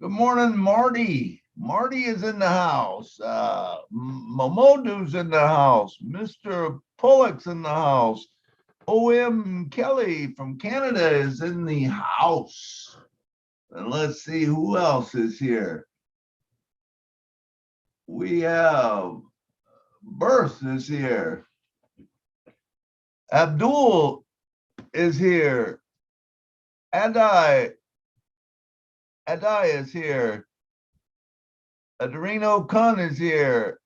Good morning, Marty. Marty is in the house. Momodu's in the house. Mr. Pollock's in the house. OM Kelly from Canada is in the house. And let's see who else is here. We have Birth is here. Abdul is here. Adai is here. Adreno Khan is here.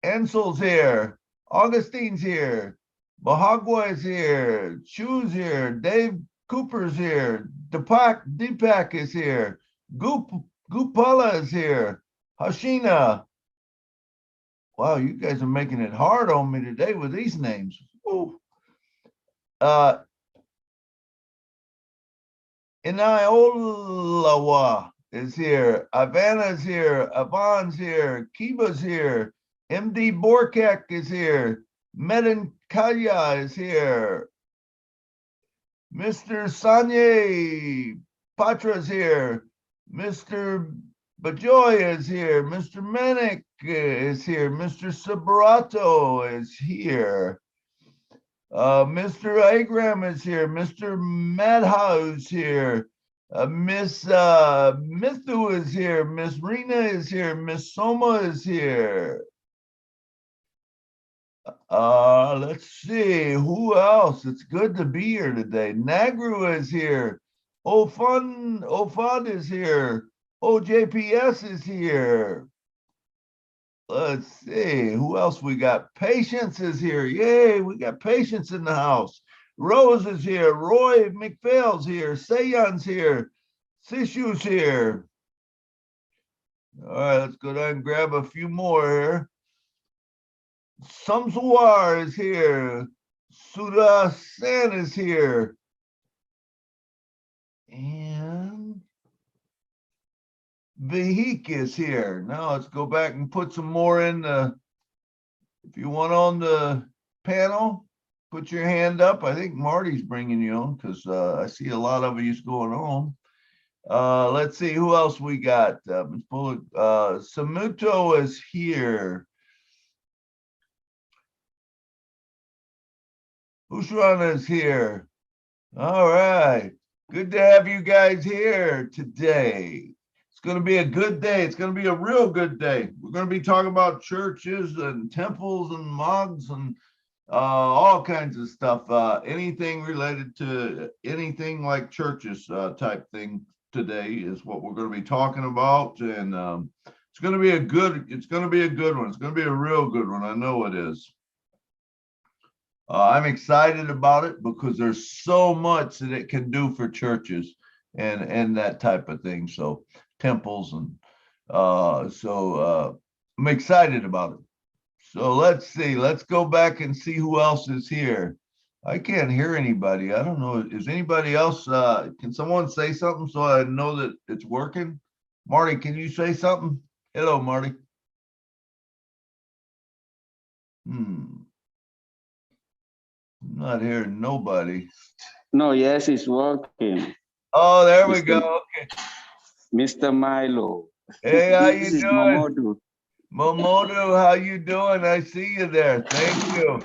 Ansel's here. Augustine's here. Bahagwa is here. Chu's here. Dave Cooper's here. Deepak is here. Gupala is here. Hashina. Wow, you guys are making it hard on me today with these names. Ooh. Inaiolawa is here. Ivana's here. Avon's here. Kiva's here. MD Borkak is here. Medan Kaya is here. Mr. Sanye Patra's here. Mr. Bajoy is here. Mr. Manik is here. Mr. Sabarato is here. Mr. Agram is here. Mr. Madhouse is here. Miss Mithu is here. Miss Rena is here. Miss Soma is here. Let's see who else. It's good to be here today. Nagru is here. Ofad is here. OJPS is here. Let's see who else we got. Patience is here. Yay, we got Patience in the house. Rose is here. Roy McPhail's here. Sayan's here. Sishu's here. All right, let's go down and grab a few more here. Samswar is here. Sudha Sen is here. And Vihik is here. Now let's go back and put some more in the, if you want on the panel, put your hand up. I think Marty's bringing you on because I see a lot of you going on. Let's see who else we got. Samuto is here. Ushrana is here. All right. Good to have you guys here today. It's going to be a good day. It's going to be a real good day. We're going to be talking about churches and temples and mosques and all kinds of stuff. Anything related to anything like churches type thing today is what we're going to be talking about. And it's going to be a good one. It's going to be a real good one. I know it is. I'm excited about it because there's so much that it can do for churches and that type of thing. So temples and I'm excited about it. So let's see. Let's go back and see who else is here. I can't hear anybody. I don't know. Is anybody else? Can someone say something so I know that it's working? Marty, can you say something? Hello, Marty. I'm not hearing nobody. No, yes, it's working. Oh, there we go. Okay. Mr. Milo. Hey, how you This is doing? Momodu. Momodu, how you doing? I see you there. Thank you.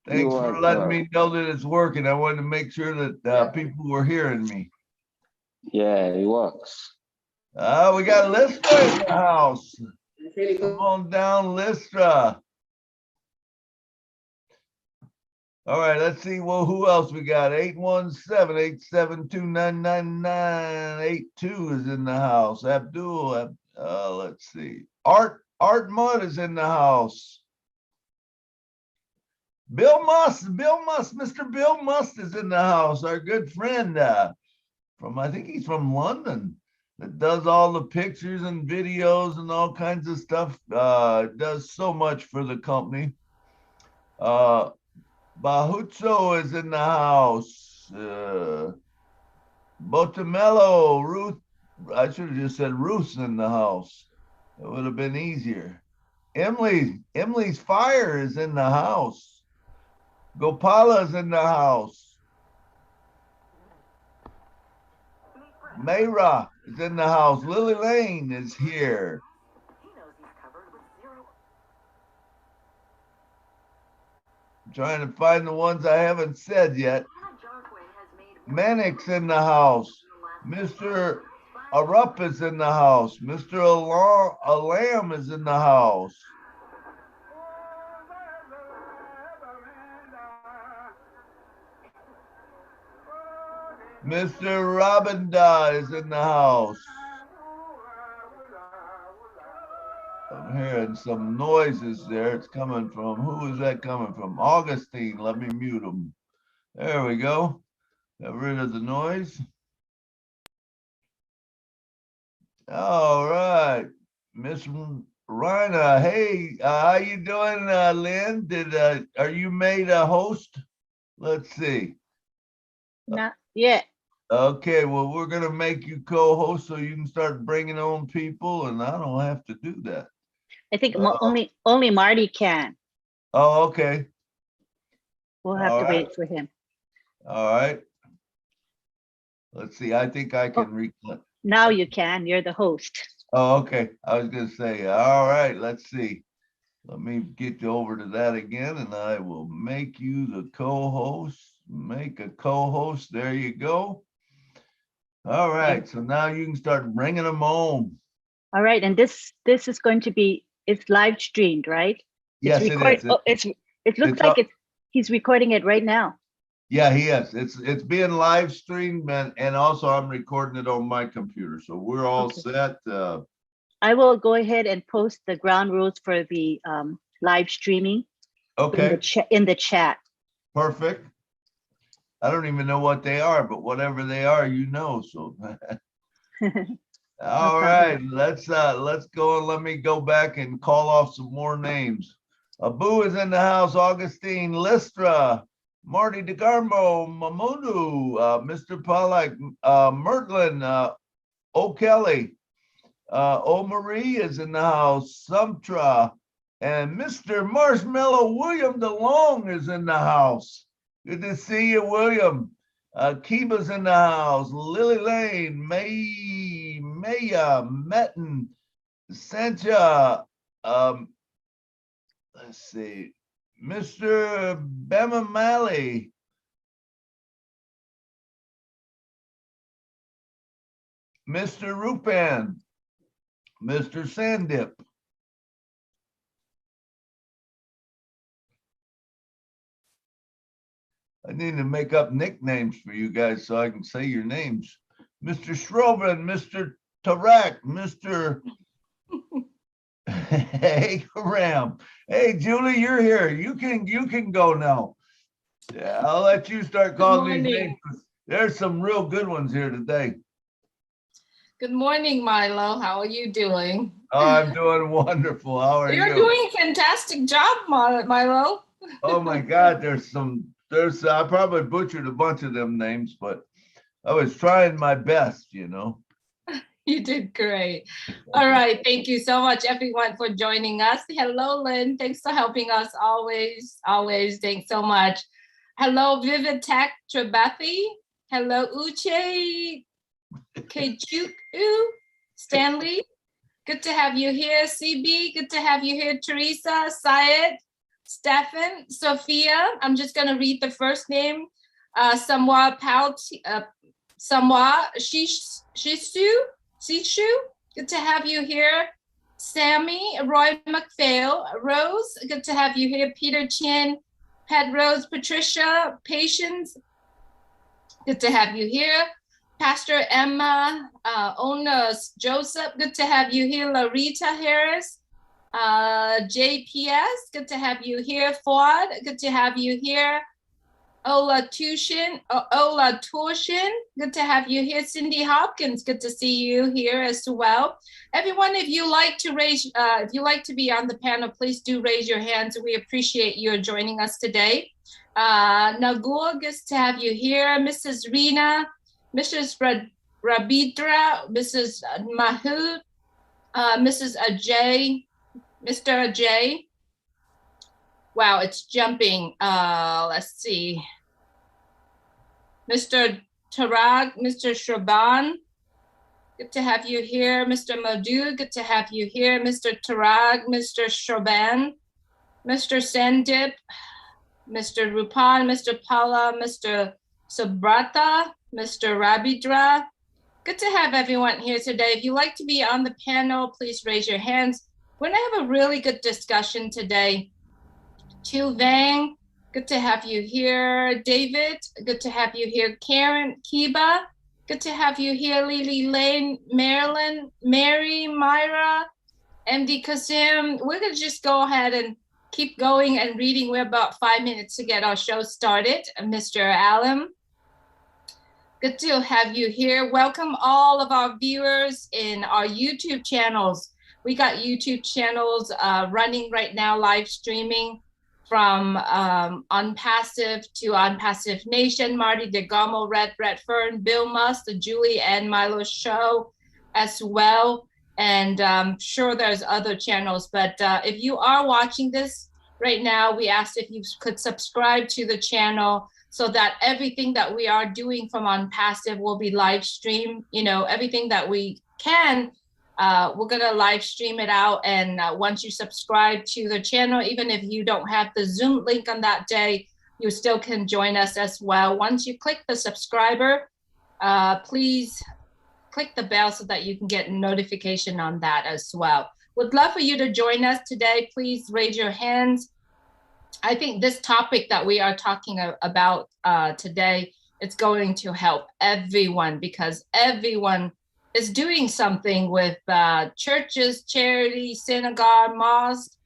Thanks for letting me know that it's working. I wanted to make sure that people were hearing me. Yeah, it works. We got Listra in the house. Come on down, Listra. All right, let's see. Well, who else we got? 817-872-99982 is in the house. Abdul, let's see. Art Mudd is in the house. Bill Must, Mr. Bill Must is in the house. Our good friend from, I think he's from London, that does all the pictures and videos and all kinds of stuff. Does so much for the company. Bahutso is in the house. Botamello, Ruth, I should have just said Ruth's in the house. It would have been easier. Emily's Fire is in the house. Gopala's in the house. Mayra is in the house. Lily Lane is here. I'm trying to find the ones I haven't said yet. Mannix in the house. Mr. Arup is in the house. Mr. Alam is in the house. Mr. Rabinda is in the house. I'm hearing some noises there. It's coming from, who is that coming from? Augustine. Let me mute him. There we go. Got rid of the noise. All right. Miss Rhina, hey, how you doing, Lynn? Are you made a host? Let's see. Not yet. Okay, well, we're gonna make you co-host so you can start bringing on people, and I don't have to do that. I think only Marty can. Oh, okay. We'll have to wait for him. All right. Let's see. I think I can reconnect. Now you can. You're the host. Oh, okay. I was gonna say, all right, let's see. Let me get you over to that again, and I will make you the co-host. Make a co-host. There you go. All right. So now you can start bringing them home. All right. And this is going to be, it's live streamed, right? Yes, it is. It looks like he's recording it right now. Yeah, he is. It's being live streamed, and also I'm recording it on my computer. So we're all set. I will go ahead and post the ground rules for the live streaming. Okay. In the chat. Perfect. I don't even know what they are, but whatever they are, you know. So all right, let's go and let me go back and call off some more names. Abu is in the house. Augustine Listra, Marty DeGarmo, Mamudu, Mr. Pollack, Mertlin, O'Kelly, O'Marie is in the house. Sumtra, and Mr. Marshmallow William DeLong is in the house. Good to see you, William. Kiba's in the house. Lily Lane, Maya, Metten, Sancha, let's see, Mr. Bemamali, Mr. Rupan, Mr. Sandip. I need to make up nicknames for you guys so I can say your names. Mr. Shroven, Mr. Tarak, Mr. Hey, Ram. Hey, Julie, you're here. You can go now. Yeah, I'll let you start calling these names. There's some real good ones here today. Good morning, Milo. How are you doing? Oh, I'm doing wonderful. How are you? You're doing a fantastic job, Milo. Oh my God, there's I probably butchered a bunch of them names, but I was trying my best, you know. You did great. All right. Thank you so much, everyone, for joining us. Hello, Lynn. Thanks for helping us always. Thanks so much. Hello, Vivitek Tribathi. Hello, Uche Kechuku. Stanley. Good to have you here. CB. Good to have you here. Teresa, Syed, Stefan, Sophia. I'm just going to read the first name. Samwa Sishu, good to have you here. Sammy, Roy McPhail, Rose, good to have you here. Peter Chin, Pat Rose, Patricia, Patience, good to have you here. Pastor Emma, Onas Joseph, good to have you here. Larita Harris, JPS, good to have you here. Fuad, good to have you here. Ola Tushin, good to have you here. Cindy Hopkins, good to see you here as well. Everyone, if you like to be on the panel, please do raise your hands. We appreciate you joining us today. Nagul, good to have you here. Mrs. Rina, Mrs. Rabidra, Mrs. Mahood, Mrs. Ajay, Mr. Ajay. Wow, it's jumping. Let's see. Mr. Tarag, Mr. Shaban, Good to have you here, Mr. Madhu. Good to have you here, Mr. Tarag, Mr. Shoban, Mr. Sandip, Mr. Rupan, Mr. Pala, Mr. Subrata, Mr. Rabindra. Good to have everyone here today. If you'd like to be on the panel, please raise your hands. We're gonna have a really good discussion today. Tu Vang, good to have you here. David, good to have you here. Karen, Kiba, good to have you here. Lily Lane, Marilyn, Mary, Myra, MD Kasim. We're gonna just go ahead and keep going and reading. We're about 5 minutes to get our show started. Mr. Allen, good to have you here. Welcome all of our viewers in our YouTube channels. We got YouTube channels running right now, live streaming from Onpassive to Onpassive Nation, Marty DeGamo, Red Fern, Bill Musk, the Julie and Milo Show as well. And I'm sure there's other channels, but if you are watching this right now, we asked if you could subscribe to the channel so that everything that we are doing from Onpassive will be live streamed. You know, everything that we can, we're gonna live stream it out. And once you subscribe to the channel, even if you don't have the Zoom link on that day, you still can join us as well. Once you click the subscriber, please click the bell so that you can get notification on that as well. Would love for you to join us today. Please raise your hands. I think this topic that we are talking about today, it's going to help everyone because everyone is doing something with churches, charities, synagogue, mosques,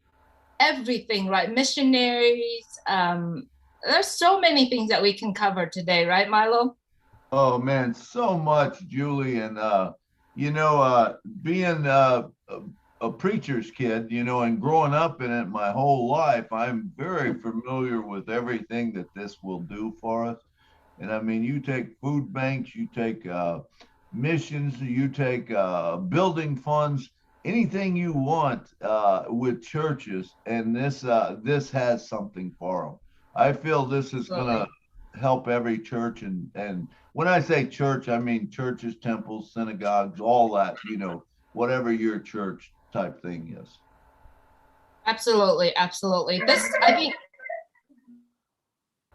everything, right? Missionaries. There's so many things that we can cover today, right, Milo? Oh man, so much, Julie. And being a preacher's kid, and growing up in it my whole life, I'm very familiar with everything that this will do for us. And I mean, you take food banks, you take missions, you take building funds, anything you want with churches, and this has something for them. I feel this is gonna help every church, and when I say church, I mean churches, temples, synagogues, all that, whatever your church type thing is. Absolutely. I think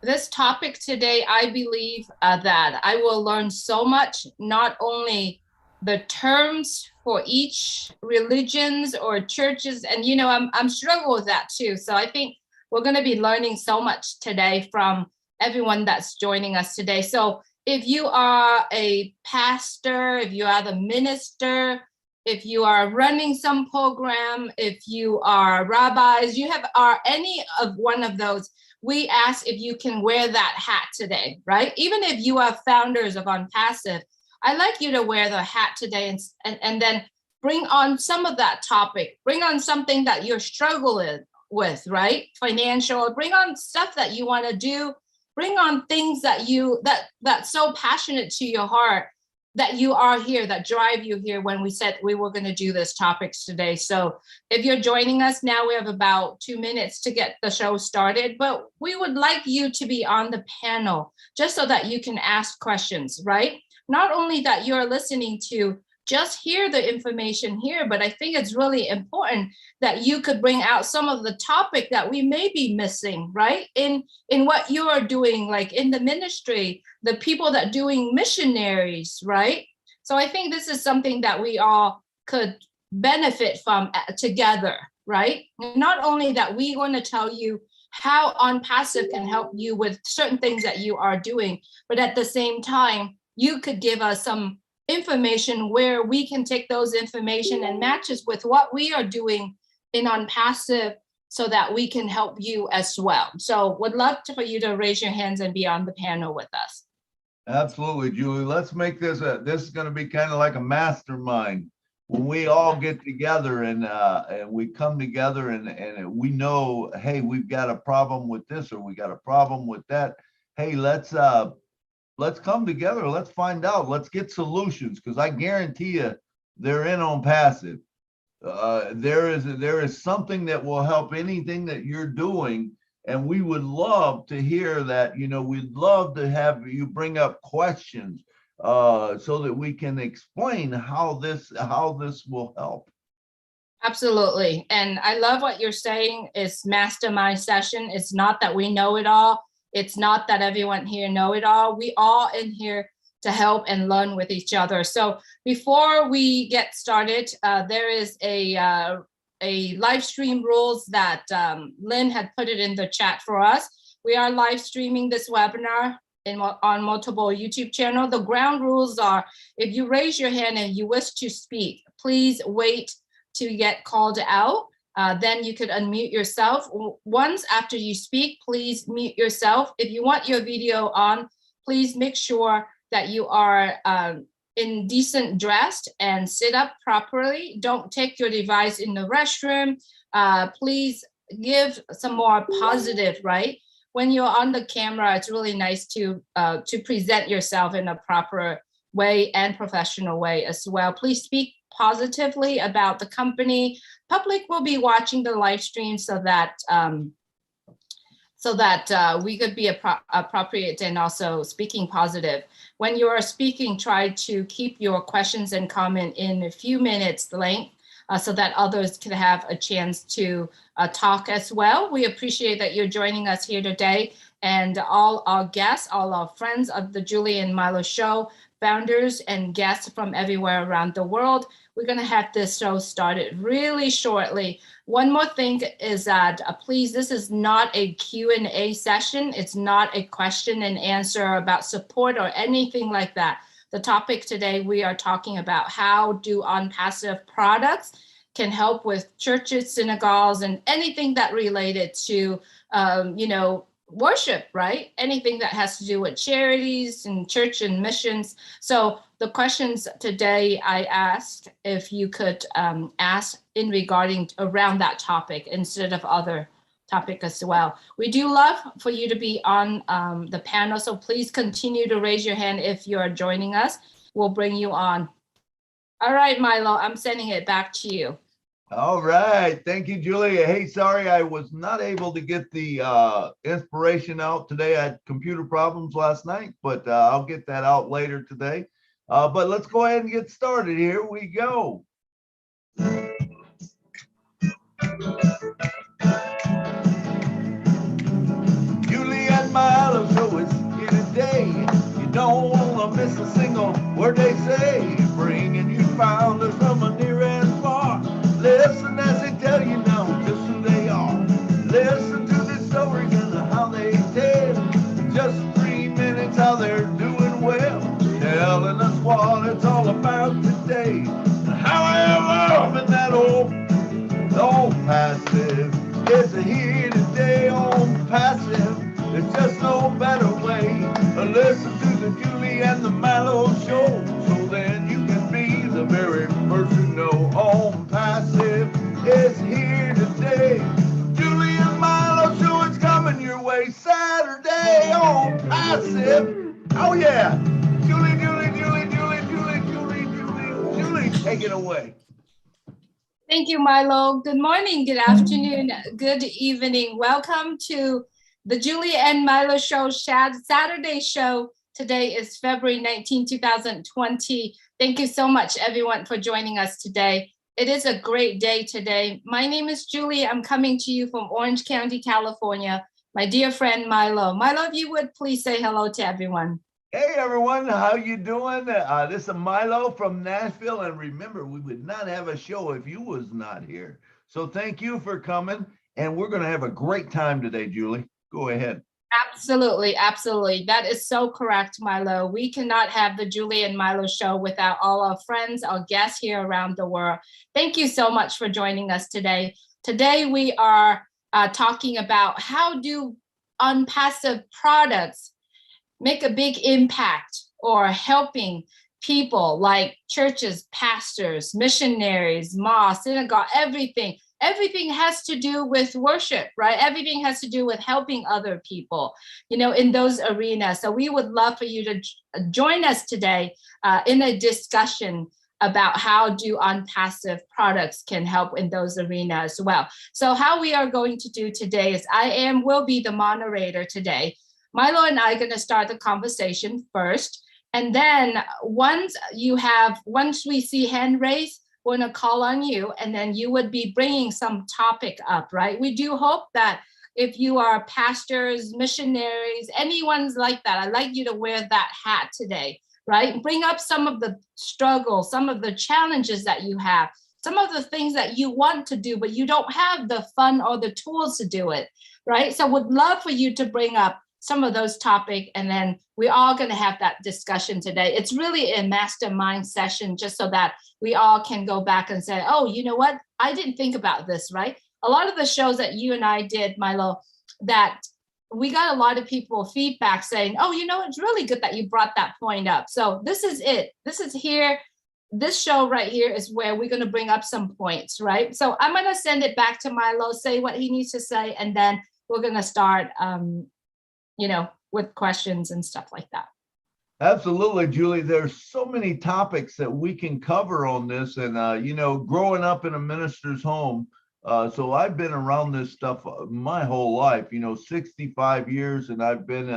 this topic today, I believe that I will learn so much, not only the terms for each religions or churches, and I'm struggling with that too. So I think we're going to be learning so much today from everyone that's joining us today. So if you are a pastor, if you are the minister, if you are running some program, if you are rabbis, are any of one of those, we ask if you can wear that hat today, right? Even if you are founders of Onpassive, I'd like you to wear the hat today and then bring on some of that topic, bring on something that you're struggling with, right? Financial, bring on stuff that you want to do, bring on things that that's so passionate to your heart that you are here, that drive you here when we said we were going to do this topics today. So if you're joining us now, we have about 2 minutes to get the show started, but we would like you to be on the panel just so that you can ask questions, right? Not only that you're listening to just hear the information here, but I think it's really important that you could bring out some of the topic that we may be missing, right? In what you are doing, like in the ministry, the people that doing missionaries, right? So I think this is something that we all could benefit from together, right? Not only that we want to tell you how Onpassive can help you with certain things that you are doing, but at the same time, you could give us some information where we can take those information and matches with what we are doing in Onpassive so that we can help you as well. So would love for you to raise your hands and be on the panel with us. Absolutely, Julie. Let's make this this is going to be kind of like a mastermind when we all get together and we come together and we know, hey, we've got a problem with this or we got a problem with that. Hey, let's come together. Let's find out. Let's get solutions, because I guarantee you they're in Onpassive. There is something that will help anything that you're doing. And we would love to hear that, we'd love to have you bring up questions so that we can explain how this will help. Absolutely. And I love what you're saying. It's mastermind session. It's not that we know it all. It's not that everyone here know it all. We all in here to help and learn with each other. So before we get started, there is a live stream rules that Lynn had put it in the chat for us. We are live streaming this webinar on multiple YouTube channel. The ground rules are, if you raise your hand and you wish to speak, please wait to get called out. Then you could unmute yourself. Once after you speak, please mute yourself. If you want your video on, please make sure that you are in decent dressed and sit up properly. Don't take your device in the restroom. Please give some more positive, right? When you're on the camera, it's really nice to present yourself in a proper way and professional way as well. Please speak positively about the company. Public will be watching the live stream so that we could be appropriate and also speaking positive. When you are speaking, try to keep your questions and comment in a few minutes length so that others can have a chance to talk as well. We appreciate that you're joining us here today, and all our guests, all our friends of the Julie and Milo Show, founders and guests from everywhere around the world. We're going to have this show started really shortly. One more thing is that please, this is not a Q&A session. It's not a question and answer about support or anything like that. The topic today, we are talking about how do Onpassive products can help with churches, synagogues, and anything that related to, worship, right? Anything that has to do with charities and church and missions. So the questions today I asked, if you could ask in regarding around that topic instead of other topic as well. We do love for you to be on the panel, so please continue to raise your hand if you are joining us. We'll bring you on. All right, Milo, I'm sending it back to you. All right. Thank you, Julia. Hey, sorry I was not able to get the inspiration out today. I had computer problems last night, but I'll get that out later today. But let's go ahead and get started. Here we go. Julie and Milo show is here today. You don't want to miss a single word they say. Bringing you founders from a near and far. Listen as they tell you now just who they are. Listen to the stories and how they tell. Just 3 minutes how they're doing well. Telling us what it's all about today. And how I am loving that old passive. It's here today on passive. There's just no better way. Listen to the Julie and the Milo show. So then you can be the very person know Onpassive is here today. Julie and Milo show is coming your way Saturday Onpassive. Oh yeah. Julie, take it away. Thank you, Milo. Good morning, good afternoon, good evening. Welcome to the Julie and Milo Show Saturday show. Today is February 19, 2020. Thank you so much, everyone, for joining us today. It is a great day today. My name is Julie. I'm coming to you from Orange County, California. My dear friend, Milo. Milo, if you would please say hello to everyone. Hey everyone, how you doing? This is Milo from Nashville, and remember, we would not have a show if you was not here. So thank you for coming, and we're going to have a great time today, Julie. Go ahead. Absolutely, absolutely. That is so correct, Milo. We cannot have the Julie and Milo show without all our friends, our guests here around the world. Thank you so much for joining us today. Today we are talking about how do Onpassive products make a big impact or helping people like churches, pastors, missionaries, mosques, synagogue, everything. Everything has to do with worship, right? Everything has to do with helping other people, in those arenas. So we would love for you to join us today in a discussion about how do Onpassive products can help in those arenas as well. So how we are going to do today is will be the moderator today. Milo and I are going to start the conversation first. And then once we see hand raised, we're going to call on you, and then you would be bringing some topic up, right? We do hope that if you are pastors, missionaries, anyone's like that, I'd like you to wear that hat today, right? Bring up some of the struggles, some of the challenges that you have, some of the things that you want to do, but you don't have the fun or the tools to do it, right? So would love for you to bring up some of those topics, and then we're all going to have that discussion today. It's really a mastermind session, just so that we all can go back and say, oh, you know what? I didn't think about this, right? A lot of the shows that you and I did, Milo, that we got a lot of people feedback saying, oh, you know, it's really good that you brought that point up. So this is it. This is here. This show right here is where we're going to bring up some points, right? So I'm going to send it back to Milo, say what he needs to say, and then we're going to start, with questions and stuff like that. Absolutely, Julie. There's so many topics that we can cover on this. And, growing up in a minister's home, so I've been around this stuff my whole life, 65 years, and I've been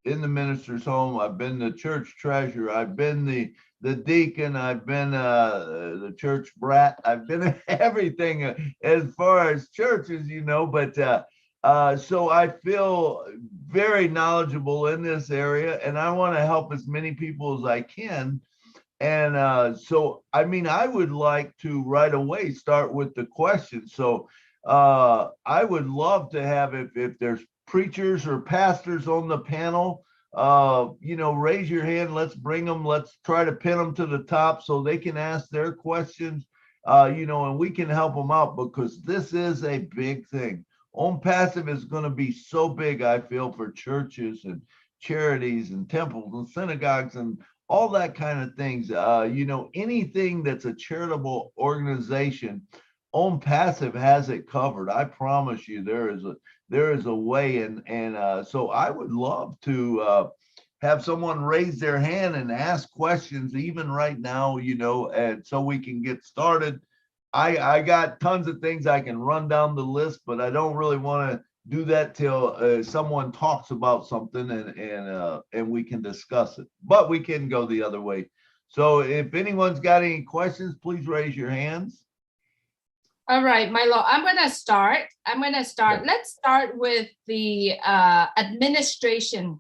in the minister's home. I've been the church treasurer. I've been the deacon. I've been the church brat. I've been everything as far as churches, but so I feel very knowledgeable in this area, and I want to help as many people as I can. And I would like to right away start with the question. So I would love to have, if there's preachers or pastors on the panel, raise your hand. Let's bring them. Let's try to pin them to the top so they can ask their questions, and we can help them out, because this is a big thing. Onpassive is going to be so big, I feel, for churches and charities and temples and synagogues and all that kind of things. Anything that's a charitable organization, Onpassive has it covered. I promise you, there is a way. And so I would love to have someone raise their hand and ask questions, even right now, and so we can get started. I got tons of things I can run down the list, but I don't really want to do that till someone talks about something and we can discuss it. But we can go the other way. So if anyone's got any questions, please raise your hands. All right, Milo, I'm going to start. Okay. Let's start with the administration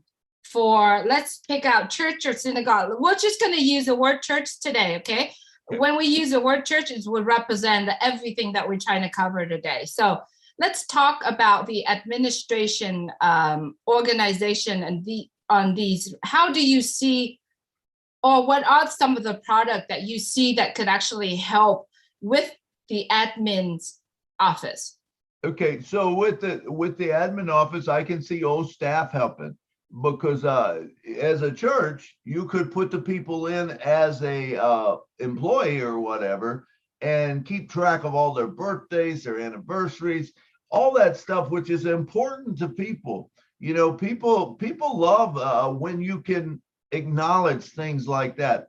let's pick out church or synagogue. We're just going to use the word church today, okay? When we use the word church, it would represent everything that we're trying to cover today. So let's talk about the administration organization and on these. How do you see, or what are some of the product that you see that could actually help with the admin's office? Okay, so with the admin office, I can see old staff helping, because as a church, you could put the people in as a employee or whatever, and keep track of all their birthdays, their anniversaries, all that stuff, which is important to people. People love when you can acknowledge things like that.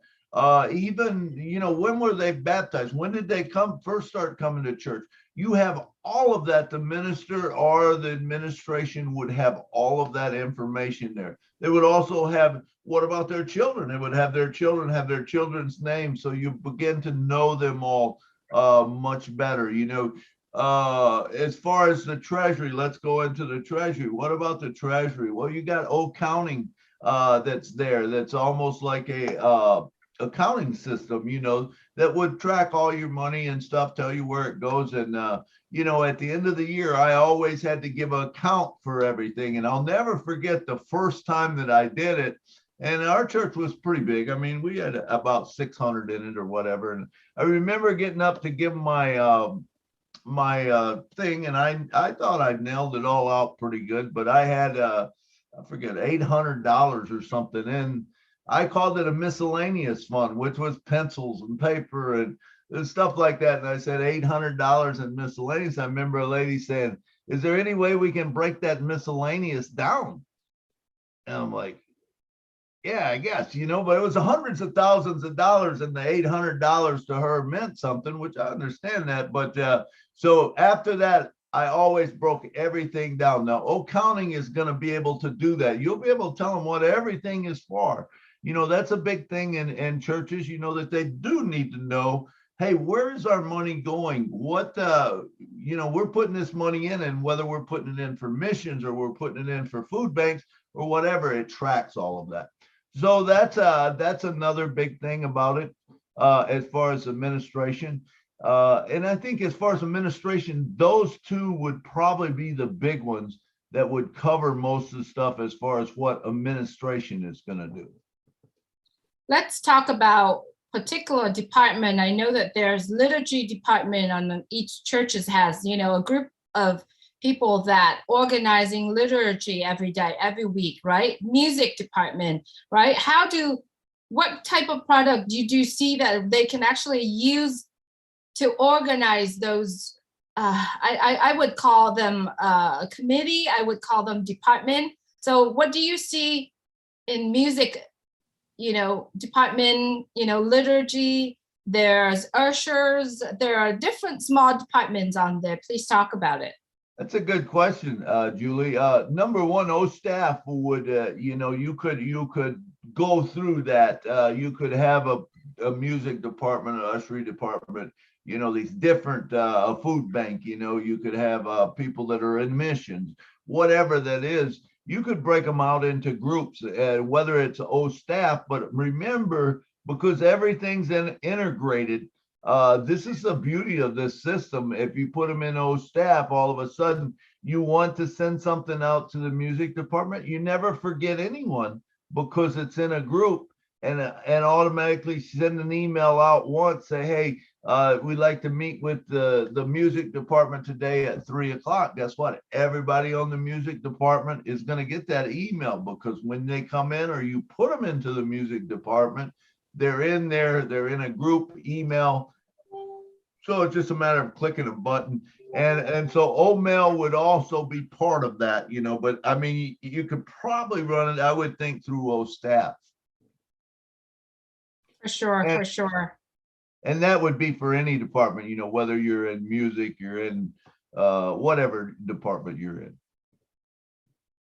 Even, when were they baptized? When did they first start coming to church? You have all of that. The minister or the administration would have all of that information there. They would also have, what about their children? They would have their children have their children's names. So you begin to know them all much better. As far as the treasury, let's go into the treasury. What about the treasury? Well, you got accounting that's there. That's almost like a accounting system, that would track all your money and stuff, tell you where it goes. And, at the end of the year, I always had to give an account for everything. And I'll never forget the first time that I did it. And our church was pretty big. I mean, we had about 600 in it or whatever. And I remember getting up to give my thing, and I thought I nailed it all out pretty good, but I had I forget, $800 or something in. I called it a miscellaneous fund, which was pencils and paper and stuff like that. And I said $800 in miscellaneous. I remember a lady saying, "Is there any way we can break that miscellaneous down?" And I'm like, "Yeah, I guess, but it was hundreds of thousands of dollars, and the $800 to her meant something," which I understand that. But so after that, I always broke everything down. Now, accounting is going to be able to do that. You'll be able to tell them what everything is for. That's a big thing in churches, that they do need to know, hey, where is our money going? What, we're putting this money in, and whether we're putting it in for missions or we're putting it in for food banks or whatever, it tracks all of that. So that's another big thing about it, as far as administration. And I think as far as administration, those two would probably be the big ones that would cover most of the stuff as far as what administration is going to do. Let's talk about particular department. I know that there's liturgy department on each churches has, a group of people that organizing liturgy every day, every week, right? Music department, right? What type of product do you see that they can actually use to organize those? I would call them a committee. I would call them department. So what do you see in music, department, liturgy? There's ushers. There are different small departments on there. Please talk about it. That's a good question, Julie. Number one, staff would, you could go through that. You could have a music department, an ushering department, these different, a food bank, you could have people that are in missions, whatever that is. You could break them out into groups, whether it's staff, but remember, because everything's integrated, this is the beauty of this system. If you put them in staff, all of a sudden you want to send something out to the music department, you never forget anyone because it's in a group, and automatically send an email out once, say, hey, we'd like to meet with the music department today at 3:00. Guess what? Everybody on the music department is going to get that email, because when they come in or you put them into the music department, they're in there, they're in a group email. So it's just a matter of clicking a button. And so OMail would also be part of that, but I mean, you could probably run it, I would think, through staff. For sure. And that would be for any department, whether you're in music, you're in whatever department you're in.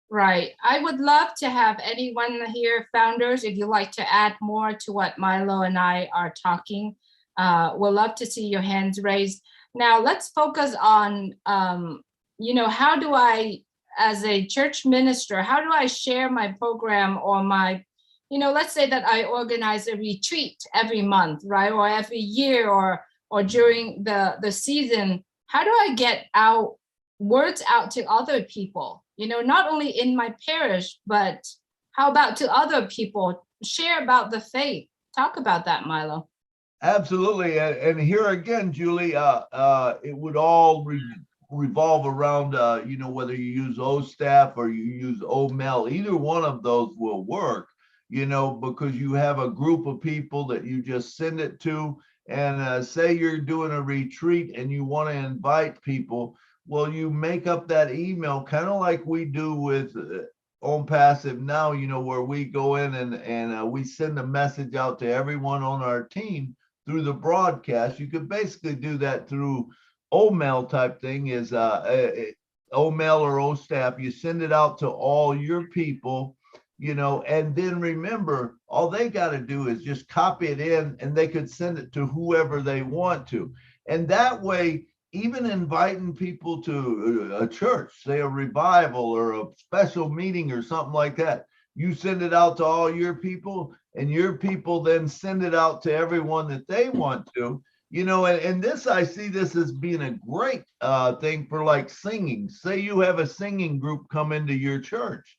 Right. I would love to have anyone here, founders, if you'd like to add more to what Milo and I are talking. We'll love to see your hands raised. Now let's focus on, how do I, as a church minister, how do I share my program or my, let's say that I organize a retreat every month, right? Or every year, or during the season. How do I get words out to other people? Not only in my parish, but how about to other people? Share about the faith. Talk about that, Milo. Absolutely. And here again, Julie, it would all revolve around, whether you use staff or you use OMail, either one of those will work, because you have a group of people that you just send it to. And say you're doing a retreat and you want to invite people. Well, you make up that email, kind of like we do with Onpassive now, where we go in and we send a message out to everyone on our team through the broadcast. You could basically do that through OMail type thing, is OMail or staff. You send it out to all your people, and then remember, all they got to do is just copy it in, and they could send it to whoever they want to. And that way, even inviting people to a church, say a revival or a special meeting or something like that, you send it out to all your people, and your people then send it out to everyone that they want to, and this, I see this as being a great thing for like singing. Say you have a singing group come into your church.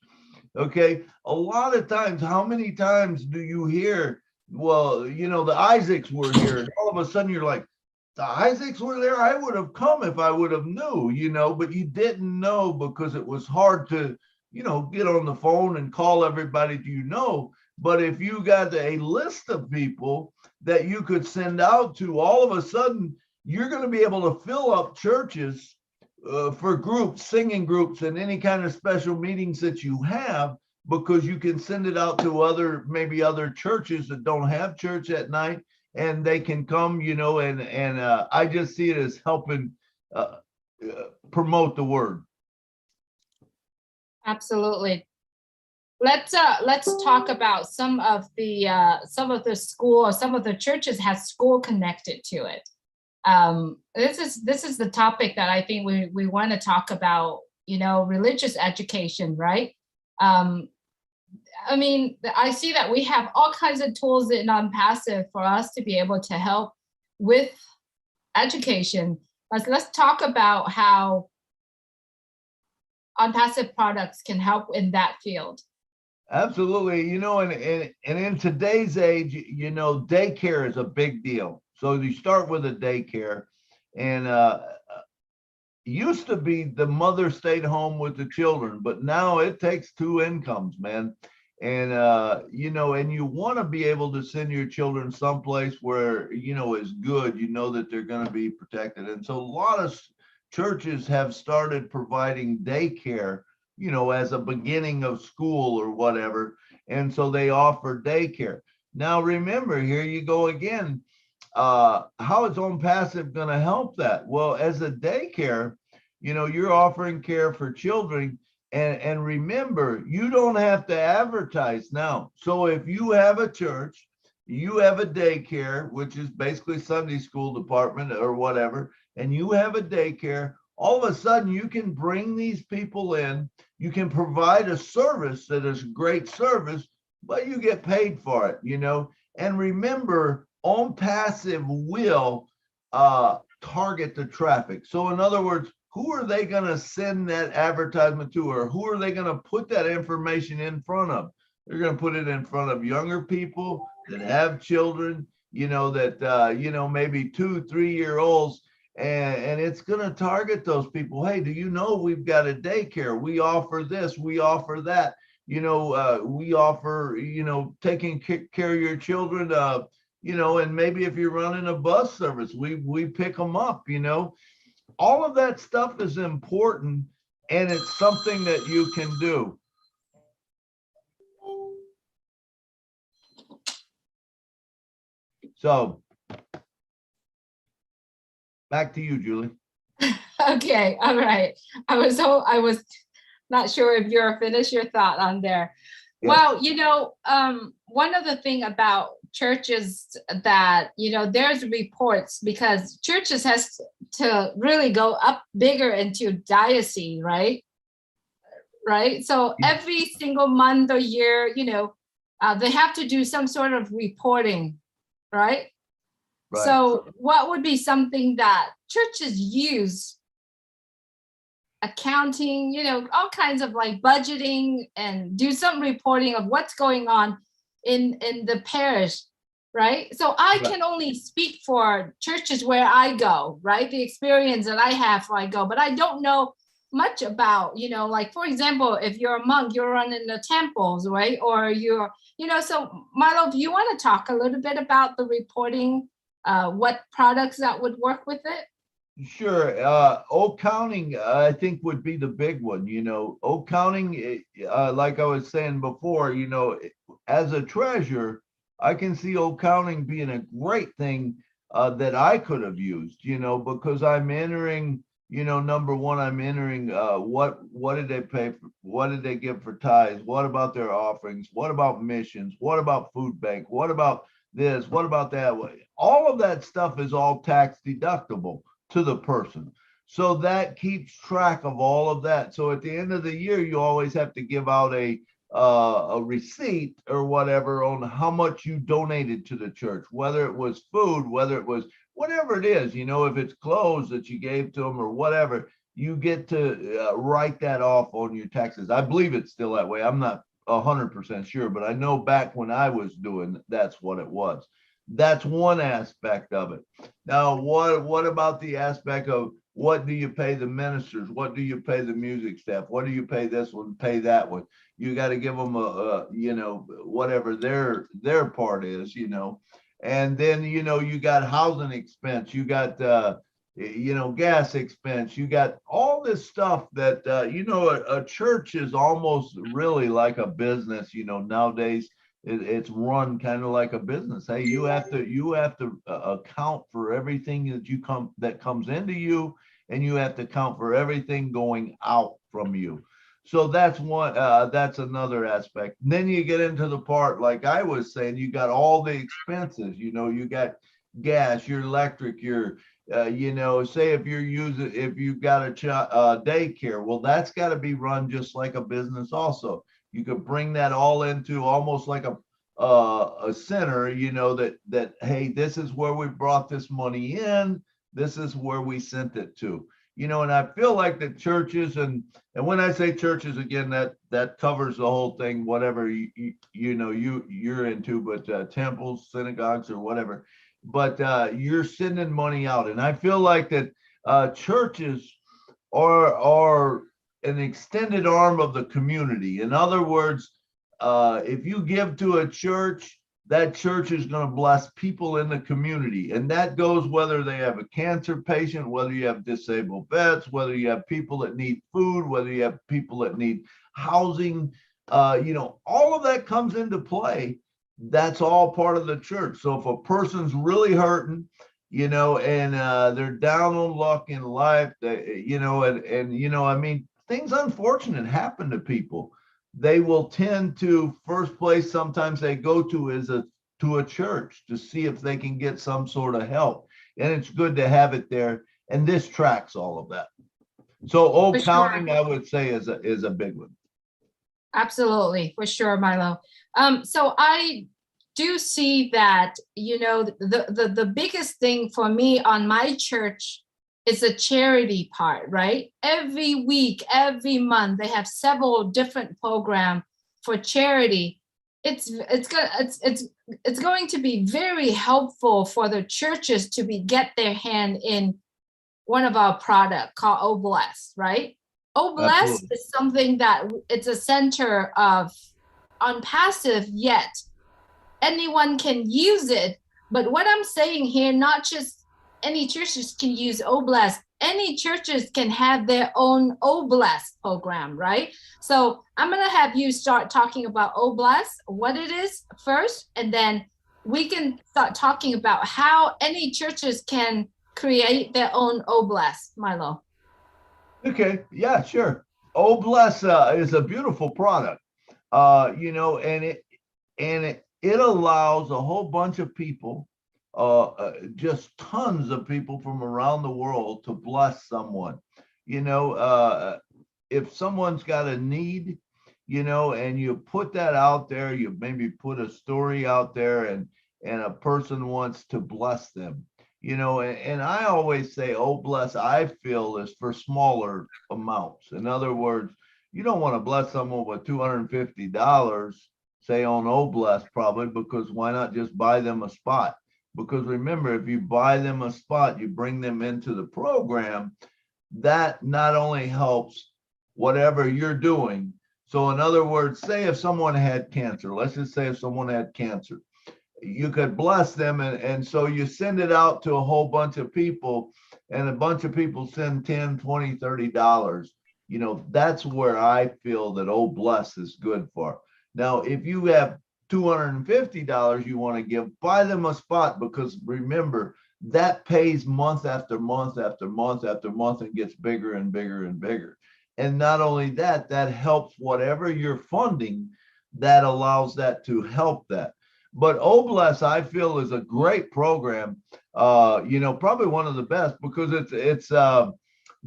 Okay. A lot of times, how many times do you hear, well, the Isaacs were here, and all of a sudden you're like, the Isaacs were there? I would have come if I would have knew, but you didn't know because it was hard to, get on the phone and call everybody But if you got a list of people that you could send out to, all of a sudden, you're going to be able to fill up churches for groups, singing groups, and any kind of special meetings that you have, because you can send it out to maybe other churches that don't have church at night, and they can come, and I just see it as helping promote the word. Absolutely. let's talk about some of the school or some of the churches has school connected to it. This is the topic that I think we want to talk about, religious education, right? I mean, I see that we have all kinds of tools in Onpassive for us to be able to help with education. Let's talk about how Onpassive products can help in that field. Absolutely. And in today's age, daycare is a big deal. So you start with a daycare, and used to be the mother stayed home with the children, but now it takes two incomes, man. And and you want to be able to send your children someplace where is good, that they're going to be protected. And so a lot of churches have started providing daycare, as a beginning of school or whatever. And so they offer daycare. Now remember, here you go again. How is Onpassive going to help that? Well, as a daycare, you're offering care for children. And remember, you don't have to advertise now. So if you have a church, you have a daycare, which is basically Sunday school department or whatever, and you have a daycare, all of a sudden you can bring these people in, you can provide a service that is a great service, but you get paid for it, And remember, Onpassive will target the traffic. So in other words, who are they going to send that advertisement to, or who are they going to put that information in front of? They're going to put it in front of younger people that have children, that, maybe 2-3-year-olds, and it's going to target those people. Hey, do you know we've got a daycare? We offer this, we offer that. We offer, taking care of your children, and maybe if you're running a bus service, we pick them up, All of that stuff is important, and it's something that you can do. So back to you, Julie. Okay, all right. I was not sure if you're finished your thought on there. Yeah. Well, one of the thing about churches that, there's reports, because churches has to really go up bigger into diocese, right? Right. So every single month or year, they have to do some sort of reporting, right? Right. So what would be something that churches use? Accounting, all kinds of like budgeting, and do some reporting of what's going on in the parish, right? So I can only speak for churches where I go, right? The experience that I have where I go, but I don't know much about, like, for example, if you're a monk, you're running the temples, right? Or you're, so Milo, do you want to talk a little bit about the reporting, what products that would work with it? Sure. Accounting, I think, would be the big one. Accounting, like I was saying before, as a treasurer, I can see accounting being a great thing that I could have used, because I'm entering, number one, I'm entering what did they pay for, what did they give for tithes, what about their offerings, what about missions, what about food bank, what about this, what about that? All of that stuff is all tax deductible to the person. So that keeps track of all of that. So at the end of the year, you always have to give out a receipt or whatever on how much you donated to the church, whether it was food, whether it was whatever it is, if it's clothes that you gave to them or whatever, you get to write that off on your taxes. I believe it's still that way. I'm not 100% sure, but I know back when I was doing, that's what it was. That's one aspect of it. Now, what about the aspect of what do you pay the ministers? What do you pay the music staff? What do you pay this one, pay that one? You got to give them a whatever their part is, and then, you got housing expense, you got, gas expense, you got all this stuff that, a church is almost really like a business, nowadays. It's run kind of like a business. Hey, you have to account for everything that comes into you, and you have to account for everything going out from you. So that's one, that's another aspect. And then you get into the part, like I was saying, you got all the expenses, you got gas, your electric, your, say if you're using, if you've got a daycare, well, that's got to be run just like a business also. You could bring that all into almost like a center, that, hey, this is where we brought this money in. This is where we sent it to, and I feel like the churches, and when I say churches, again, that covers the whole thing, whatever you're into, but temples, synagogues, or whatever. But you're sending money out, and I feel like that churches are an extended arm of the community. In other words, if you give to a church, that church is going to bless people in the community. And that goes whether they have a cancer patient, whether you have disabled vets, whether you have people that need food, whether you have people that need housing, all of that comes into play. That's all part of the church. So if a person's really hurting, and they're down on luck in life, I mean, things unfortunate happen to people. They will tend to, first place sometimes they go to is to a church to see if they can get some sort of help. And it's good to have it there. And this tracks all of that. So For sure. counting, I would say, is a big one. Absolutely, for sure, Milo. So I do see that, the biggest thing for me on my church is the charity part, right? Every week, every month, they have several different programs for charity. It's going to be very helpful for the churches to get their hand in one of our product called O Bless, right? O Bless Absolutely. is something that it's a center of Onpassive, yet anyone can use it. But what I'm saying here, not just any churches can use O Bless, any churches can have their own O Bless program, right? So I'm going to have you start talking about O Bless, what it is first, and then we can start talking about how any churches can create their own O Bless, Milo. Okay, yeah, sure. O Bless is a beautiful product, and it allows a whole bunch of people, just tons of people from around the world to bless someone. If someone's got a need, and you put that out there, you maybe put a story out there, and a person wants to bless them. And I always say, oh, bless, I feel is for smaller amounts. In other words, you don't want to bless someone with $250, say on Oh Bless, probably, because why not just buy them a spot? Because remember, if you buy them a spot, you bring them into the program, that not only helps whatever you're doing. So in other words, say if someone had cancer, let's just say if someone had cancer, you could bless them, and so you send it out to a whole bunch of people, and a bunch of people send 10, 20, $30. That's where I feel that Oh Bless is good for. Now if you have $250 you want to give, buy them a spot, because remember, that pays month after month after month after month and gets bigger and bigger and bigger. And not only that, that helps whatever you're funding, that allows that to help that. But Oh Bless, I feel, is a great program. Probably one of the best, because it's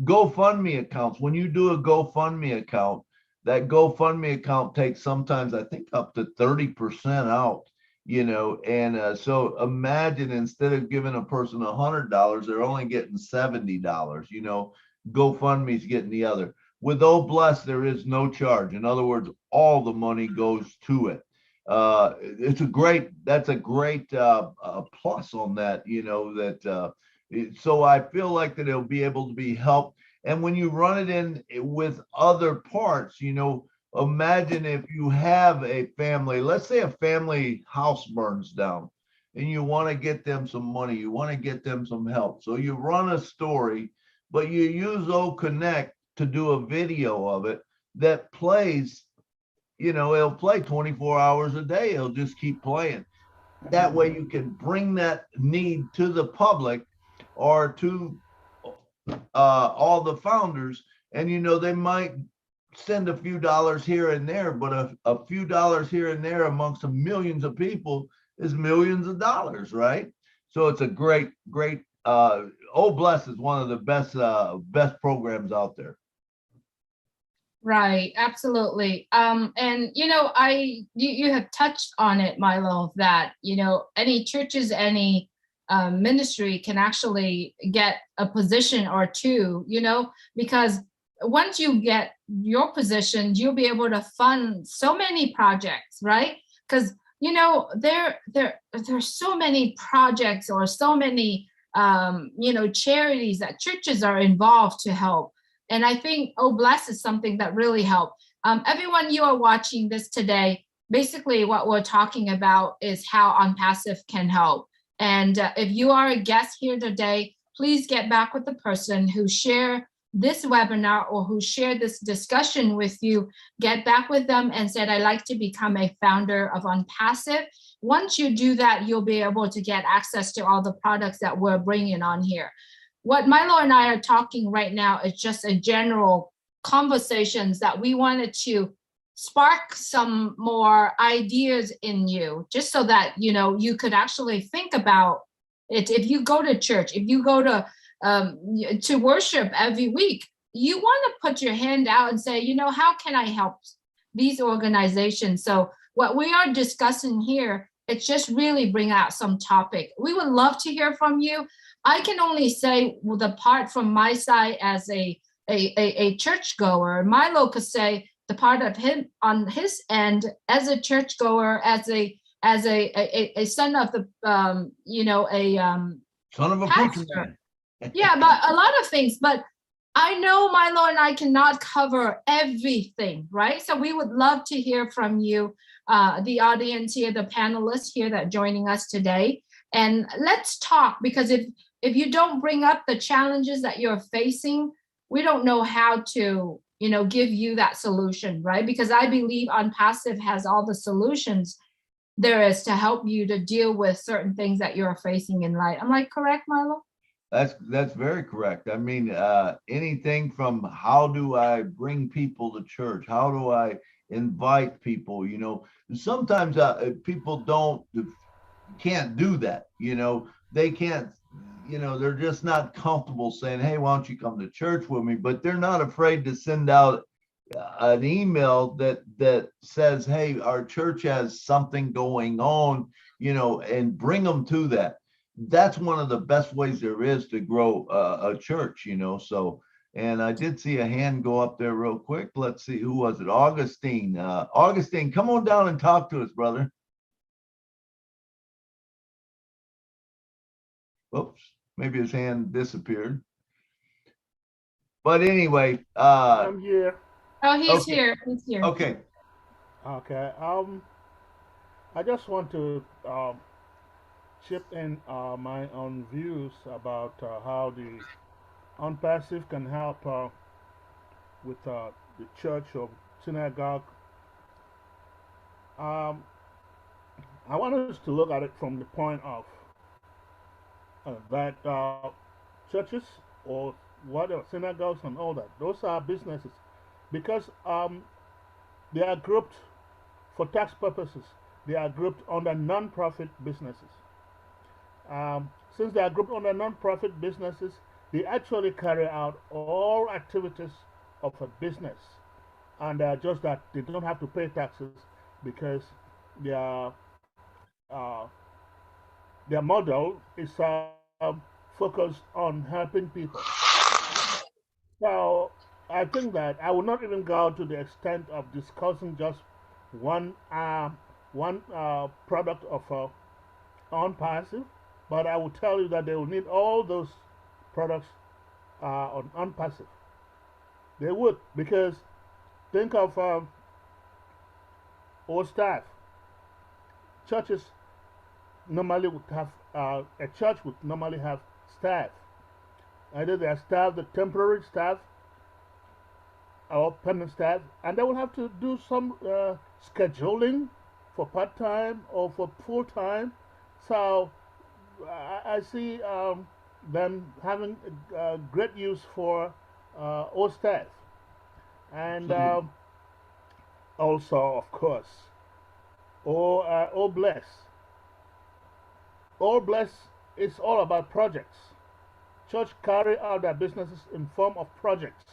GoFundMe accounts. When you do a GoFundMe account, that GoFundMe account takes sometimes, I think, up to 30% out. And so imagine, instead of giving a person $100, they're only getting $70. GoFundMe's getting the other. With Oh Bless, there is no charge. In other words, all the money goes to it. That's a great plus on that, so I feel like that it'll be able to be helped. And when you run it in with other parts, imagine if you have a family, let's say a family house burns down, and you want to get them some money, you want to get them some help. So you run a story, but you use O Connect to do a video of it that plays. It'll play 24 hours a day. It'll just keep playing. That way you can bring that need to the public, or to all the founders. And, they might send a few dollars here and there, but a few dollars here and there amongst the millions of people is millions of dollars, right? So it's a great, great. Oh Bless is one of the best programs out there. Right, absolutely. And you have touched on it, Milo, that any churches, any ministry can actually get a position or two, because once you get your position, you'll be able to fund so many projects, right? Because there's so many projects or so many charities that churches are involved to help. And I think Oh Bless is something that really helped. Everyone, you are watching this today. Basically, what we're talking about is how Onpassive can help. And if you are a guest here today, please get back with the person who shared this webinar or who shared this discussion with you. Get back with them and said, I'd like to become a founder of Onpassive. Once you do that, you'll be able to get access to all the products that we're bringing on here. What Milo and I are talking right now is just a general conversations that we wanted to spark some more ideas in you, just so that you could actually think about it. If you go to church, if you go to worship every week, you want to put your hand out and say, how can I help these organizations? So what we are discussing here, it's just really bring out some topic. We would love to hear from you. I can only say the part from my side as a churchgoer. Milo could say the part of him on his end as a churchgoer, as a son of the son of a preacher man. Yeah, but a lot of things. But I know Milo and I cannot cover everything, right? So we would love to hear from you, the audience here, the panelists here that joining us today. And let's talk, because if you don't bring up the challenges that you're facing, we don't know how to, give you that solution, right? Because I believe Onpassive has all the solutions there is to help you to deal with certain things that you're facing in life. Am I correct, Milo? That's very correct. I mean, anything from how do I bring people to church? How do I invite people? Sometimes people can't do that. They can't, they're just not comfortable saying, hey, why don't you come to church with me? But they're not afraid to send out an email that says, hey, our church has something going on, and bring them to that. That's one of the best ways there is to grow a church, so. And I did see a hand go up there real quick. Let's see, who was it? Augustine. Augustine, come on down and talk to us, brother. Oops, maybe his hand disappeared. But anyway, I'm here. Oh, he's okay. here. He's here. Okay. Okay. I just want to chip in my own views about how the Onpassive can help with the church or synagogue. Um, I want us to look at it from the point of that churches or whatever synagogues and all that, those are businesses, because they are grouped for tax purposes. They are grouped under non-profit businesses. Since they are grouped under non-profit businesses, they actually carry out all activities of a business, and just that they don't have to pay taxes because their uh, their model is focused on helping people. So I think that I will not even go to the extent of discussing just one product of Onpassive, but I will tell you that they will need all those products on Onpassive. They would, because think of all staff. Churches normally would have a church would normally have staff. Either they are staff, the temporary staff, or permanent staff, and they will have to do some scheduling for part-time or for full-time. So I see them having great use for all staff. And also, of course, oh bless. All bless is all about projects. Church carry out their businesses in form of projects,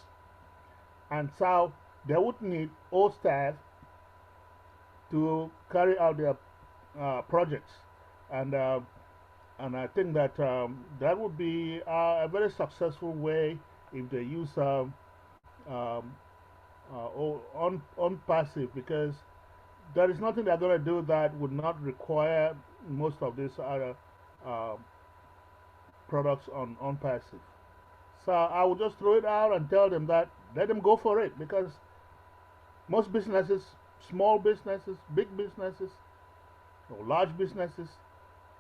and so they would need all staff to carry out their projects, and I think that that would be a very successful way if they use on passive, because there is nothing they're going to do that would not require most of these other uh, products on passive. So I would just throw it out and tell them that let them go for it, because most businesses, small businesses, big businesses, or large businesses,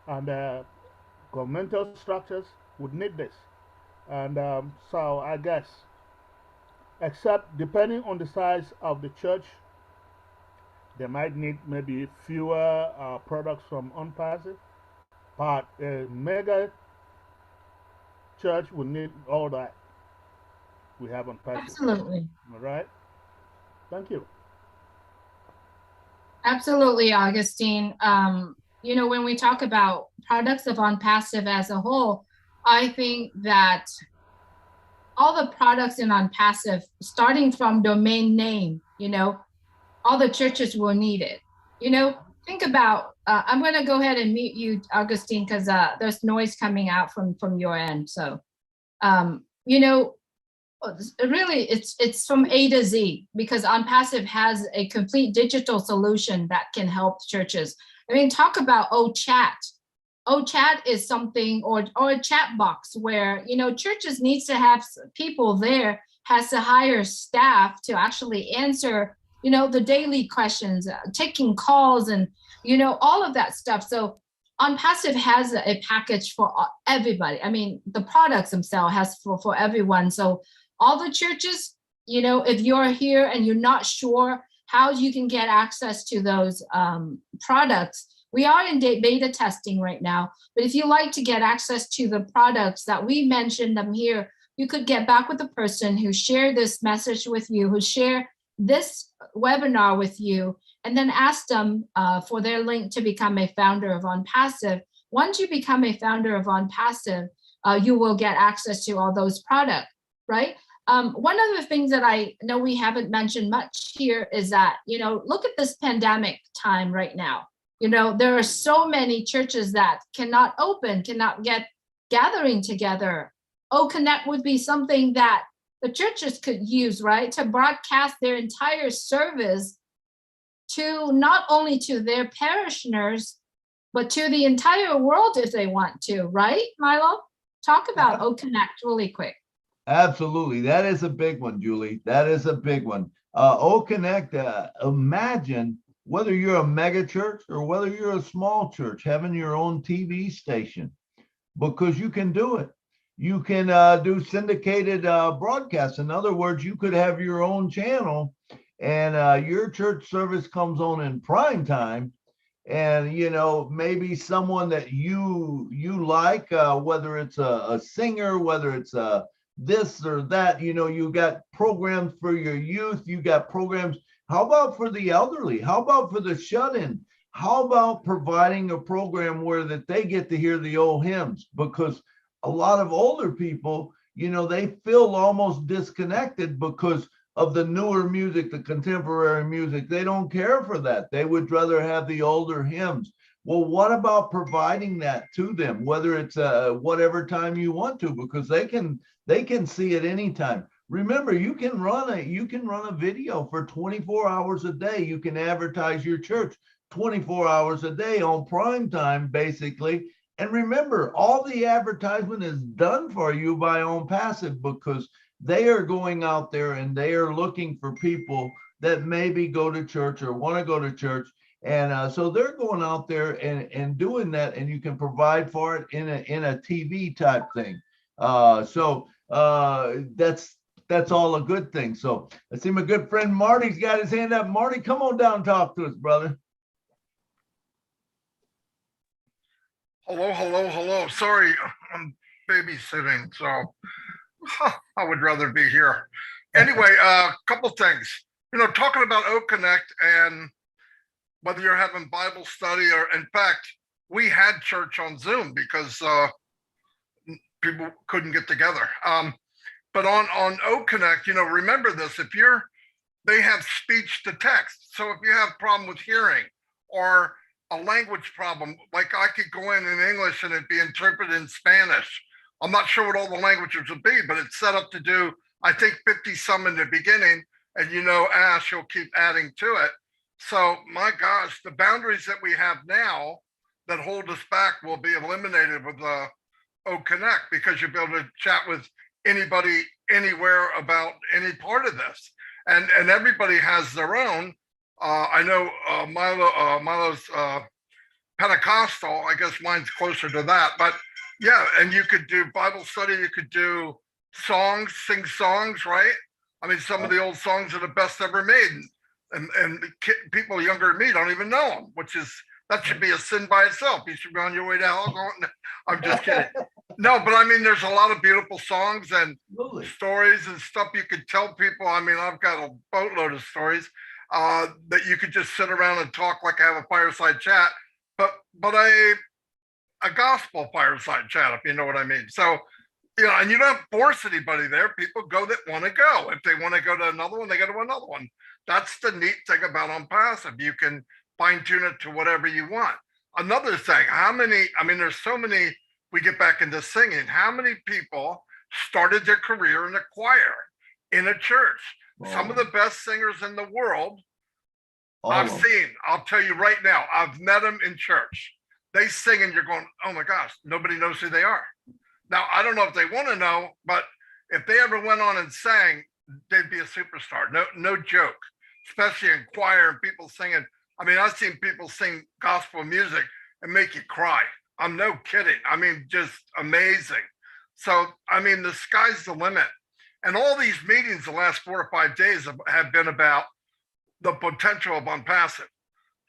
and governmental structures would need this. And so I guess, except depending on the size of the church, they might need maybe fewer products from Onpassive, but a mega church would need all that we have on Passive. Absolutely. All right. Thank you. Absolutely, Augustine. When we talk about products of Onpassive as a whole, I think that all the products in Onpassive, starting from domain name, all the churches will need it. Think about, I'm going to go ahead and mute you, Augustine, because there's noise coming out from your end. So, really, it's from A to Z, because Onpassive has a complete digital solution that can help churches. I mean, talk about OChat. OChat is something, or a chat box where, churches needs to have people there, has to hire staff to actually answer, the daily questions, taking calls, and, all of that stuff. So Onpassive has a package for everybody. I mean, the products themselves has for everyone. So all the churches, if you're here and you're not sure how you can get access to those products, we are in beta testing right now. But if you like to get access to the products that we mentioned them here, you could get back with the person who shared this message with you, who shared this webinar with you, and then ask them for their link to become a founder of Onpassive. Once you become a founder of Onpassive, you will get access to all those products, right? One of the things that I know we haven't mentioned much here is that, look at this pandemic time right now. There are so many churches that cannot open, cannot get gathering together. Connect would be something that the churches could use, right, to broadcast their entire service to not only to their parishioners, but to the entire world if they want to, right, Milo? Talk about Connect really quick. Absolutely. That is a big one, Julie. That is a big one. Connect, imagine whether you're a mega church or whether you're a small church, having your own TV station, because you can do it. You can do syndicated broadcasts. In other words, you could have your own channel, and your church service comes on in prime time. And maybe someone that you like, whether it's a singer, whether it's this or that, you got programs for your youth, you got programs. How about for the elderly? How about for the shut-in? How about providing a program where that they get to hear the old hymns? Because a lot of older people, they feel almost disconnected because of the newer music, the contemporary music. They don't care for that. They would rather have the older hymns. Well, what about providing that to them, whether it's whatever time you want to, because they can see it anytime. Remember, you can run a video for 24 hours a day. You can advertise your church 24 hours a day on prime time, basically. And remember, all the advertisement is done for you by Onpassive, because they are going out there and they are looking for people that maybe go to church or want to go to church. And so they're going out there and doing that, and you can provide for it in a TV type thing. So that's all a good thing. So I see my good friend Marty's got his hand up. Marty, come on down and talk to us, brother. Hello. Sorry, I'm babysitting, so I would rather be here anyway, a couple things. Talking about O Connect and whether you're having Bible study or, in fact, we had church on Zoom because people couldn't get together. But on O Connect, remember this: they have speech to text. So if you have problem with hearing or a language problem, like I could go in English and it'd be interpreted in Spanish. I'm not sure what all the languages would be, but it's set up to do, I think, 50 some in the beginning. And Ash, you'll keep adding to it. So my gosh, the boundaries that we have now that hold us back will be eliminated with O Connect, because you'll be able to chat with anybody anywhere about any part of this. And everybody has their own. I know Milo's Pentecostal. I guess mine's closer to that. But yeah, and you could do Bible study. You could do songs, sing songs, right? I mean, some of the old songs are the best ever made. And people younger than me don't even know them, that should be a sin by itself. You should be on your way to hell going. I'm just kidding. No, but I mean, there's a lot of beautiful songs and stories and stuff you could tell people. I mean, I've got a boatload of stories that you could just sit around and talk like I have a fireside chat, but a gospel fireside chat, if you know what I mean. So, and you don't force anybody there. People go that want to go. If they want to go to another one, they go to another one. That's the neat thing about Onpassive. You can fine tune it to whatever you want. Another thing, there's so many. We get back into singing. How many people started their career in a choir, in a church? Oh. Some of the best singers in the world I've seen. I'll tell you right now, I've met them in church. They sing and you're going, oh my gosh, nobody knows who they are. Now, I don't know if they want to know, but if they ever went on and sang, they'd be a superstar. No joke, especially in choir and people singing. I mean, I've seen people sing gospel music and make you cry. I'm no kidding. I mean, just amazing. So, I mean, the sky's the limit. And all these meetings the last 4 or 5 days have been about the potential of Onpassive.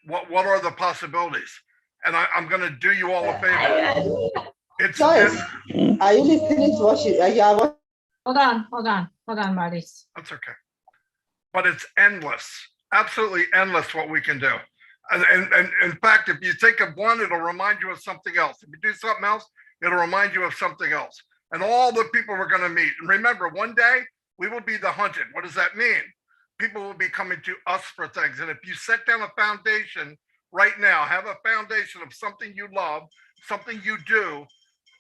What are the possibilities? And I'm going to do you all a favor. It's Joyce, are you listening to what you are? Hold on, Marty. That's okay. But it's endless, absolutely endless what we can do. And in fact, if you think of one, it'll remind you of something else. If you do something else, it'll remind you of something else. And all the people we're going to meet. And remember, one day we will be the hunted. What does that mean? People will be coming to us for things. And if you set down a foundation right now, have a foundation of something you love, something you do,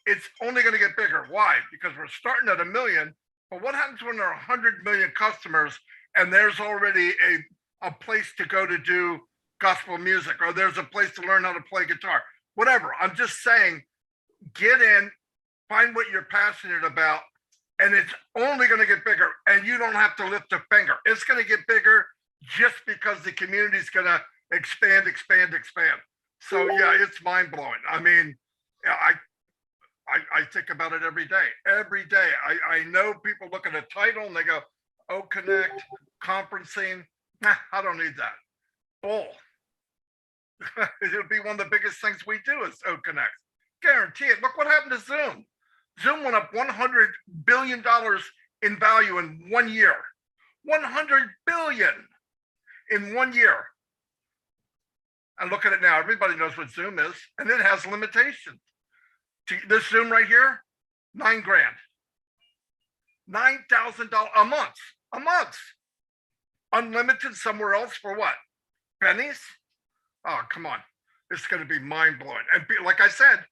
it's only going to get bigger. Why? Because we're starting at 1 million. But what happens when there are 100 million customers and there's already a place to go to do gospel music, or there's a place to learn how to play guitar, whatever. I'm just saying, get in, find what you're passionate about, and it's only going to get bigger. And you don't have to lift a finger. It's going to get bigger just because the community is going to expand. So yeah, it's mind blowing. I mean, I think about it every day. I know people look at a title and they go, "Oh, Connect, conferencing." Nah, I don't need that. Bull. It'll be one of the biggest things we do is O Connect. Guarantee it. Look what happened to Zoom. Zoom went up $100 billion in value in 1 year. 100 billion in 1 year. And look at it now. Everybody knows what Zoom is, and it has limitations. This Zoom right here, $9 grand. $9,000 a month. Unlimited somewhere else for what? Pennies? Oh, come on. It's going to be mind blowing. And like I said,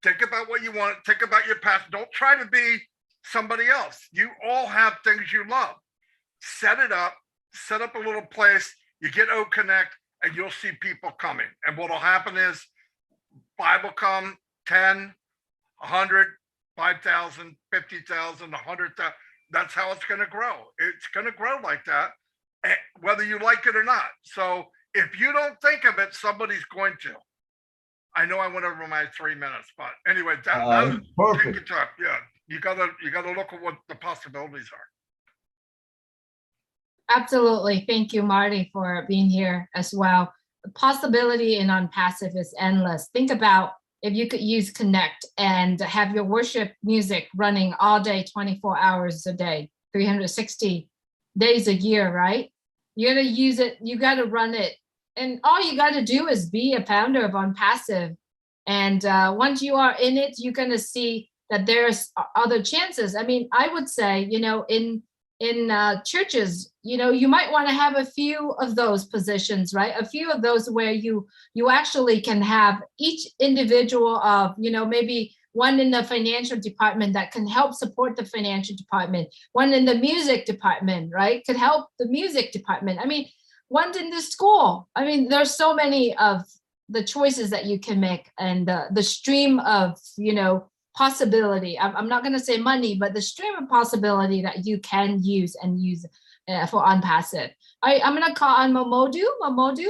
think about what you want. Think about your past. Don't try to be somebody else. You all have things you love. Set it up. Set up a little place. You get O Connect, and you'll see people coming. And what'll happen is 5 will come, 10, 100, 5,000, 50,000, 100,000. That's how it's going to grow. It's going to grow like that, whether you like it or not. So if you don't think of it, somebody's going to. I know I went over my 3 minutes, but anyway, that was perfect. take your time. Yeah, you gotta look at what the possibilities are. Absolutely. Thank you, Marty, for being here as well. The possibility in Onpassive is endless. Think about if you could use Connect and have your worship music running all day, 24 hours a day, 360 days a year, right? You got to use it. You got to run it. And all you got to do is be a founder of Onpassive. And once you are in it, you're going to see that there's other chances. I mean, I would say, you know, in churches, you know, you might want to have a few of those positions, right? A few of those where you actually can have each individual of, you know, maybe one in the financial department that can help support the financial department, one in the music department, right? Could help the music department. I mean, one in the school. I mean, there's so many of the choices that you can make, and the stream of, you know, possibility. I'm not going to say money, but the stream of possibility that you can use for Onpassive. I'm going to call on Momodu. Momodu,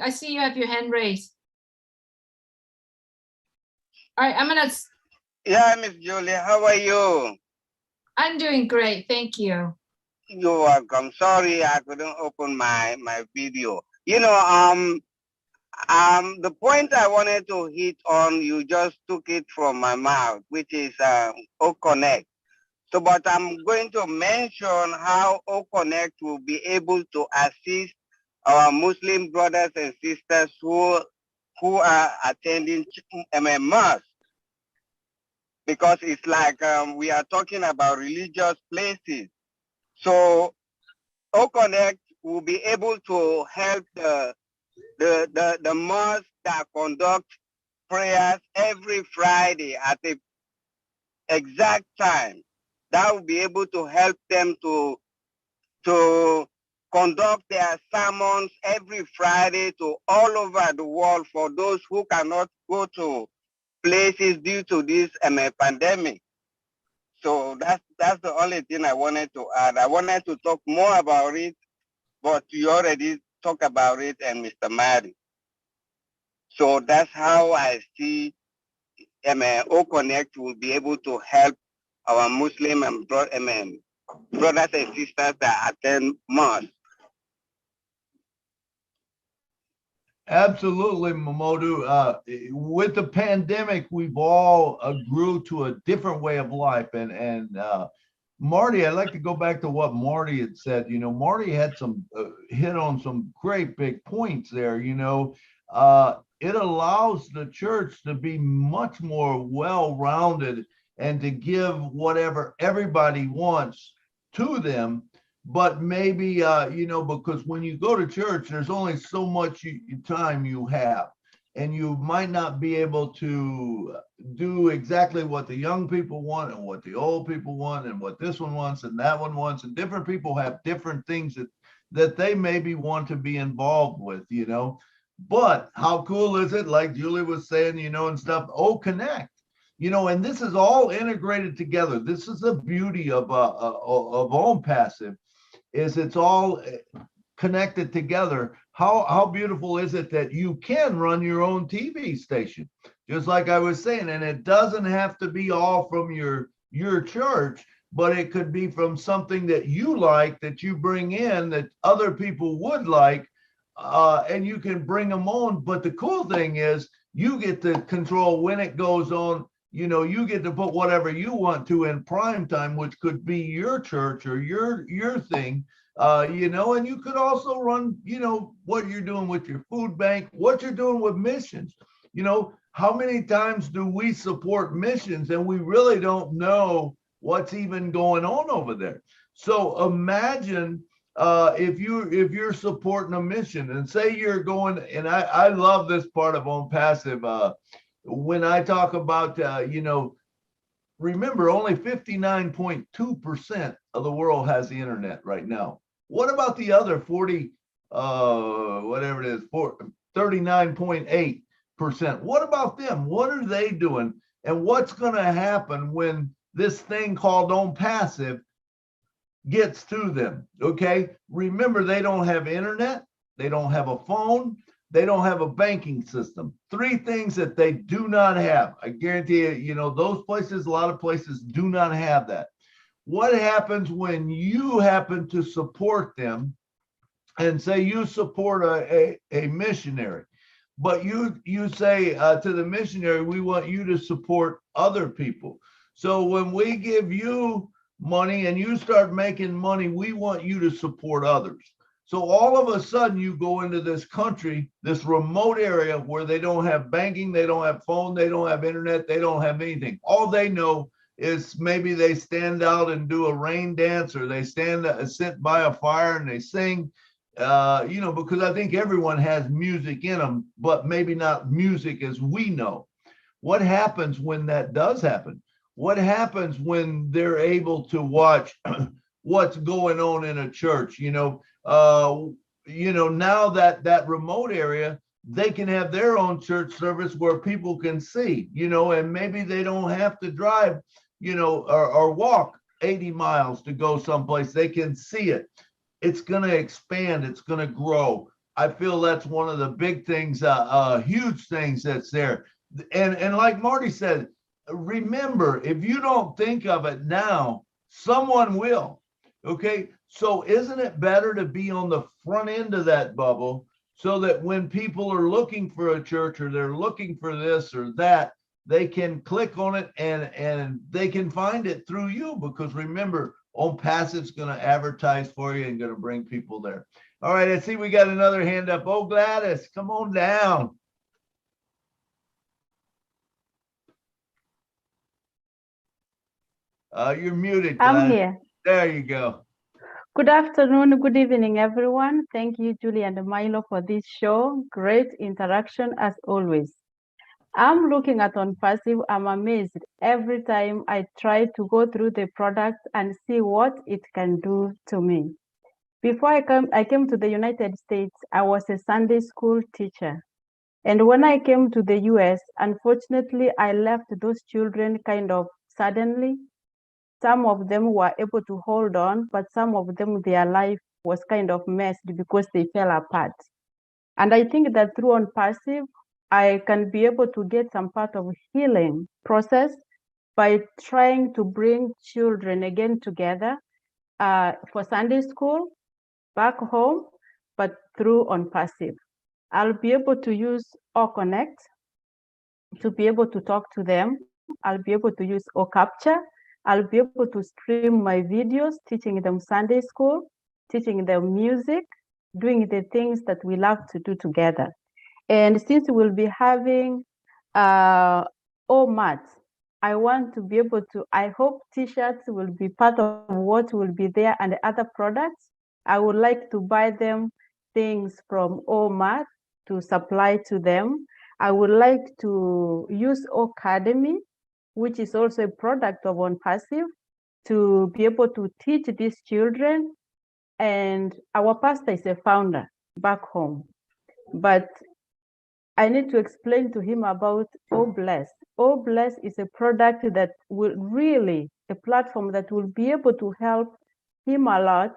I see you have your hand raised. All right, I'm going to. Yeah, Miss Julie, how are you? I'm doing great, thank you. You're welcome. Sorry, I couldn't open my video. You know, the point I wanted to hit on, you just took it from my mouth, which is O-Connect. So, but I'm going to mention how O-Connect will be able to assist our Muslim brothers and sisters who are attending mosque. Because it's like we are talking about religious places. So O-Connect will be able to help the mosque that conduct prayers every Friday at the exact time. That will be able to help them to conduct their sermons every Friday to all over the world for those who cannot go to places due to this pandemic. So that's the only thing I wanted to add. I wanted to talk more about it, but you already talked about it and Mr. Mari. So that's how I see O-Connect will be able to help our Muslim and brothers and sisters that attend mosque. Absolutely, Momodu. With the pandemic, we've all grew to a different way of life. And Marty, I'd like to go back to what Marty had said. You know, Marty had some hit on some great big points there. You know, it allows the church to be much more well-rounded and to give whatever everybody wants to them. But maybe, you know, because when you go to church, there's only so much time you have, and you might not be able to do exactly what the young people want and what the old people want and what this one wants and that one wants. And different people have different things that they maybe want to be involved with, you know. But how cool is it? Like Julie was saying, you know, and stuff, Connect. You know, and this is all integrated together. This is the beauty of Onpassive, is it's all connected together. How beautiful is it that you can run your own TV station, just like I was saying, and it doesn't have to be all from your church, but it could be from something that you like, that you bring in, that other people would like, and you can bring them on. But the cool thing is you get to control when it goes on. You know, you get to put whatever you want to in prime time, which could be your church or your thing, you know, and you could also run, you know, what you're doing with your food bank, what you're doing with missions. You know, how many times do we support missions and we really don't know what's even going on over there? So imagine if you're supporting a mission, and say you're going, and I love this part of Onpassive. When I talk about, you know, remember only 59.2% of the world has the internet right now. What about the other 39.8%? What about them? What are they doing? And what's going to happen when this thing called Onpassive gets to them? Okay. Remember, they don't have internet. They don't have a phone. They don't have a banking system. Three things that they do not have. I guarantee you, you know, those places, a lot of places do not have that. What happens when you happen to support them, and say you support a missionary, but you say to the missionary, we want you to support other people. So when we give you money and you start making money, we want you to support others. So all of a sudden you go into this country, this remote area where they don't have banking, they don't have phone, they don't have internet, they don't have anything. All they know is maybe they stand out and do a rain dance, or they sit by a fire and they sing, because I think everyone has music in them, but maybe not music as we know. What happens when that does happen? What happens when they're able to watch what's going on in a church? Now that remote area, they can have their own church service where people can see, and maybe they don't have to drive, or walk 80 miles to go someplace. They can see it. It's going to expand. It's going to grow. I feel that's one of the big things, huge things that's there. And like Marty said, remember, if you don't think of it now, someone will. Okay. So isn't it better to be on the front end of that bubble so that when people are looking for a church or they're looking for this or that, they can click on it and they can find it through you? Because remember, Onpassive's going to advertise for you and going to bring people there. All right. I see we got another hand up. Oh, Gladys, come on down. You're muted, Gladys. I'm here. There you go. Good afternoon, good evening, everyone. Thank you, Julie and Milo, for this show. Great interaction as always. I'm looking at Onpassive. I'm amazed every time I try to go through the product and see what it can do to me. Before I came to the United States, I was a Sunday school teacher. And when I came to the US, unfortunately, I left those children kind of suddenly. Some of them were able to hold on, but some of them, their life was kind of messed because they fell apart. And I think that through Onpassive, I can be able to get some part of healing process by trying to bring children again together for Sunday school, back home, but through Onpassive. I'll be able to use OConnect to be able to talk to them. I'll be able to use OCapture. I'll be able to stream my videos, teaching them Sunday school, teaching them music, doing the things that we love to do together. And since we'll be having OMAT, I want to be able to, I hope t-shirts will be part of what will be there and the other products. I would like to buy them things from OMAT to supply to them. I would like to use Academy, which is also a product of Onpassive, to be able to teach these children. And our pastor is a founder back home. But I need to explain to him about Bless. Bless is a product that will really, a platform that will be able to help him a lot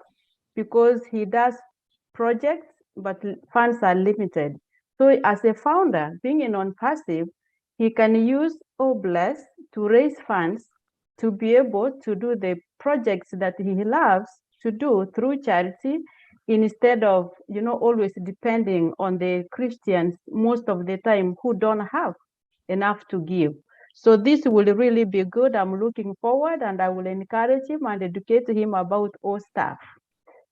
because he does projects, but funds are limited. So as a founder, being in Onpassive, he can use Bless to raise funds to be able to do the projects that he loves to do through charity, instead of always depending on the Christians most of the time who don't have enough to give. So this will really be good. I'm looking forward, and I will encourage him and educate him about all stuff.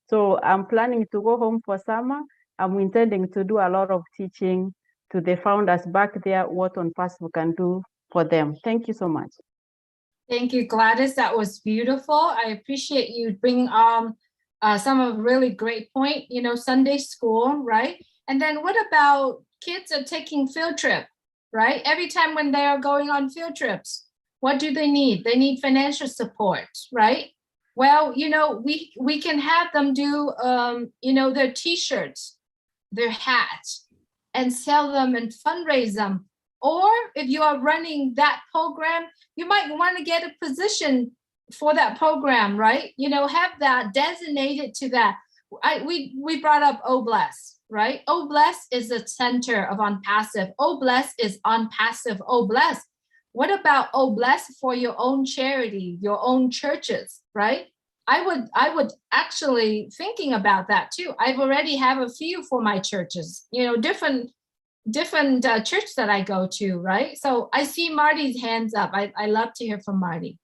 So I'm planning to go home for summer. I'm intending to do a lot of teaching to the founders back there what Onpassive can do for them. Thank you so much. Thank you, Gladys. That was beautiful. I appreciate you bringing some of really great point, Sunday school, right? And then what about kids are taking field trip, right? Every time when they are going on field trips, what do they need? They need financial support, right? Well, we can have them do, their t-shirts, their hats, and sell them and fundraise them. Or if you are running that program, you might want to get a position for that program, right? Have that designated to that. We brought up Bless, right? Bless is the center of Onpassive. Bless is Onpassive. Bless. What about Bless for your own charity, your own churches, right? I would actually thinking about that too. I've already have a few for my churches, different church that I go to, right? So I see Marty's hands up. I love to hear from Marty.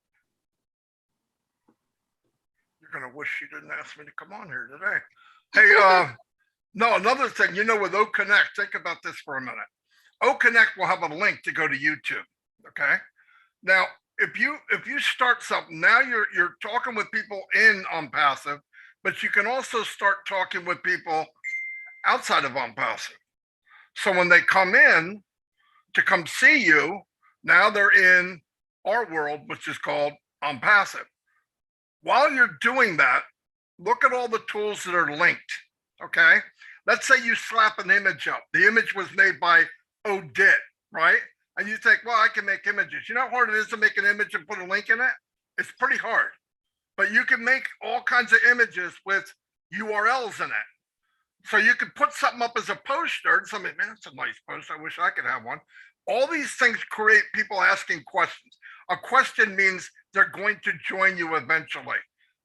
You're gonna wish you didn't ask me to come on here today. Hey, no, another thing, with O Connect, think about this for a minute. O Connect will have a link to go to YouTube. Okay. Now, if you start something, now you're talking with people in Onpassive, but you can also start talking with people outside of Onpassive. So when they come in to come see you, now they're in our world, which is called Onpassive. While you're doing that, look at all the tools that are linked. Okay. Let's say you slap an image up. The image was made by Odit, right? And you think, well, I can make images. You know how hard it is to make an image and put a link in it? It's pretty hard. But you can make all kinds of images with URLs in it. So you could put something up as a poster and somebody, man, that's a nice post. I wish I could have one. All these things create people asking questions. A question means they're going to join you eventually.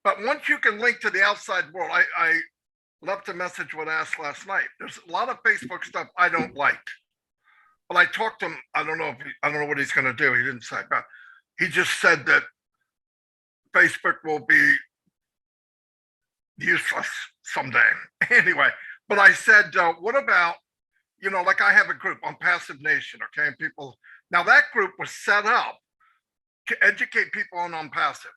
But once you can link to the outside world, I left a message when asked last night. There's a lot of Facebook stuff I don't like. But I talked to him. I don't know what he's going to do. He didn't say, but he just said that Facebook will be useless someday. Anyway, but I said, what about, like I have a group Onpassive Nation, okay? And people, now that group was set up to educate people on Onpassive,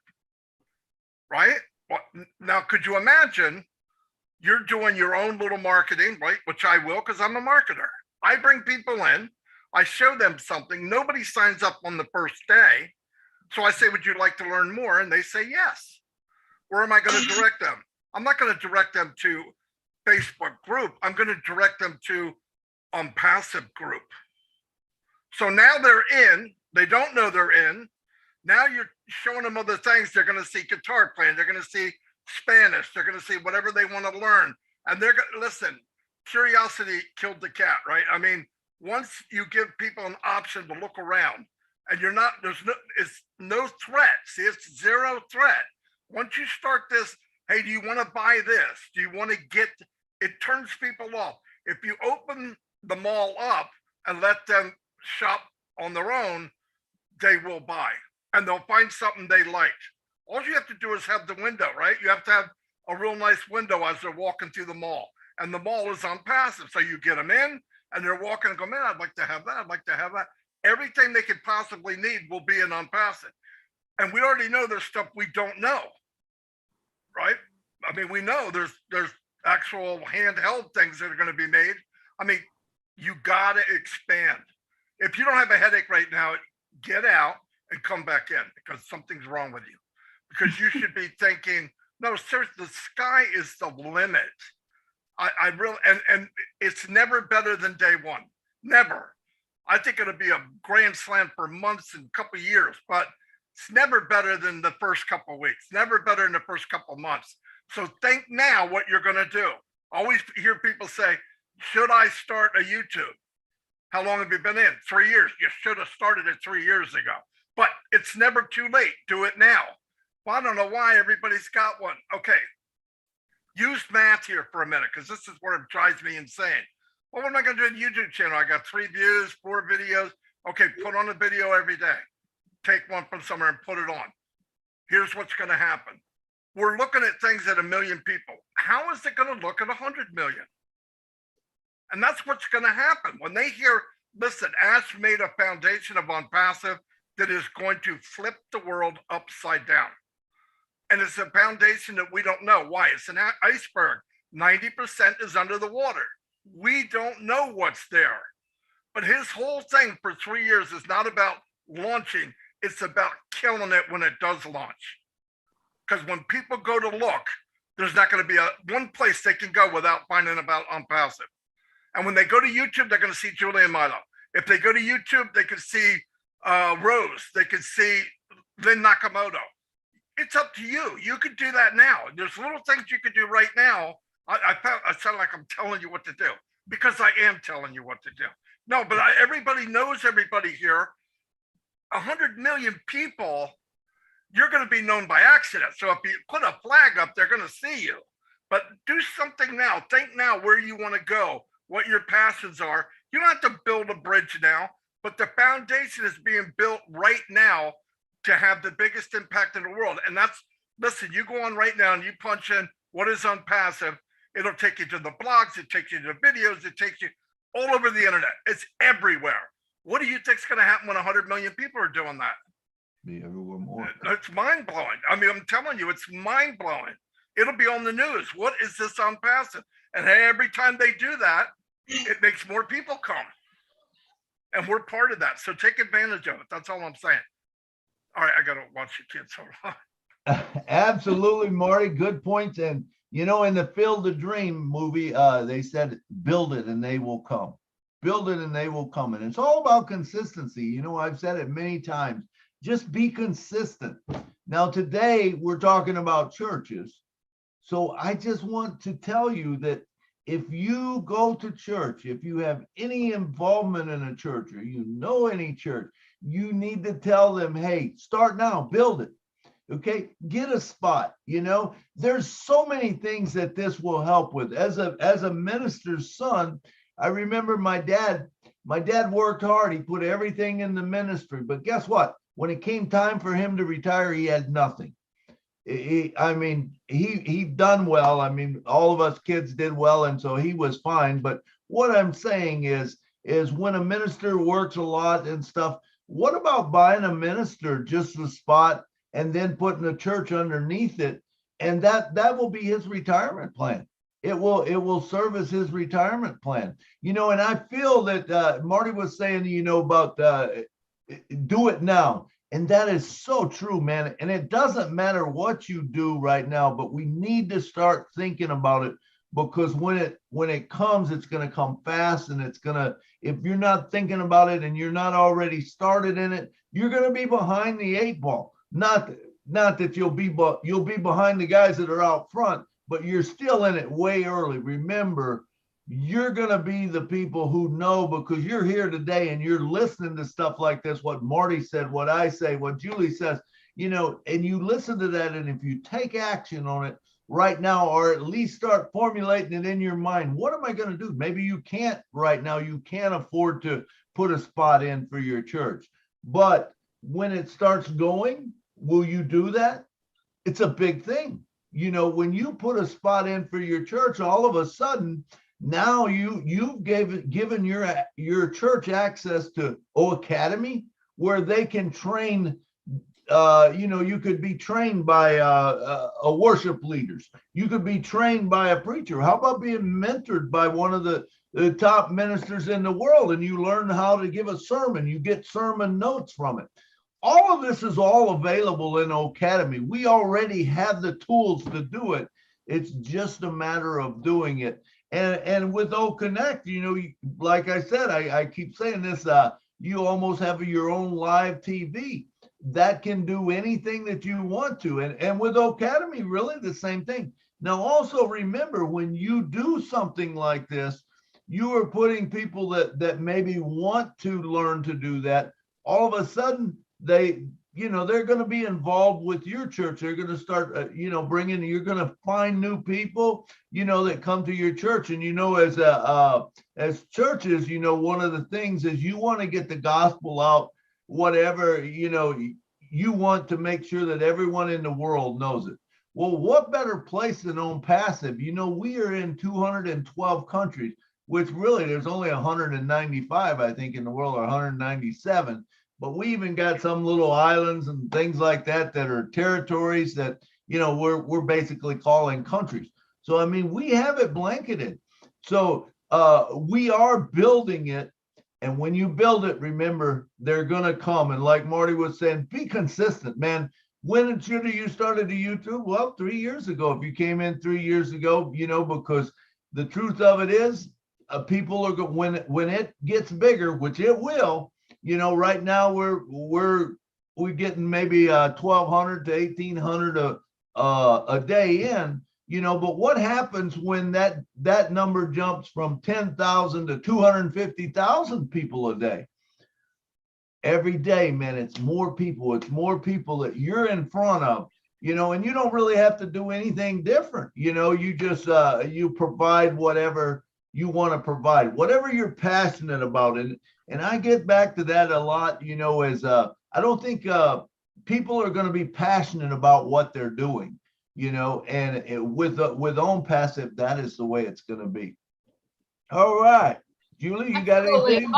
right? Well, now, could you imagine you're doing your own little marketing, right? Which I will, because I'm a marketer. I bring people in, I show them something. Nobody signs up on the first day. So I say, would you like to learn more? And they say, yes. Where am I going to direct them? I'm not going to direct them to Facebook group. I'm going to direct them to Onpassive group. So now they're in, they don't know they're in. Now you're showing them other things. They're going to see guitar playing. They're going to see Spanish. They're going to see whatever they want to learn. And they're going to listen. Curiosity killed the cat, right? I mean, once you give people an option to look around and it's no threat. See, it's zero threat. Once you start this, hey, do you want to buy this? Do you want to get, it turns people off. If you open the mall up and let them shop on their own, they will buy and they'll find something they like. All you have to do is have the window, right? You have to have a real nice window as they're walking through the mall. And the mall is Onpassive. So you get them in and they're walking and go, man, I'd like to have that. I'd like to have that. Everything they could possibly need will be in Onpassive. And we already know there's stuff we don't know, right? I mean, we know there's actual handheld things that are going to be made. I mean, you got to expand. If you don't have a headache right now, get out and come back in because something's wrong with you. Because you should be thinking, no, seriously, the sky is the limit. I really, and it's never better than day one. Never. I think it'll be a grand slam for months and a couple of years, but it's never better than the first couple of weeks. Never better than the first couple of months. So think now what you're going to do. I always hear people say, should I start a YouTube? How long have you been in? 3 years. You should have started it 3 years ago. But it's never too late. Do it now. Well, I don't know why everybody's got one. Okay. Use math here for a minute, because this is where it drives me insane. Well, what am I going to do in YouTube channel? I got 3 views, 4 videos. Okay, put on a video every day. Take one from somewhere and put it on. Here's what's going to happen. We're looking at things at 1 million people. How is it going to look at 100 million? And that's what's going to happen. When they hear, listen, Ash made a foundation of Onpassive that is going to flip the world upside down. And it's a foundation that we don't know. Why? It's an iceberg. 90% is under the water. We don't know what's there. But his whole thing for 3 years is not about launching. It's about killing it when it does launch. Because when people go to look, there's not going to be one place they can go without finding about Onpassive. And when they go to YouTube, they're going to see Julian Milo. If they go to YouTube, they can see Rose. They can see Lynn Nakamoto. It's up to you. You could do that now. There's little things you could do right now. I sound like I'm telling you what to do because I am telling you what to do. No, but everybody knows everybody here. 100 million people, you're going to be known by accident. So if you put a flag up, they're going to see you. But do something now. Think now where you want to go, what your passions are. You don't have to build a bridge now, but the foundation is being built right now to have the biggest impact in the world. And that's Listen, you go on right now and you punch in what is Onpassive. It'll take you to the blogs, it takes you to videos, it takes you all over the internet. It's everywhere. What do you think is going to happen when 100 million people are doing that? Be everywhere more. It's mind blowing. I mean, I'm telling you, it's mind blowing. It'll be on the news. What is this Onpassive? And every time they do that, it makes more people come. And we're part of that. So take advantage of it. That's all I'm saying. All right, I got to watch your kids. Absolutely, Marty. Good points. And you know, in the Field of Dream movie, they said, build it and they will come. Build it and they will come. And it's all about consistency. You know, I've said it many times. Just be consistent. Now, today we're talking about churches. So I just want to tell you that if you go to church, if you have any involvement in a church or you know any church, you need to tell them, hey, start now, build it. Okay, get a spot. You know, there's so many things that this will help with. As a minister's son, I remember my dad worked hard. He put everything in the ministry. But guess what? When it came time for him to retire, he had nothing. He done well. I mean, all of us kids did well, and so he was fine. But what I'm saying is when a minister works a lot and stuff, what about buying a minister just the spot and then putting a church underneath it, and that will be his retirement plan. It will serve as his retirement plan. You know, and I feel that Marty was saying, you know, about do it now, and that is so true, man. And it doesn't matter what you do right now, but we need to start thinking about it, because when it comes, it's going to come fast, and it's going to, if you're not thinking about it and you're not already started in it, you're going to be behind the 8 ball. Not that you'll be behind the guys that are out front, but you're still in it way early. Remember, you're going to be the people who know, because you're here today and you're listening to stuff like this, what Marty said, what I say, what Julie says, you know, and you listen to that. And if you take action on it right now, or at least start formulating it in your mind, what am I going to do? Maybe you can't right now, you can't afford to put a spot in for your church, but when it starts going, will you do that? It's a big thing. You know, when you put a spot in for your church, all of a sudden, now you've given your church access to Academy, where they can train. You know, you could be trained by a worship leaders. You could be trained by a preacher. How about being mentored by one of the top ministers in the world, and you learn how to give a sermon? You get sermon notes from it. All of this is all available in Academy. We already have the tools to do it. It's just a matter of doing it. And with Connect, you know, like I said, I keep saying this, you almost have your own live TV that can do anything that you want to. And with Academy, really the same thing. Now, also remember, when you do something like this, you are putting people that maybe want to learn to do that. All of a sudden, they're going to be involved with your church. They're going to start, you're going to find new people, you know, that come to your church. And, you know, as churches, you know, one of the things is you want to get the gospel out, whatever, you know, you want to make sure that everyone in the world knows it. Well, what better place than Onpassive? You know, we are in 212 countries, which really there's only 195, I think, in the world, or 197. But we even got some little islands and things like that are territories that, you know, we're basically calling countries. So, I mean, we have it blanketed. So we are building it. And when you build it, remember, they're going to come. And like Marty was saying, be consistent, man. When should you started the YouTube? Well, 3 years ago. If you came in 3 years ago, you know, because the truth of it is, people are going, when it gets bigger, which it will. You know, right now we're getting maybe 1,200 to 1,800 a day in. You know, but what happens when that number jumps from 10,000 to 250,000 people a day? Every day, man, it's more people. It's more people that you're in front of. You know, and you don't really have to do anything different. You know, you just you provide whatever you want to provide, whatever you're passionate about. And I get back to that a lot, you know, as I don't think people are going to be passionate about what they're doing, and with Onpassive, that is the way it's going to be. All right, Julie, you got Absolutely. anything?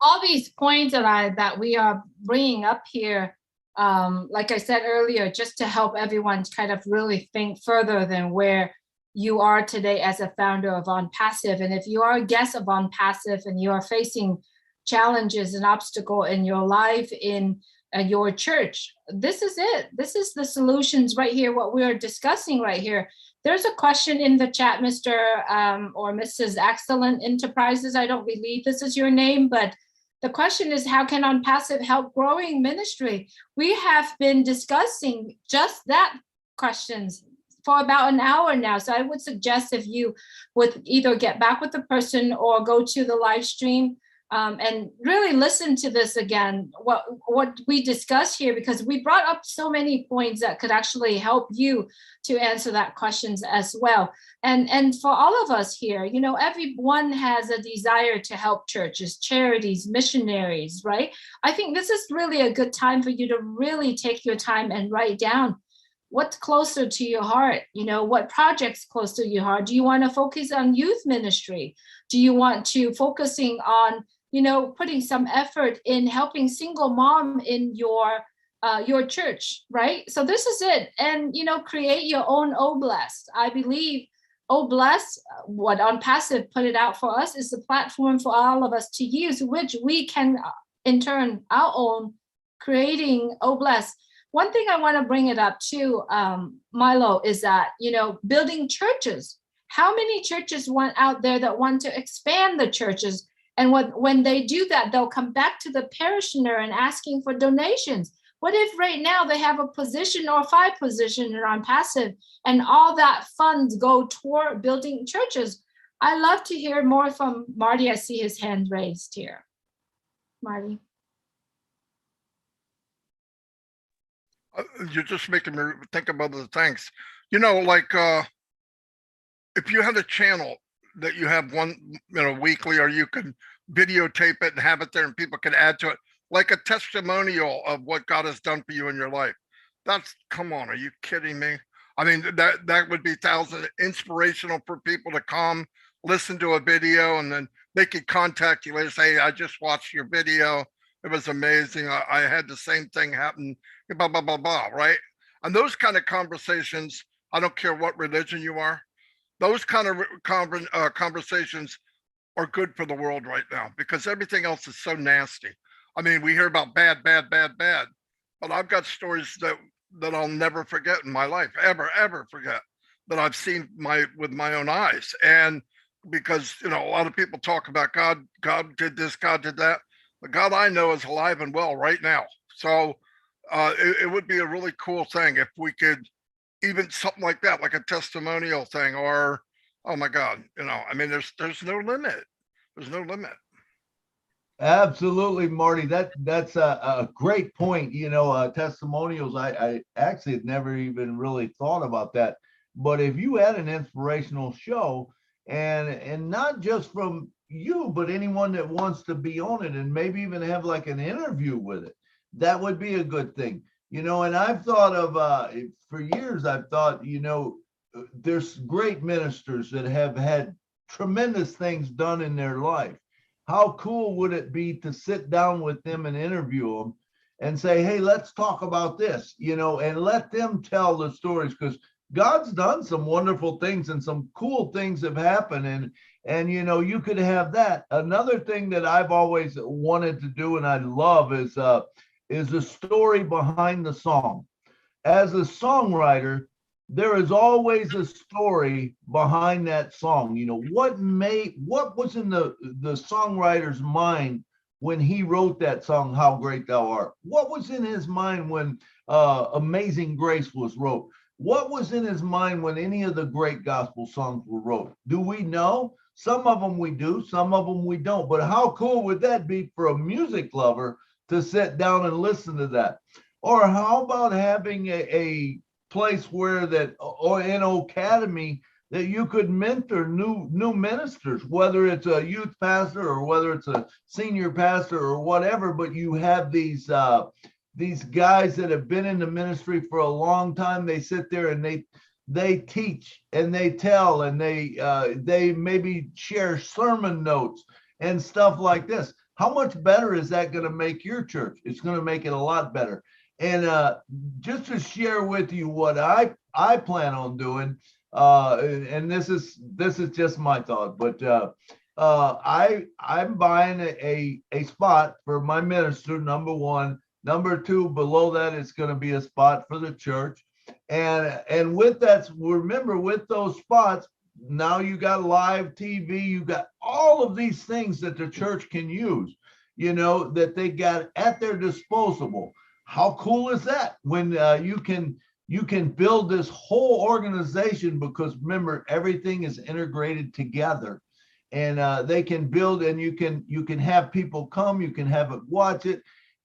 All these points that we are bringing up here, like I said earlier, just to help everyone kind of really think further than where you are today as a founder of Onpassive. And if you are a guest of Onpassive and you are facing challenges and obstacle in your life, in your church, this is it. This is the solutions right here, what we are discussing right here. There's a question in the chat, Mr. Or Mrs. Excellent Enterprises. I don't believe this is your name, but the question is, how can Onpassive help growing ministry? We have been discussing just that questions for about an hour now. So I would suggest if you would either get back with the person or go to the live stream and really listen to this again, what we discussed here, because we brought up so many points that could actually help you to answer that questions as well. And for all of us here, everyone has a desire to help churches, charities, missionaries, right? I think this is really a good time for you to really take your time and write down what's closer to your heart, what projects close to your heart. Do you want to focus on youth ministry? Do you want to focusing on putting some effort in helping single mom in your church, right? So this is it. And, create your own Oblast. I believe Oblast, what Onpassive put it out for us, is the platform for all of us to use, which we can, in turn, our own creating Oblast. One thing I want to bring it up too, Milo, is that, building churches. How many churches want out there that want to expand the churches? And when they do that, they'll come back to the parishioner and asking for donations. What if right now they have a position or 5 positions on Onpassive and all that funds go toward building churches? I love to hear more from Marty. I see his hand raised here. Marty. You're just making me think about other things. Like if you had a channel that you have one, weekly, or you can videotape it and have it there and people can add to it, like a testimonial of what God has done for you in your life. Come on, are you kidding me? I mean, that would be inspirational for people to come listen to a video, and then they could contact you later, say, I just watched your video. It was amazing. I had the same thing happen, blah, blah, blah, blah, right? And those kind of conversations, I don't care what religion you are, those kind of conversations are good for the world right now, because everything else is so nasty. I mean, we hear about bad, but I've got stories that I'll never forget in my life, ever forget, that I've seen with my own eyes. And because, a lot of people talk about God did this, God did that. The God I know is alive and well right now. So it would be a really cool thing if we could, even something like that, like a testimonial thing, or, oh my God, I mean, there's no limit. There's no limit. Absolutely, Marty. That's a great point. Testimonials, I actually had never even really thought about that. But if you had an inspirational show, and not just from you, but anyone that wants to be on it, and maybe even have like an interview with it, that would be a good thing. And I've thought of, for years, I've thought, there's great ministers that have had tremendous things done in their life. How cool would it be to sit down with them and interview them and say, hey, let's talk about this, and let them tell the stories, because God's done some wonderful things and some cool things have happened. And you could have that. Another thing that I've always wanted to do and I love is the story behind the song. As a songwriter, there is always a story behind that song. What was in the songwriter's mind when he wrote that song, How Great Thou Art? What was in his mind when Amazing Grace was wrote? What was in his mind when any of the great gospel songs were wrote? Do we know? Some of them we do, some of them we don't. But how cool would that be for a music lover to sit down and listen to that? Or how about having a place where that, or an academy, that you could mentor new ministers, whether it's a youth pastor or whether it's a senior pastor or whatever, but you have these these guys that have been in the ministry for a long time, they sit there and they teach and they tell and they maybe share sermon notes and stuff like this. How much better is that going to make your church? It's going to make it a lot better. And just to share with you what I plan on doing, and this is just my thought, but I'm buying a spot for my minister, number one. Number two, below that, it's going to be a spot for the church. And with that, remember, with those spots, now you got live TV, you got all of these things that the church can use, you know, that they got at their disposal. How cool is that when you can build this whole organization, because remember, everything is integrated together, and they can build, and you can have people come, you can have it watch it.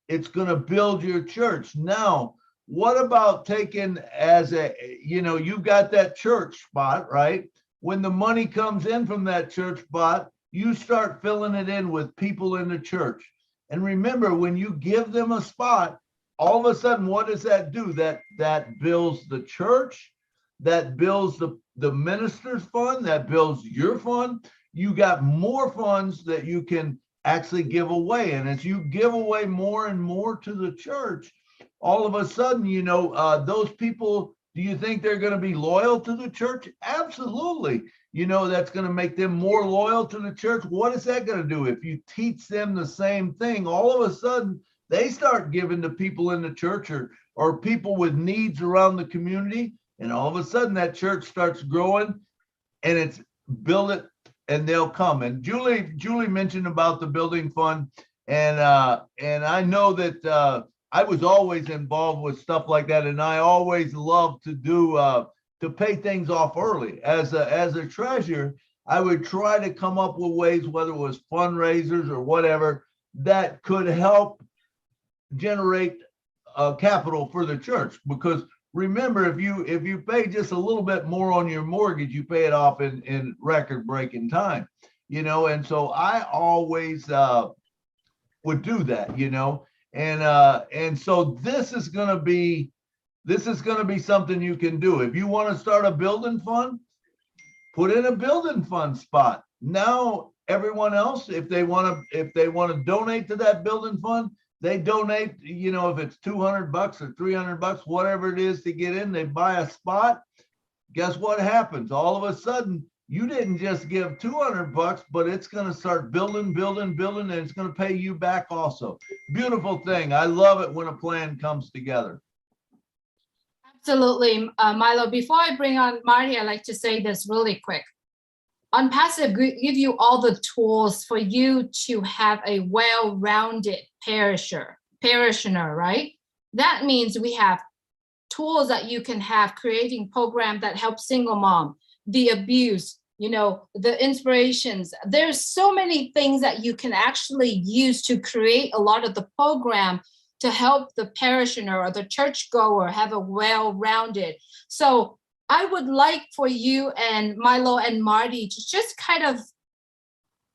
It's going to build your church. Now, what about taking as a, you know, you got that church spot, right? When the money comes in from that church spot, you start filling it in with people in the church. And remember, when you give them a spot, all of a sudden, what does that do? That builds the church, that builds the minister's fund, that builds your fund. You got more funds that you can actually give away. And as you give away more and more to the church, all of a sudden, you know, those people, do you think they're going to be loyal to the church? Absolutely. You know, that's going to make them more loyal to the church. What is that going to do? If you teach them the same thing, all of a sudden, they start giving to people in the church or people with needs around the community. And all of a sudden, that church starts growing, and it's build it, and they'll come. And Julie mentioned about the building fund, and I know that I was always involved with stuff like that, and I always love to do to pay things off early. As a treasurer, I would try to come up with ways, whether it was fundraisers or whatever, that could help generate capital for the church. Because remember, if you pay just a little bit more on your mortgage, you pay it off in record-breaking time, you know. And so I always would do that, you know. And so this is going to be something you can do. If you want to start a building fund, put in a building fund spot. Now everyone else, if they want to donate to that building fund, they donate, you know, if it's $200 or $300, whatever it is to get in, they buy a spot. Guess what happens? All of a sudden, you didn't just give $200, but it's going to start building, and it's going to pay you back also. Beautiful thing. I love it when a plan comes together. Absolutely, Milo. Before I bring on Marty, I'd like to say this really quick. Onpassive give you all the tools for you to have a well-rounded parishioner, right? That means we have tools that you can have, creating programs that help single mom, the abuse, you know, the inspirations. There's so many things that you can actually use to create a lot of the program to help the parishioner or the churchgoer have a well-rounded. So I would like for you and Milo and Marty to just kind of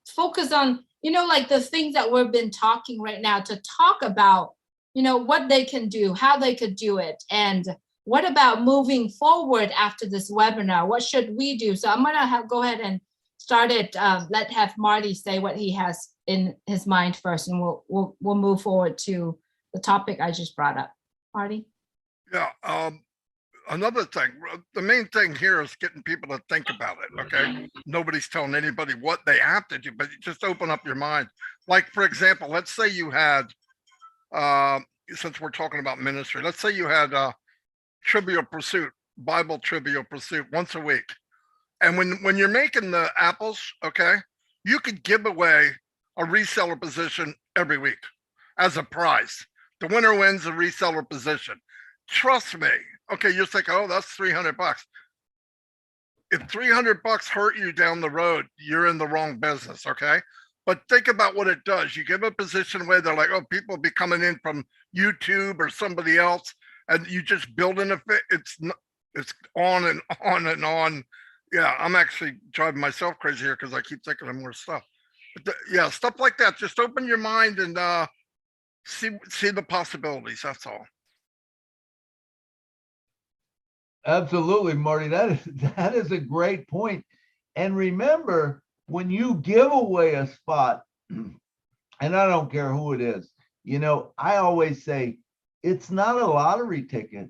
focus on, you know, like the things that we've been talking right now, to talk about, you know, what they can do, how they could do it, and what about moving forward after this webinar? What should we do? So I'm gonna go ahead and start it. Have Marty say what he has in his mind first, and we'll move forward to the topic I just brought up. Marty? Yeah. Another thing, the main thing here is getting people to think about it, okay? Nobody's telling anybody what they have to do, but just open up your mind. Like, for example, let's say you had, since we're talking about ministry, let's say you had Trivial Pursuit, Bible Trivial Pursuit once a week. And when you're making the apples, okay, you could give away a reseller position every week as a prize. The winner wins a reseller position. Trust me. Okay, you're thinking, oh, that's $300. If $300 hurt you down the road, you're in the wrong business, okay? But think about what it does. You give a position away, they're like, oh, people will be coming in from YouTube or somebody else, and you just build in it's on and on and on. Yeah, I'm actually driving myself crazy here because I keep thinking of more stuff. But yeah, stuff like that. Just open your mind and see the possibilities. That's all. Absolutely, Marty. That is a great point. And remember, when you give away a spot, and I don't care who it is, you know, I always say it's not a lottery ticket.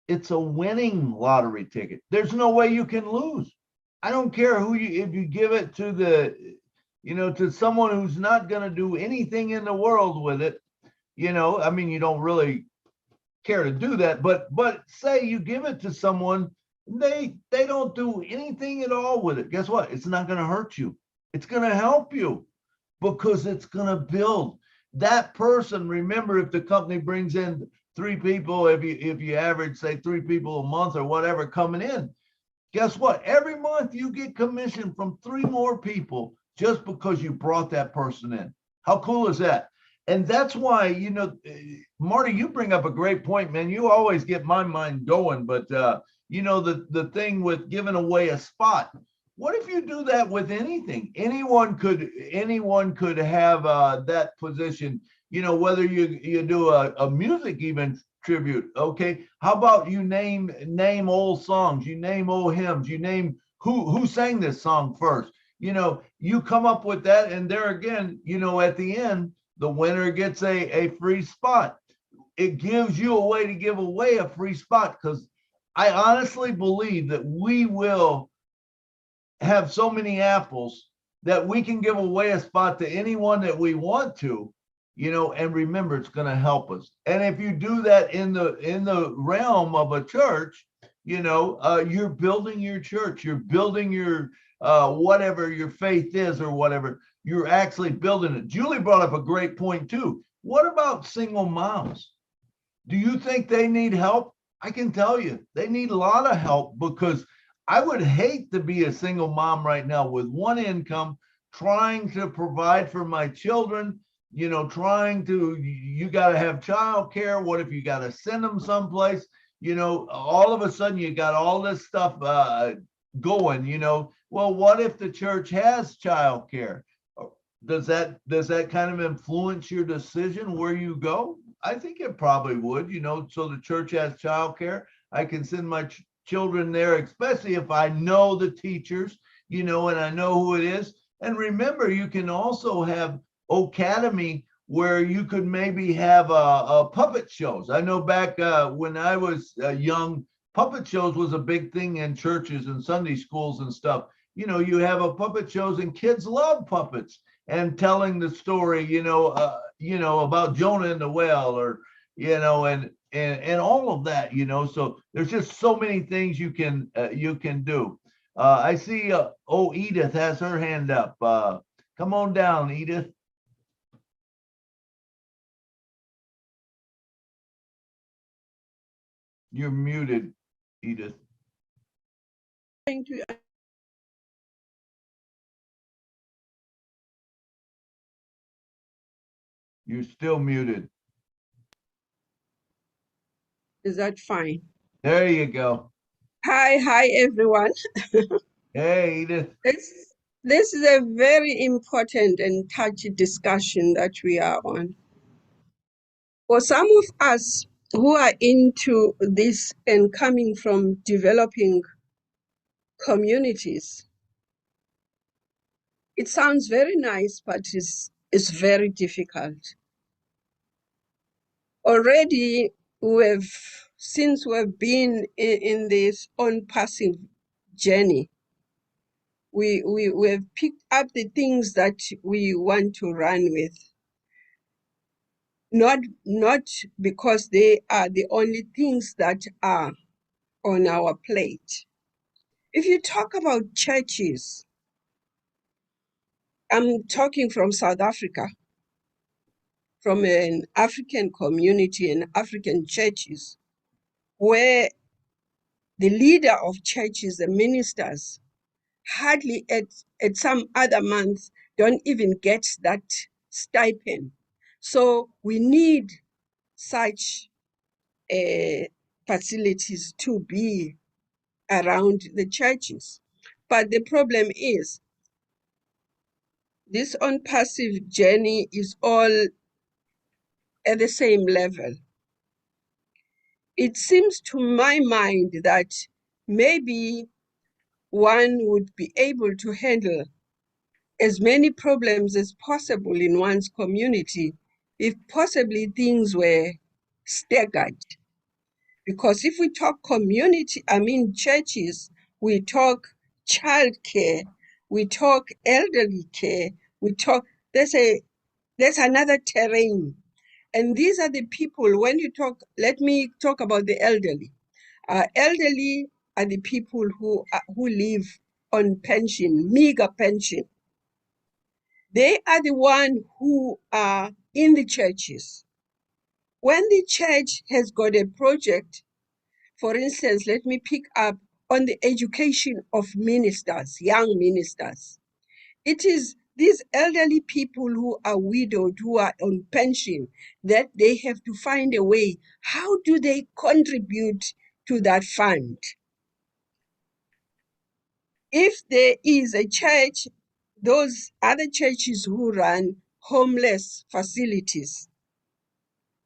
It's a winning lottery ticket. There's no way you can lose. I don't care who you, if you give it to the, you know, to someone who's not going to do anything in the world with it, you know, I mean, you don't really care to do that, but say you give it to someone, they don't do anything at all with it. Guess what? It's not going to hurt you. It's going to help you because it's going to build that person. Remember, if the company brings in 3 people, if you average say 3 people a month or whatever coming in, guess what? Every month you get commission from 3 more people just because you brought that person in. How cool is that? And that's why, you know, Marty, you bring up a great point, man. You always get my mind going. But, you know, the thing with giving away a spot, what if you do that with anything? Anyone could have that position, you know, whether you do a music even tribute. Okay. How about you name old songs, you name old hymns, you name who sang this song first, you know, you come up with that. And there again, you know, at the end, the winner gets a free spot. It gives you a way to give away a free spot, because I honestly believe that we will have so many apples that we can give away a spot to anyone that we want to, you know, and remember, it's going to help us. And if you do that in the realm of a church, you know, you're building your church, you're building your whatever your faith is or whatever. You're actually building it. Julie brought up a great point too. What about single moms? Do you think they need help? I can tell you, they need a lot of help, because I would hate to be a single mom right now with one income, trying to provide for my children, you know, you got to have childcare. What if you got to send them someplace? You know, all of a sudden you got all this stuff going, you know. Well, what if the church has childcare? Does that kind of influence your decision where you go? I think it probably would, you know. So the church has childcare. I can send my children there, especially if I know the teachers, you know, and I know who it is. And remember, you can also have Academy, where you could maybe have a puppet shows. I know back when I was young, puppet shows was a big thing in churches and Sunday schools and stuff. You know, you have a puppet shows, and kids love puppets and telling the story, you know, about Jonah and the whale, or, you know, and all of that, you know. So there's just so many things you can do. I see, Edith has her hand up. Come on down, Edith. You're muted, Edith. Thank you. You're still muted. Is that fine? There you go. Hi, everyone. Hey, Edith. This is a very important and touchy discussion that we are on. For some of us who are into this and coming from developing communities, it sounds very nice, but it's very difficult. Already, since we've been in this Onpassive journey, we've picked up the things that we want to run with. Not because they are the only things that are on our plate. If you talk about churches, I'm talking from South Africa, from an African community and African churches, where the leader of churches, the ministers, hardly at some other month don't even get that stipend. So we need such facilities to be around the churches. But the problem is, this Onpassive journey is all at the same level. It seems to my mind that maybe one would be able to handle as many problems as possible in one's community if possibly things were staggered. Because if we talk community, I mean churches, we talk childcare, we talk elderly care, we talk, there's another terrain. And these are the people, when you talk, let me talk about the elderly. Elderly are the people who live on pension, meager pension. They are the one who are in the churches. When the church has got a project, for instance, let me pick up on the education of ministers, young ministers. It is these elderly people who are widowed, who are on pension, that they have to find a way. How do they contribute to that fund? If there is a church, those other churches who run homeless facilities,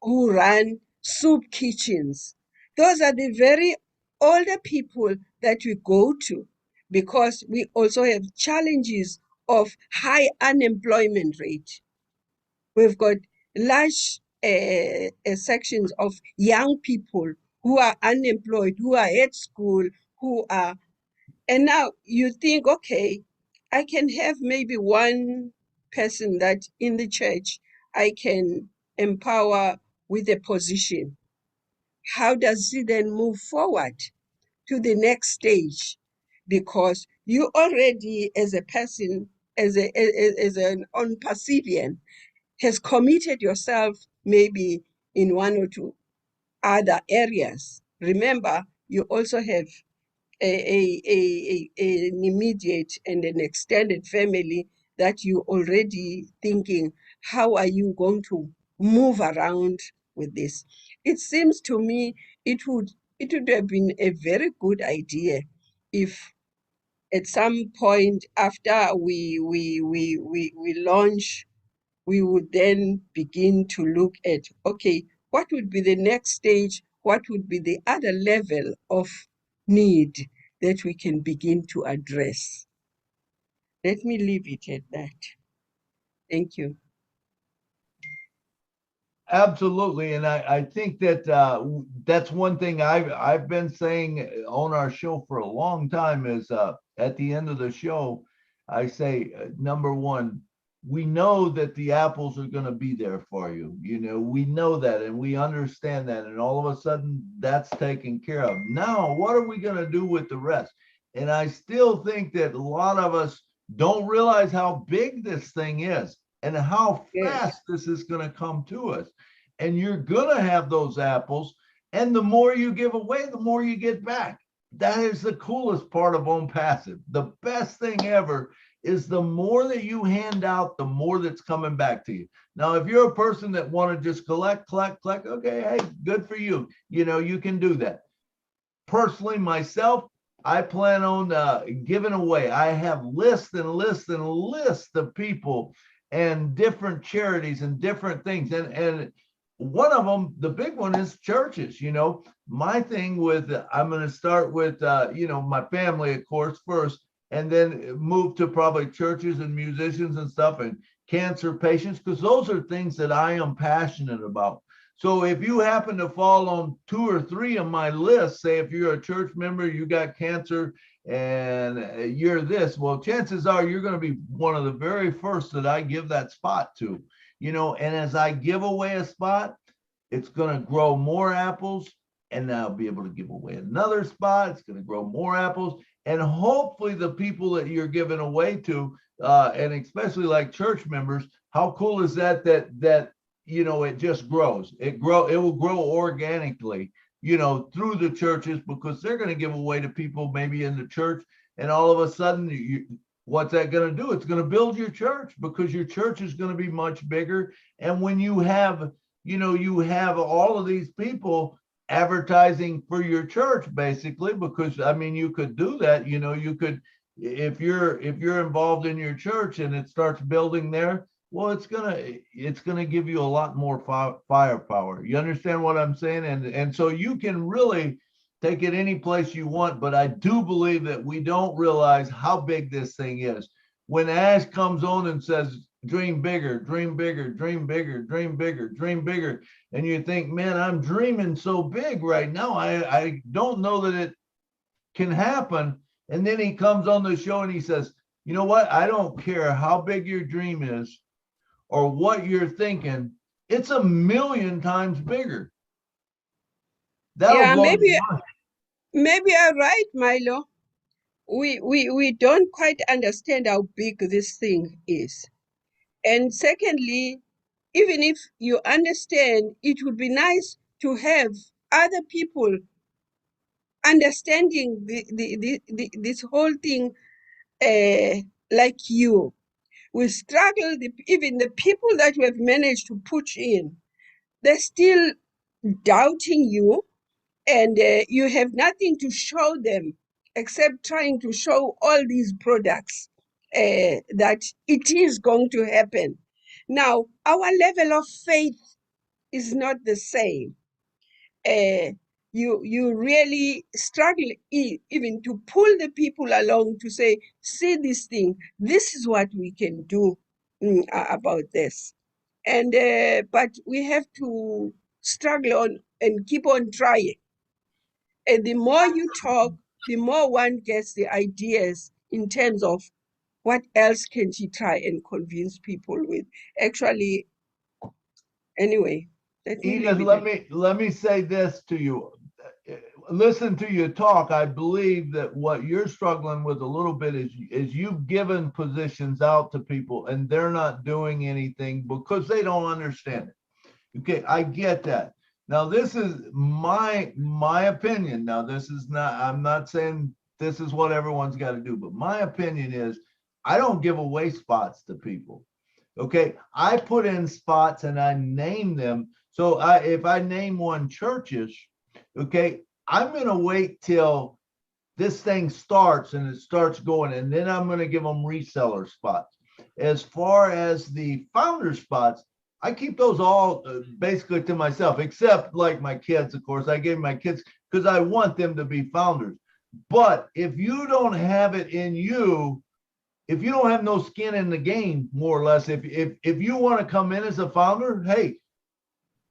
who run soup kitchens, those are the very older people that we go to, because we also have challenges of high unemployment rate. We've got large sections of young people who are unemployed, who are at school, and now you think, okay, I can have maybe one person that in the church I can empower with a position. How does he then move forward to the next stage? Because you already, as a person, as an Onpassivian, has committed yourself maybe in one or two other areas. Remember, you also have an immediate and an extended family that you already thinking, how are you going to move around with this? It seems to me it would have been a very good idea if at some point after we launch, we would then begin to look at, okay, what would be the next stage? What would be the other level of need that we can begin to address? Let me leave it at that. Thank you. Absolutely, and I think that that's one thing I've been saying on our show for a long time is at the end of the show, I say number one, we know that the apples are going to be there for you. You know, we know that and we understand that, and all of a sudden that's taken care of. Now, what are we going to do with the rest? And I still think that a lot of us don't realize how big this thing is and how fast this is going to come to us. And you're going to have those apples. And the more you give away, the more you get back. That is the coolest part of Onpassive. The best thing ever is the more that you hand out, the more that's coming back to you. Now, if you're a person that want to just collect, okay, hey, good for you. You know, you can do that. Personally, myself, I plan on giving away. I have lists and lists and lists of people and different charities and different things. And one of them, the big one, is churches. You know, my thing with, I'm going to start with, you know, my family, of course, first, and then move to probably churches and musicians and stuff and cancer patients, because those are things that I am passionate about. So if you happen to fall on 2 or 3 of my lists, say if you're a church member, you got cancer and you're this, well, chances are you're going to be one of the very first that I give that spot to, you know, and as I give away a spot, it's going to grow more apples, and I'll be able to give away another spot. It's going to grow more apples, and hopefully the people that you're giving away to, and especially like church members, how cool is that you know, it just grows. It will grow organically, you know, through the churches, because they're going to give away to people maybe in the church, and all of a sudden, what's that going to do? It's going to build your church, because your church is going to be much bigger. And when you have, you know, you have all of these people advertising for your church, basically, because I mean, you could do that. You know, you could, if you're involved in your church and it starts building there, well, it's gonna give you a lot more firepower. You understand what I'm saying? And so you can really take it any place you want, but I do believe that we don't realize how big this thing is. When Ash comes on and says, dream bigger, dream bigger, dream bigger, dream bigger, dream bigger, and you think, man, I'm dreaming so big right now. I don't know that it can happen. And then he comes on the show and he says, you know what? I don't care how big your dream is or what you're thinking. It's a million times bigger. That'll Yeah, blow your mind. maybe you're right, Milo. We don't quite understand how big this thing is. And secondly, even if you understand, it would be nice to have other people understanding this whole thing like you. We struggle, even the people that we have managed to push in, they're still doubting you, and you have nothing to show them except trying to show all these products that it is going to happen. Now, our level of faith is not the same. You really struggle even to pull the people along to say, see this thing, this is what we can do about this. And but we have to struggle on and keep on trying. And the more you talk, the more one gets the ideas in terms of what else can she try and convince people with. Actually, anyway, let me Edith, leave it. let me say this to you. Listen to you talk. I believe that what you're struggling with a little bit is you've given positions out to people and they're not doing anything because they don't understand it. Okay, I get that. Now, this is my opinion. Now, this is not, I'm not saying this is what everyone's got to do, but my opinion is I don't give away spots to people. Okay, I put in spots and I name them. So if I name one churches, okay, I'm going to wait till this thing starts and it starts going, and then I'm going to give them reseller spots. As far as the founder spots, I keep those all basically to myself, except like my kids, of course. I gave my kids because I want them to be founders. But if you don't have it in you, if you don't have no skin in the game, more or less, if you want to come in as a founder, hey,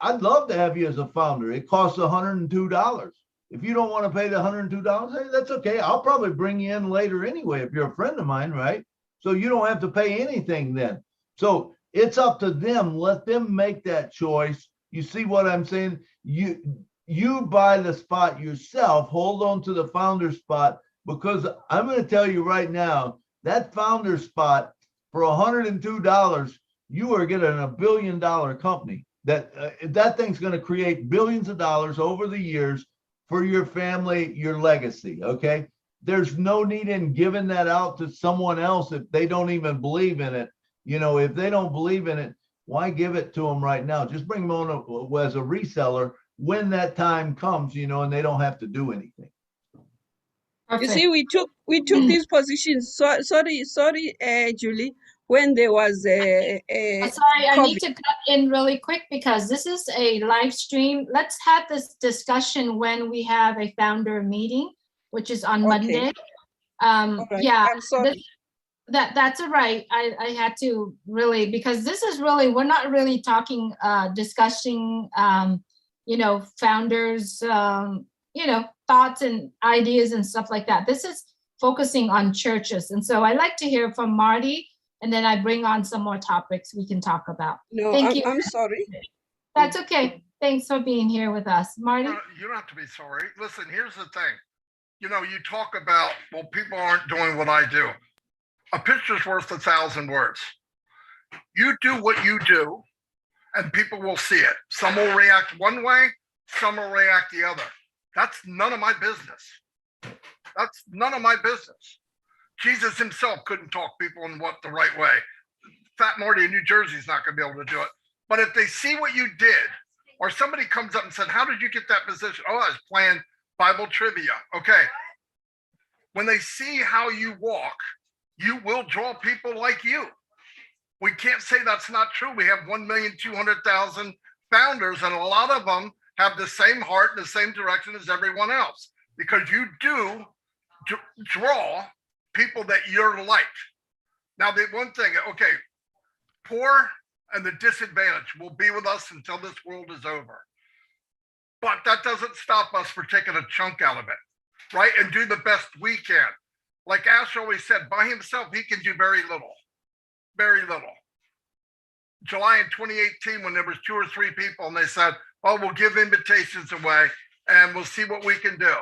I'd love to have you as a founder. It costs $102. If you don't want to pay the $102, hey, that's okay. I'll probably bring you in later anyway if you're a friend of mine, right? So you don't have to pay anything then. So it's up to them. Let them make that choice. You see what I'm saying? You buy the spot yourself. Hold on to the founder spot, because I'm going to tell you right now, that founder spot for $102, you are getting a $1 billion company. That thing's going to create billions of dollars over the years for your family, your legacy. Okay, there's no need in giving that out to someone else if they don't even believe in it. You know, if they don't believe in it, why give it to them right now? Just bring them on as a reseller when that time comes, you know, and they don't have to do anything. You see, we took these positions. Sorry, Julie. When there was a Sorry, I need COVID. to cut in really quick because this is a live stream. Let's have this discussion when we have a founder meeting, which is on Monday. All right. Yeah, I'm sorry. that's all right. I had to really, because this is really, we're not really talking, discussing, you know, founders, you know, thoughts and ideas and stuff like that. This is focusing on churches. And so I like to hear from Marty, and then I bring on some more topics we can talk about. No, Thank you. I'm sorry. That's okay. Thanks for being here with us. Marty? You don't have to be sorry. Listen, here's the thing. You know, you talk about, well, people aren't doing what I do. A picture's worth 1,000 words. You do what you do, and people will see it. Some will react one way, some will react the other. That's none of my business. That's none of my business. Jesus himself couldn't talk people in what the right way. Fat Marty in New Jersey is not going to be able to do it. But if they see what you did, or somebody comes up and said, how did you get that position? Oh, I was playing Bible trivia. Okay. When they see how you walk, you will draw people like you. We can't say that's not true. We have 1,200,000 founders, and a lot of them have the same heart and the same direction as everyone else, because you do draw people that you're like. Now, the one thing, okay, poor and the disadvantaged will be with us until this world is over. But that doesn't stop us from taking a chunk out of it, right? And do the best we can. Like Ash always said, by himself, he can do very little, very little. July in 2018, when there was 2 or 3 people and they said, oh, we'll give invitations away and we'll see what we can do.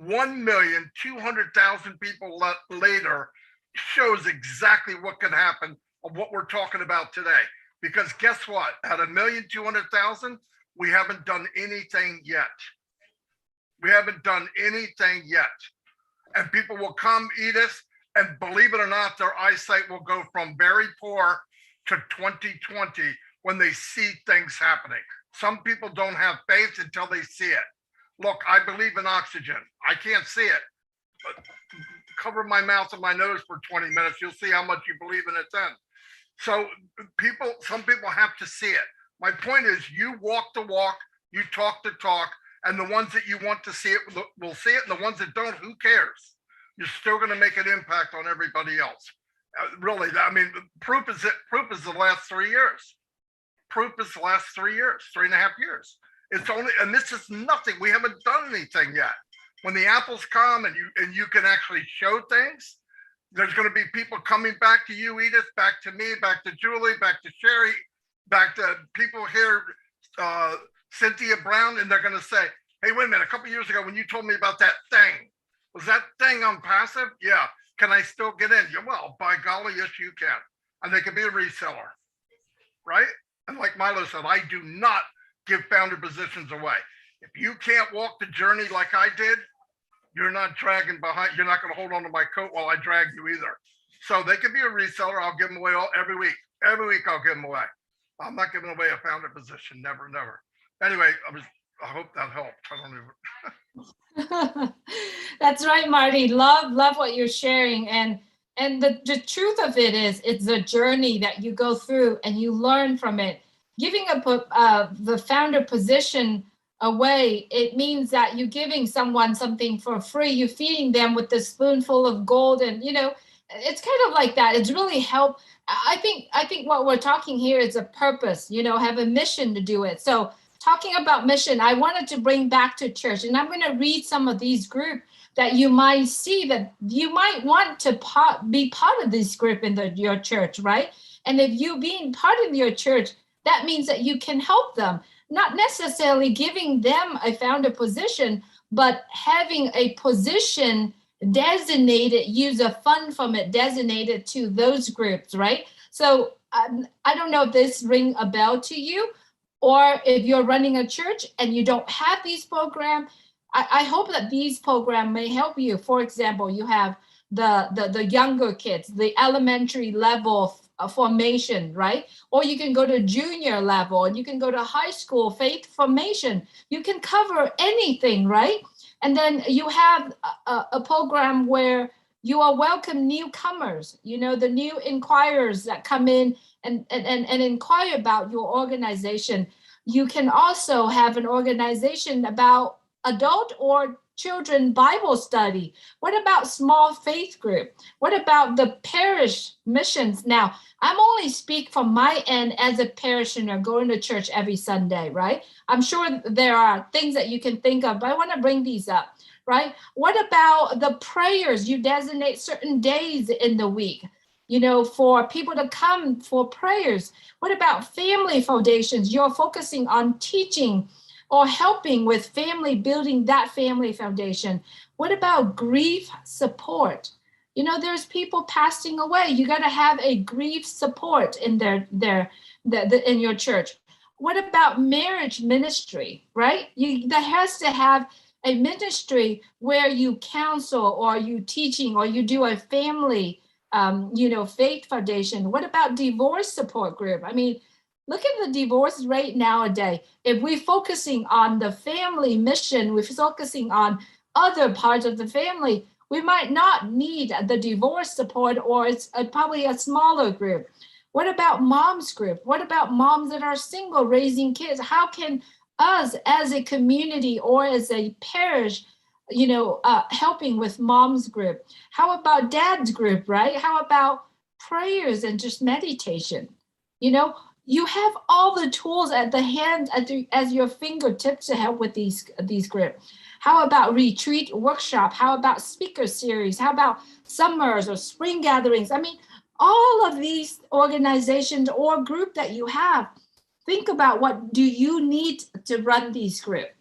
1,200,000 people later shows exactly what can happen of what we're talking about today. Because guess what? At 1,200,000, we haven't done anything yet. We haven't done anything yet. And people will come eat us, and believe it or not, their eyesight will go from very poor to 2020 when they see things happening. Some people don't have faith until they see it. Look, I believe in oxygen. I can't see it, but cover my mouth and my nose for 20 minutes. You'll see how much you believe in it then. So some people have to see it. My point is, you walk the walk, you talk the talk, and the ones that you want to see it will see it, and the ones that don't, who cares? You're still going to make an impact on everybody else. Really, I mean, proof is the last 3 years. Proof is the last 3 years, 3.5 years. It's only, and this is nothing. We haven't done anything yet. When the apples come and you can actually show things, there's going to be people coming back to you, Edith, back to me, back to Julie, back to Sherry, back to people here, Cynthia Brown, and they're going to say, hey, wait a minute, a couple of years ago when you told me about that thing, was that thing Onpassive? Yeah. Can I still get in? Yeah, well, by golly, yes, you can. And they can be a reseller, right? And like Milo said, I do not give founder positions away. If you can't walk the journey like I did, you're not dragging behind, you're not going to hold on to my coat while I drag you either. So they can be a reseller. I'll give them away every week. Every week I'll give them away. I'm not giving away a founder position, never, never. Anyway, I hope that helped. I don't even. That's right, Marty. Love what you're sharing. And the truth of it is, it's a journey that you go through and you learn from it. Giving the founder position away, it means that you're giving someone something for free. You're feeding them with a spoonful of gold, and it's kind of like that. It's really helped. I think what we're talking here is a purpose. Have a mission to do it. So talking about mission, I wanted to bring back to church, and I'm going to read some of these groups that you might see that you might want to be part of this group in your church, right? And if you being part of your church, that means that you can help them, not necessarily giving them a founder position, but having a position designated, use a fund from it designated to those groups, right? So I don't know if this ring a bell to you, or if you're running a church and you don't have these programs, I hope that these programs may help you. For example, you have the younger kids, the elementary level formation, right? Or you can go to junior level, and you can go to high school faith formation. You can cover anything, right? And then you have a program where you are welcome newcomers, the new inquirers that come in and inquire about your organization. You can also have an organization about adult or children Bible study. What about small faith group? What about the parish missions? Now, I'm only speak from my end as a parishioner going to church every Sunday, right? I'm sure there are things that you can think of, but I want to bring these up, right? What about the prayers? You designate certain days in the week, for people to come for prayers. What about family foundations? You're focusing on teaching or helping with family, building that family foundation. What about grief support? There's people passing away. You got to have a grief support in in your church. What about marriage ministry, right? That has to have a ministry where you counsel, or you teaching, or you do a family, faith foundation. What about divorce support group? I mean, look at the divorce rate nowadays. If we're focusing on the family mission, we're focusing on other parts of the family, we might not need the divorce support, or it's probably a smaller group. What about moms group? What about moms that are single raising kids? How can us as a community or as a parish, helping with moms group? How about dad's group, right? How about prayers and just meditation? You have all the tools at the hand as your fingertips to help with these groups. How about retreat workshop? How about speaker series? How about summers or spring gatherings? I mean, all of these organizations or group that you have, think about what do you need to run these groups?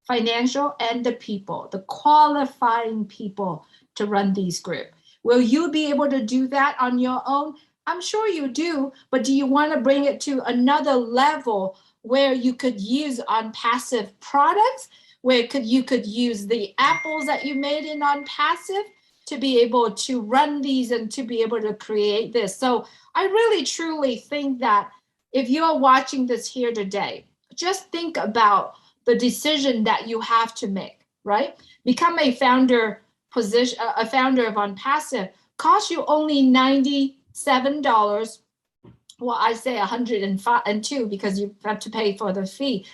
Financial and the people, the qualifying people to run these groups. Will you be able to do that on your own? I'm sure you do, but do you want to bring it to another level where you could use Onpassive products, where you could use the apples that you made in Onpassive to be able to run these and to be able to create this? So I really truly think that if you're watching this here today, just think about the decision that you have to make, right? Become a founder of Onpassive costs you only $97. Well, I say $102 because you have to pay for the fee.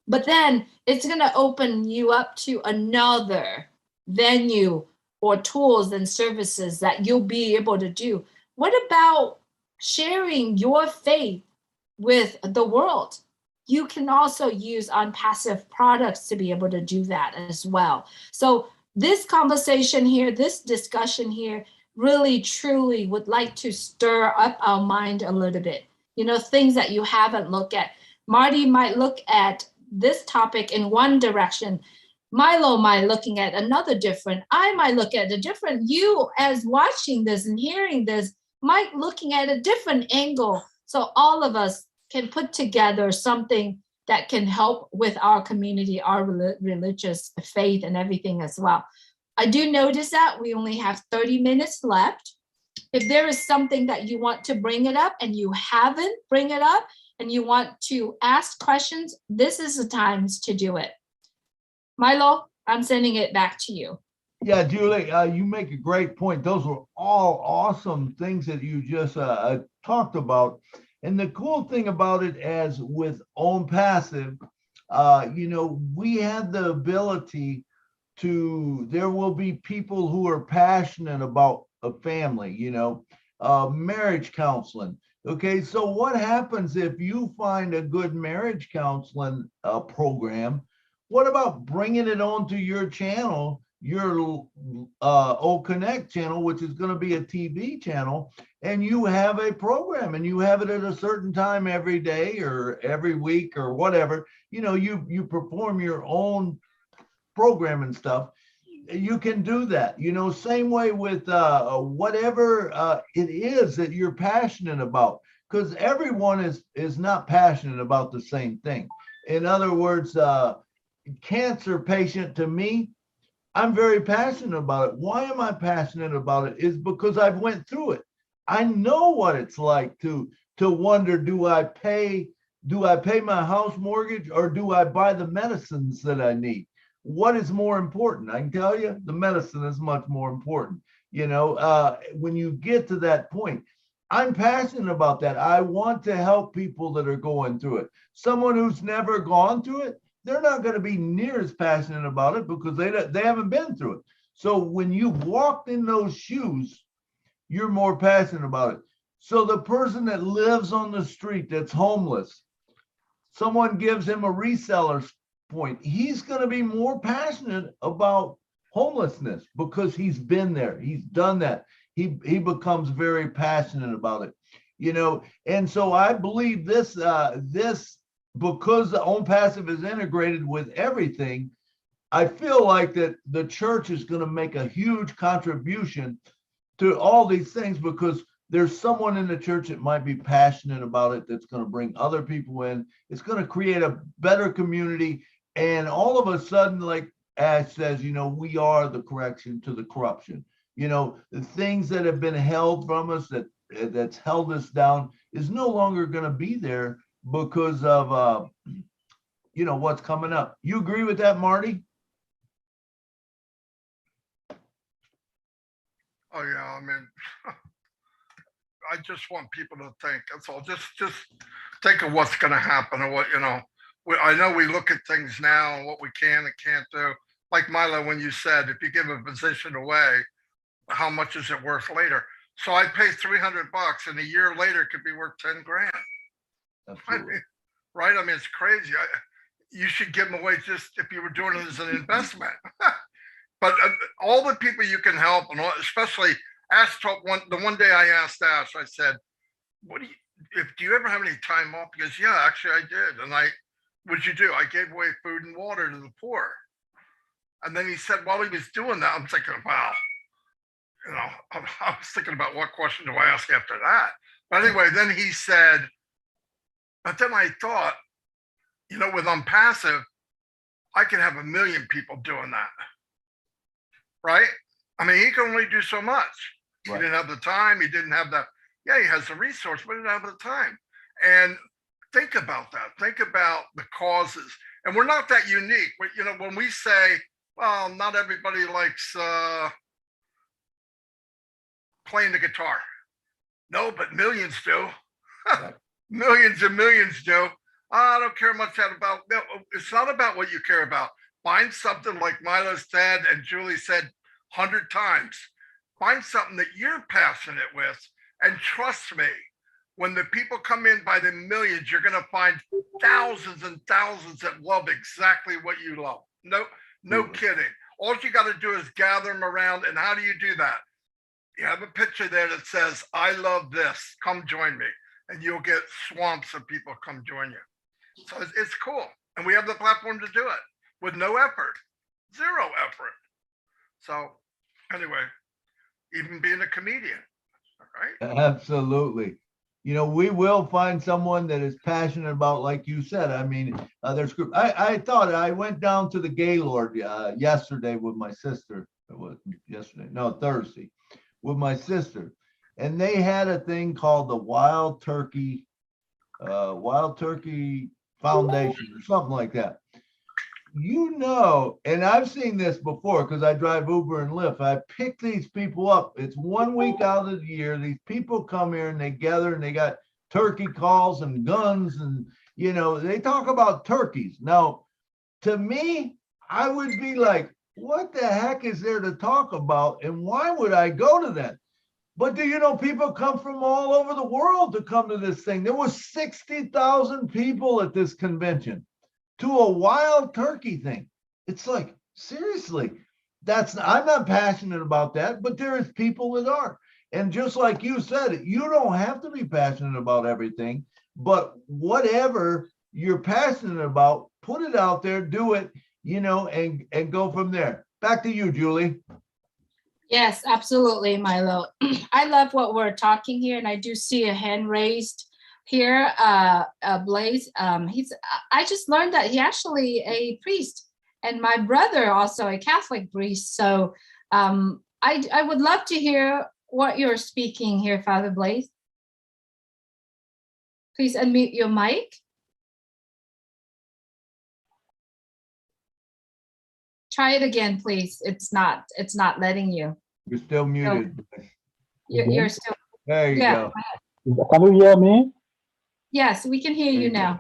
But then it's going to open you up to another venue or tools and services that you'll be able to do. What about sharing your faith with the world? You can also use Onpassive products to be able to do that as well. So this conversation here, this discussion here, really truly would like to stir up our mind a little bit. Things that you haven't looked at. Marty might look at this topic in one direction. Milo might looking at another different. I might look at a different. You as watching this and hearing this might looking at a different angle. So all of us can put together something that can help with our community, our religious faith and everything as well. I do notice that we only have 30 minutes left. If there is something that you want to bring it up and you haven't bring it up and you want to ask questions, this is the times to do it. Milo, I'm sending it back to you. Yeah, Julie, you make a great point. Those were all awesome things that you just talked about. And the cool thing about it, as with Onpassive, we have the ability there will be people who are passionate about a family, marriage counseling. Okay, so what happens if you find a good marriage counseling program? What about bringing it onto your channel, your O Connect channel, which is going to be a TV channel, and you have a program and you have it at a certain time every day or every week or whatever, you perform your own program and stuff. You can do that, same way with whatever it is that you're passionate about, because everyone is not passionate about the same thing. In other words, cancer patient, to me, I'm very passionate about it. Why am I passionate about it? Is because I've went through it. I know what it's like to wonder, do I pay my house mortgage or do I buy the medicines that I need? What is more important? I can tell you, the medicine is much more important. When you get to that point, I'm passionate about that. I want to help people that are going through it. Someone who's never gone through it, they're not going to be near as passionate about it because they haven't been through it. So when you've walked in those shoes, you're more passionate about it. So the person that lives on the street that's homeless, someone gives him a reseller's point, he's going to be more passionate about homelessness because he's been there, he's done that. He becomes very passionate about it, and so I believe this because the Onpassive is integrated with everything. I feel like that the church is going to make a huge contribution to all these things because there's someone in the church that might be passionate about it, that's going to bring other people in. It's going to create a better community. And all of a sudden, like Ash says, we are the correction to the corruption. The things that have been held from us, that's held us down, is no longer going to be there because of, what's coming up. You agree with that, Marty? Oh, yeah. I mean, I just want people to think. That's all. Just think of what's going to happen and what, I know we look at things now and what we can and can't do. Like Milo, when you said, if you give a position away, how much is it worth later? So I pay $300 and a year later it could be worth 10 grand. Absolutely. Right? I mean, it's crazy. You should give them away just if you were doing it as an investment. But all the people you can help, and especially the one day I asked Ash, I said, do you ever have any time off? He goes, yeah, actually I did. And what'd you do? I gave away food and water to the poor. And then he said, while he was doing that, I'm thinking, wow, I was thinking about what question do I ask after that? But anyway, then he said, but then I thought, with Onpassive, I could have 1 million people doing that. Right? I mean, he can only do so much. Right. He didn't have the time. He didn't have he has the resource, but he didn't have the time. And think about that. Think about the causes. And we're not that unique. But, when we say, well, not everybody likes playing the guitar. No, but millions do. Millions and millions do. I don't care much about. No, it's not about what you care about. Find something like Milo said and Julie said 100 times. Find something that you're passionate with, and trust me, when the people come in by the millions, you're going to find thousands and thousands that love exactly what you love. No kidding. All you got to do is gather them around. And how do you do that? You have a picture there that says, I love this. Come join me. And you'll get swamps of people come join you. So it's cool. And we have the platform to do it with no effort, 0 effort. So anyway, even being a comedian, right? Absolutely. We will find someone that is passionate about, like you said, I mean, there's group. I thought I went down to the Gaylord yesterday with my sister. It was yesterday, no, Thursday, with my sister. And they had a thing called the Wild Turkey Foundation or something like that. And I've seen this before because I drive Uber and Lyft. I pick these people up. It's 1 week out of the year. These people come here and they gather and they got turkey calls and guns and, they talk about turkeys. Now, to me, I would be like, what the heck is there to talk about? And why would I go to that? But do you know people come from all over the world to come to this thing? There was 60,000 people at this convention to a wild turkey thing. It's like, seriously, I'm not passionate about that, but there is people that are. And just like you said, you don't have to be passionate about everything, but whatever you're passionate about, put it out there, do it, and go from there. Back to you, Julie. Yes, absolutely, Milo. I love what we're talking here, and I do see a hand raised here. Blaze, I just learned that he actually a priest, and my brother also a Catholic priest. So I would love to hear what you're speaking here, Father Blaze. Please unmute your mic. Try it again, please. It's not letting you. You're still muted. You're still. There you go. Can you hear me? Yes, we can hear you now.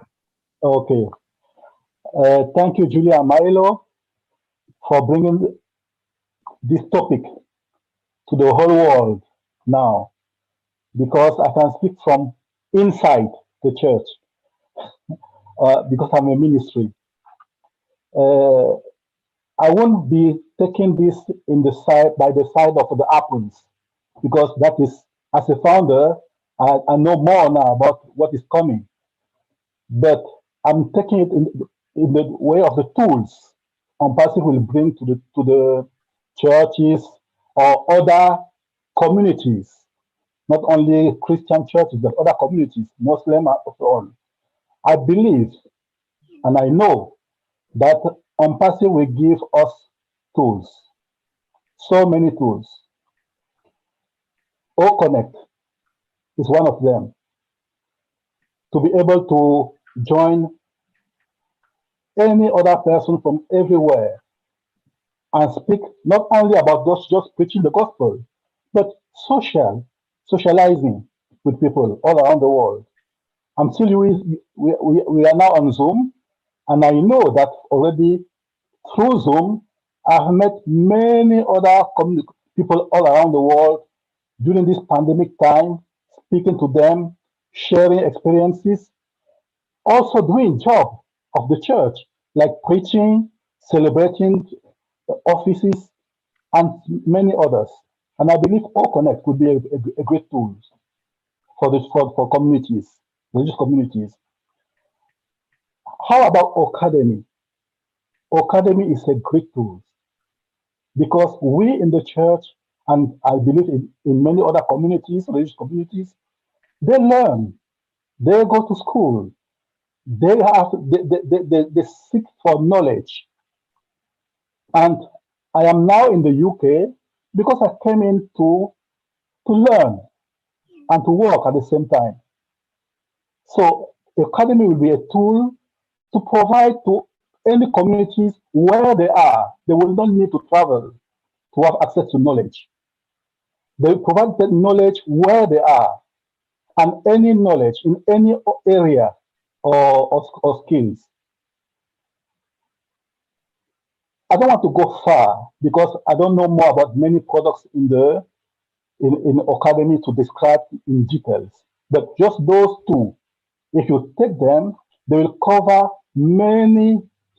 Okay. Thank you, Julia and Milo, for bringing this topic to the whole world now, because I can speak from inside the church, because I'm a ministry. I won't be taking this by the side of the apples, because that is, as a founder, I know more now about what is coming. But I'm taking it in the way of the tools Onpassive will bring to the churches or other communities, not only Christian churches, but other communities, Muslim and all. I believe and I know that Onpassive will give us tools, so many tools. O-Connect is one of them, to be able to join any other person from everywhere and speak not only about just preaching the gospel, but socializing, with people all around the world. I'm still we are now on Zoom, and I know that already through Zoom, I've met many other people all around the world during this pandemic time, speaking to them, sharing experiences, also doing job of the church, like preaching, celebrating offices, and many others. And I believe All Connect could be a great tool for for communities, religious communities. How about Academy? Academy is a great tool because we in the church, and I believe in many other communities, religious communities, they learn, they go to school, they seek for knowledge. And I am now in the UK because I came in to learn and to work at the same time. So the academy will be a tool to provide to any communities where they are. They will not need to travel to have access to knowledge. They will provide that knowledge where they are, and any knowledge in any area or skills. I don't want to go far because I don't know more about many products in academy to describe in details. But just those two, if you take them, they will cover many,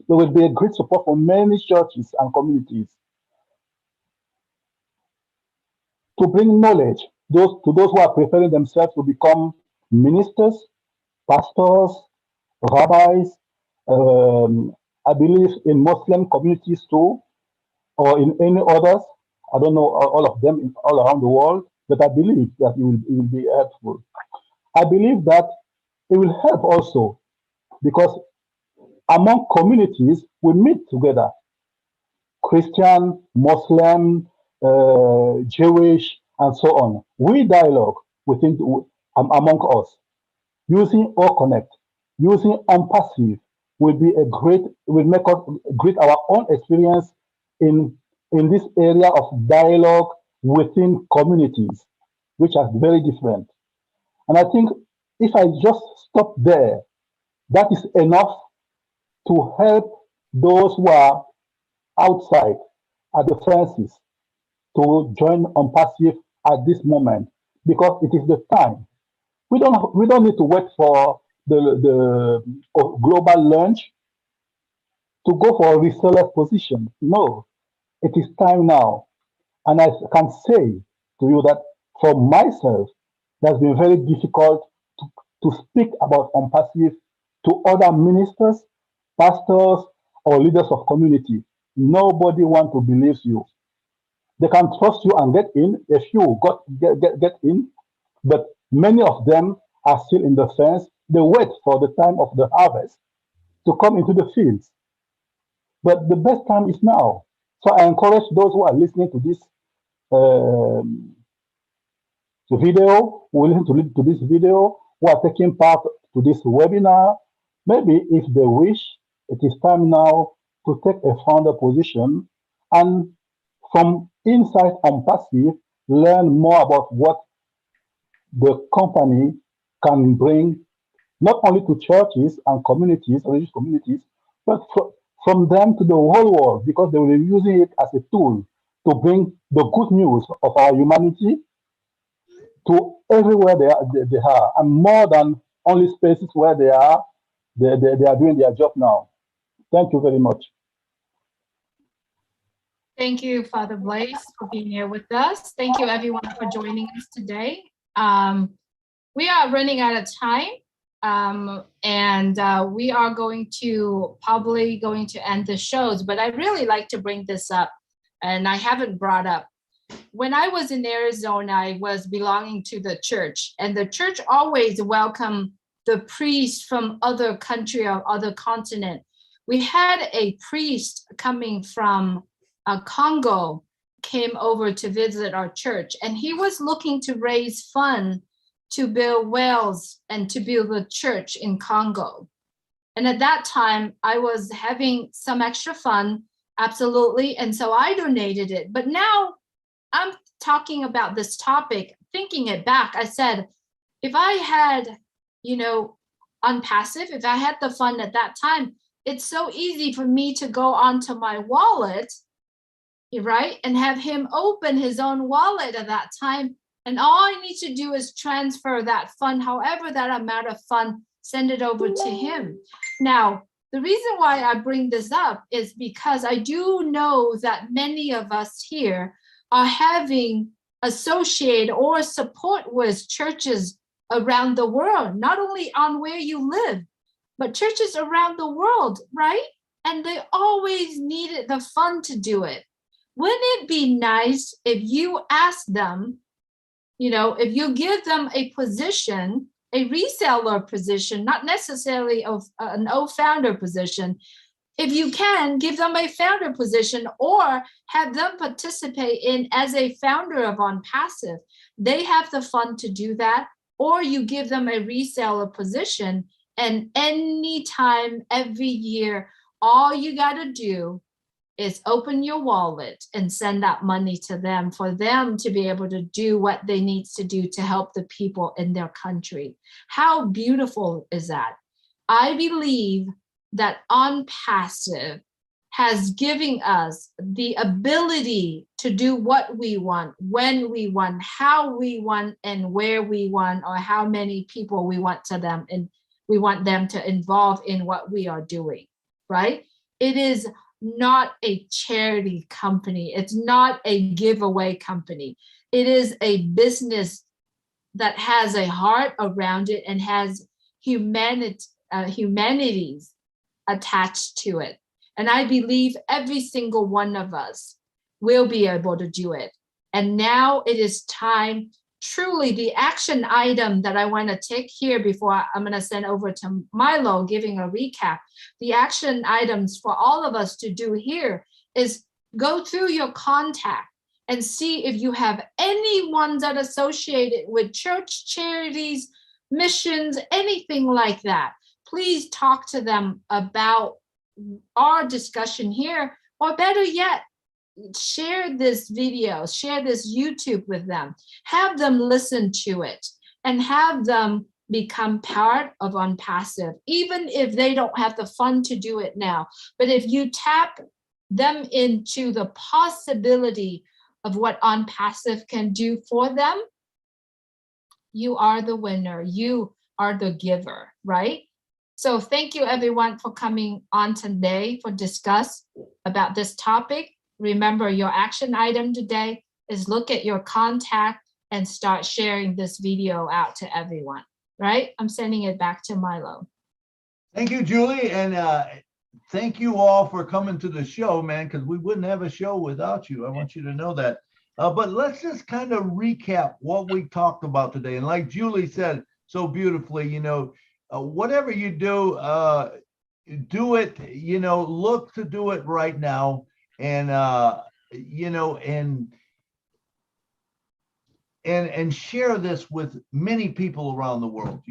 there will be a great support for many churches and communities to bring knowledge to those who are preparing themselves to become ministers, pastors, rabbis, I believe in Muslim communities too, or in any others. I don't know all of them all around the world, but I believe that it will be helpful. I believe that it will help also because among communities we meet together, Christian, Muslim, Jewish, and so on. We dialogue within among us using All Connect, using Onpassive will be will make us great our own experience in this area of dialogue within communities, which are very different. And I think if I just stop there, that is enough to help those who are outside at the fences to join Onpassive at this moment because it is the time. We don't need to wait for the global launch to go for a reseller position. No, it is time now. And I can say to you that for myself, it has been very difficult to speak about Onpassive to other ministers, pastors, or leaders of community. Nobody want to believe you. They can trust you and get in. A few get in, but many of them are still in the fence. They wait for the time of the harvest to come into the fields. But the best time is now. So I encourage those who are listening to this video, who listen to this video, who are taking part to this webinar. Maybe if they wish, it is time now to take a founder position and from inside Onpassive, learn more about what the company can bring not only to churches and communities, religious communities, but from them to the whole world because they will be using it as a tool to bring the good news of our humanity to everywhere they are, and more than only spaces where they are doing their job now. Thank you very much. Thank you, Father Blaise, for being here with us. Thank you, everyone, for joining us today. We are running out of time, and we are probably going to end the shows, but I really like to bring this up, and I haven't brought up. When I was in Arizona, I was belonging to the church, and the church always welcomed the priest from other country or other continent. We had a priest coming from Congo, came over to visit our church, and he was looking to raise funds to build wells and to build a church in Congo. And at that time, I was having some extra fund, absolutely, and so I donated it. But now I'm talking about this topic, thinking it back, I said, if I had, Onpassive, if I had the fund at that time, it's so easy for me to go onto my wallet, right? And have him open his own wallet at that time. And all I need to do is transfer that fund, however that amount of fund, send it over to him. Now, the reason why I bring this up is because I do know that many of us here are having associate or support with churches around the world, not only on where you live, but churches around the world, right? And they always needed the fund to do it. Wouldn't it be nice if you ask them, if you give them a position, a reseller position, not necessarily an old founder position, if you can, give them a founder position or have them participate in as a founder of Onpassive. They have the fund to do that, or you give them a reseller position, and anytime, every year, all you got to do is open your wallet and send that money to them for them to be able to do what they need to do to help the people in their country. How beautiful is that? I believe that Onpassive has given us the ability to do what we want, when we want, how we want, and where we want, or how many people we want to them, and we want them to involve in what we are doing, right? It is not a charity company. It's not a giveaway company. It is a business that has a heart around it and has humanities attached to it. And I believe every single one of us will be able to do it. And now it is time, truly the action item that I want to take here before I'm going to send over to Milo, giving a recap. The action items for all of us to do here is go through your contact and see if you have anyone that associated with church, charities, missions, anything like that. Please talk to them about our discussion here, or better yet, share this video, share this YouTube with them, have them listen to it, and have them become part of Onpassive, even if they don't have the fund to do it now. But if you tap them into the possibility of what Onpassive can do for them, you are the winner, you are the giver, right? So thank you everyone for coming on today for discuss about this topic. Remember, your action item today is look at your contact and start sharing this video out to everyone, right? I'm sending it back to Milo. Thank you, Julie. And thank you all for coming to the show, man, because we wouldn't have a show without you. I want you to know that. But let's just kind of recap what we talked about today. And like Julie said so beautifully, whatever you do, do it, look to do it right now. And, and share this with many people around the world.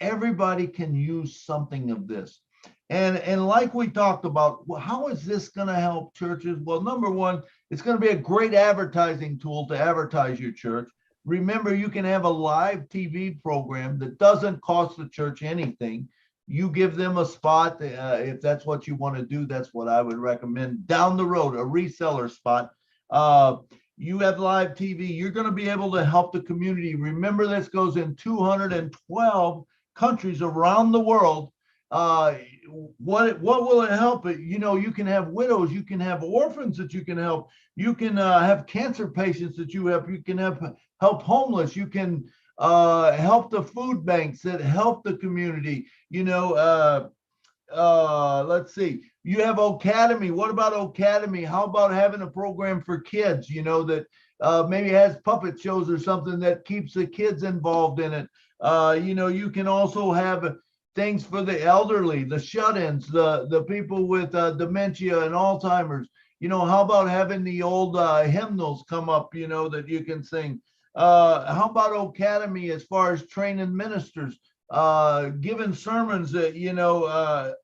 Everybody can use something of this. And like we talked about, well, how is this going to help churches? Well, number one, it's going to be a great advertising tool to advertise your church. Remember, you can have a live TV program that doesn't cost the church anything. You give them a spot. If that's what you want to do, that's what I would recommend. Down the road, a reseller spot. You have live TV. You're going to be able to help the community. Remember, this goes in 212 countries around the world. What will it help? You can have widows, you can have orphans that you can help, you can have cancer patients that you help, you can help homeless, you can help the food banks that help the community. Let's see, you have Academy. What about Academy? How about having a program for kids, that maybe has puppet shows or something that keeps the kids involved in it. You can also have things for the elderly, the shut-ins, the people with dementia and Alzheimer's. How about having the old hymnals come up, that you can sing? How about Academy as far as training ministers, giving sermons that,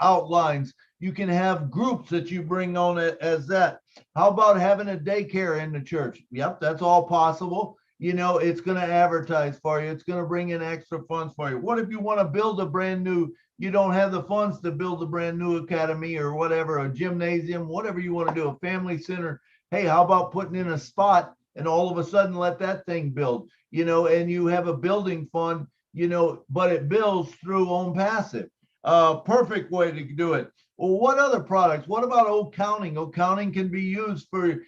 outlines? You can have groups that you bring on as that. How about having a daycare in the church? Yep, that's all possible. You know, it's going to advertise for you. It's going to bring in extra funds for you. What if you want to build a brand new, you don't have the funds to build a brand new academy or whatever, a gymnasium, whatever you want to do, a family center. Hey, how about putting in a spot and all of a sudden let that thing build, you know, and you have a building fund, you know, but it builds through Onpassive. Perfect way to do it. Well, what other products? What about accounting? Accounting can be used for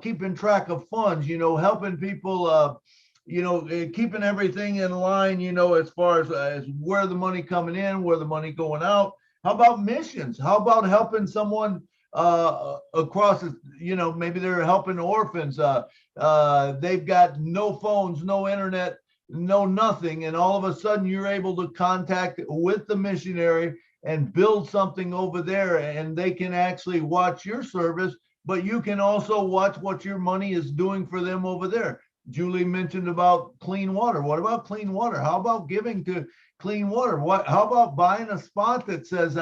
keeping track of funds, you know, helping people, you know, keeping everything in line, you know, as far as where the money coming in, where the money going out. How about missions? How about helping someone across, you know, maybe they're helping orphans. They've got no phones, no internet, no nothing. And all of a sudden you're able to contact with the missionary and build something over there, and they can actually watch your service, but you can also watch what your money is doing for them over there. Julie mentioned about clean water. What about clean water? How about giving to clean water? How about buying a spot that says,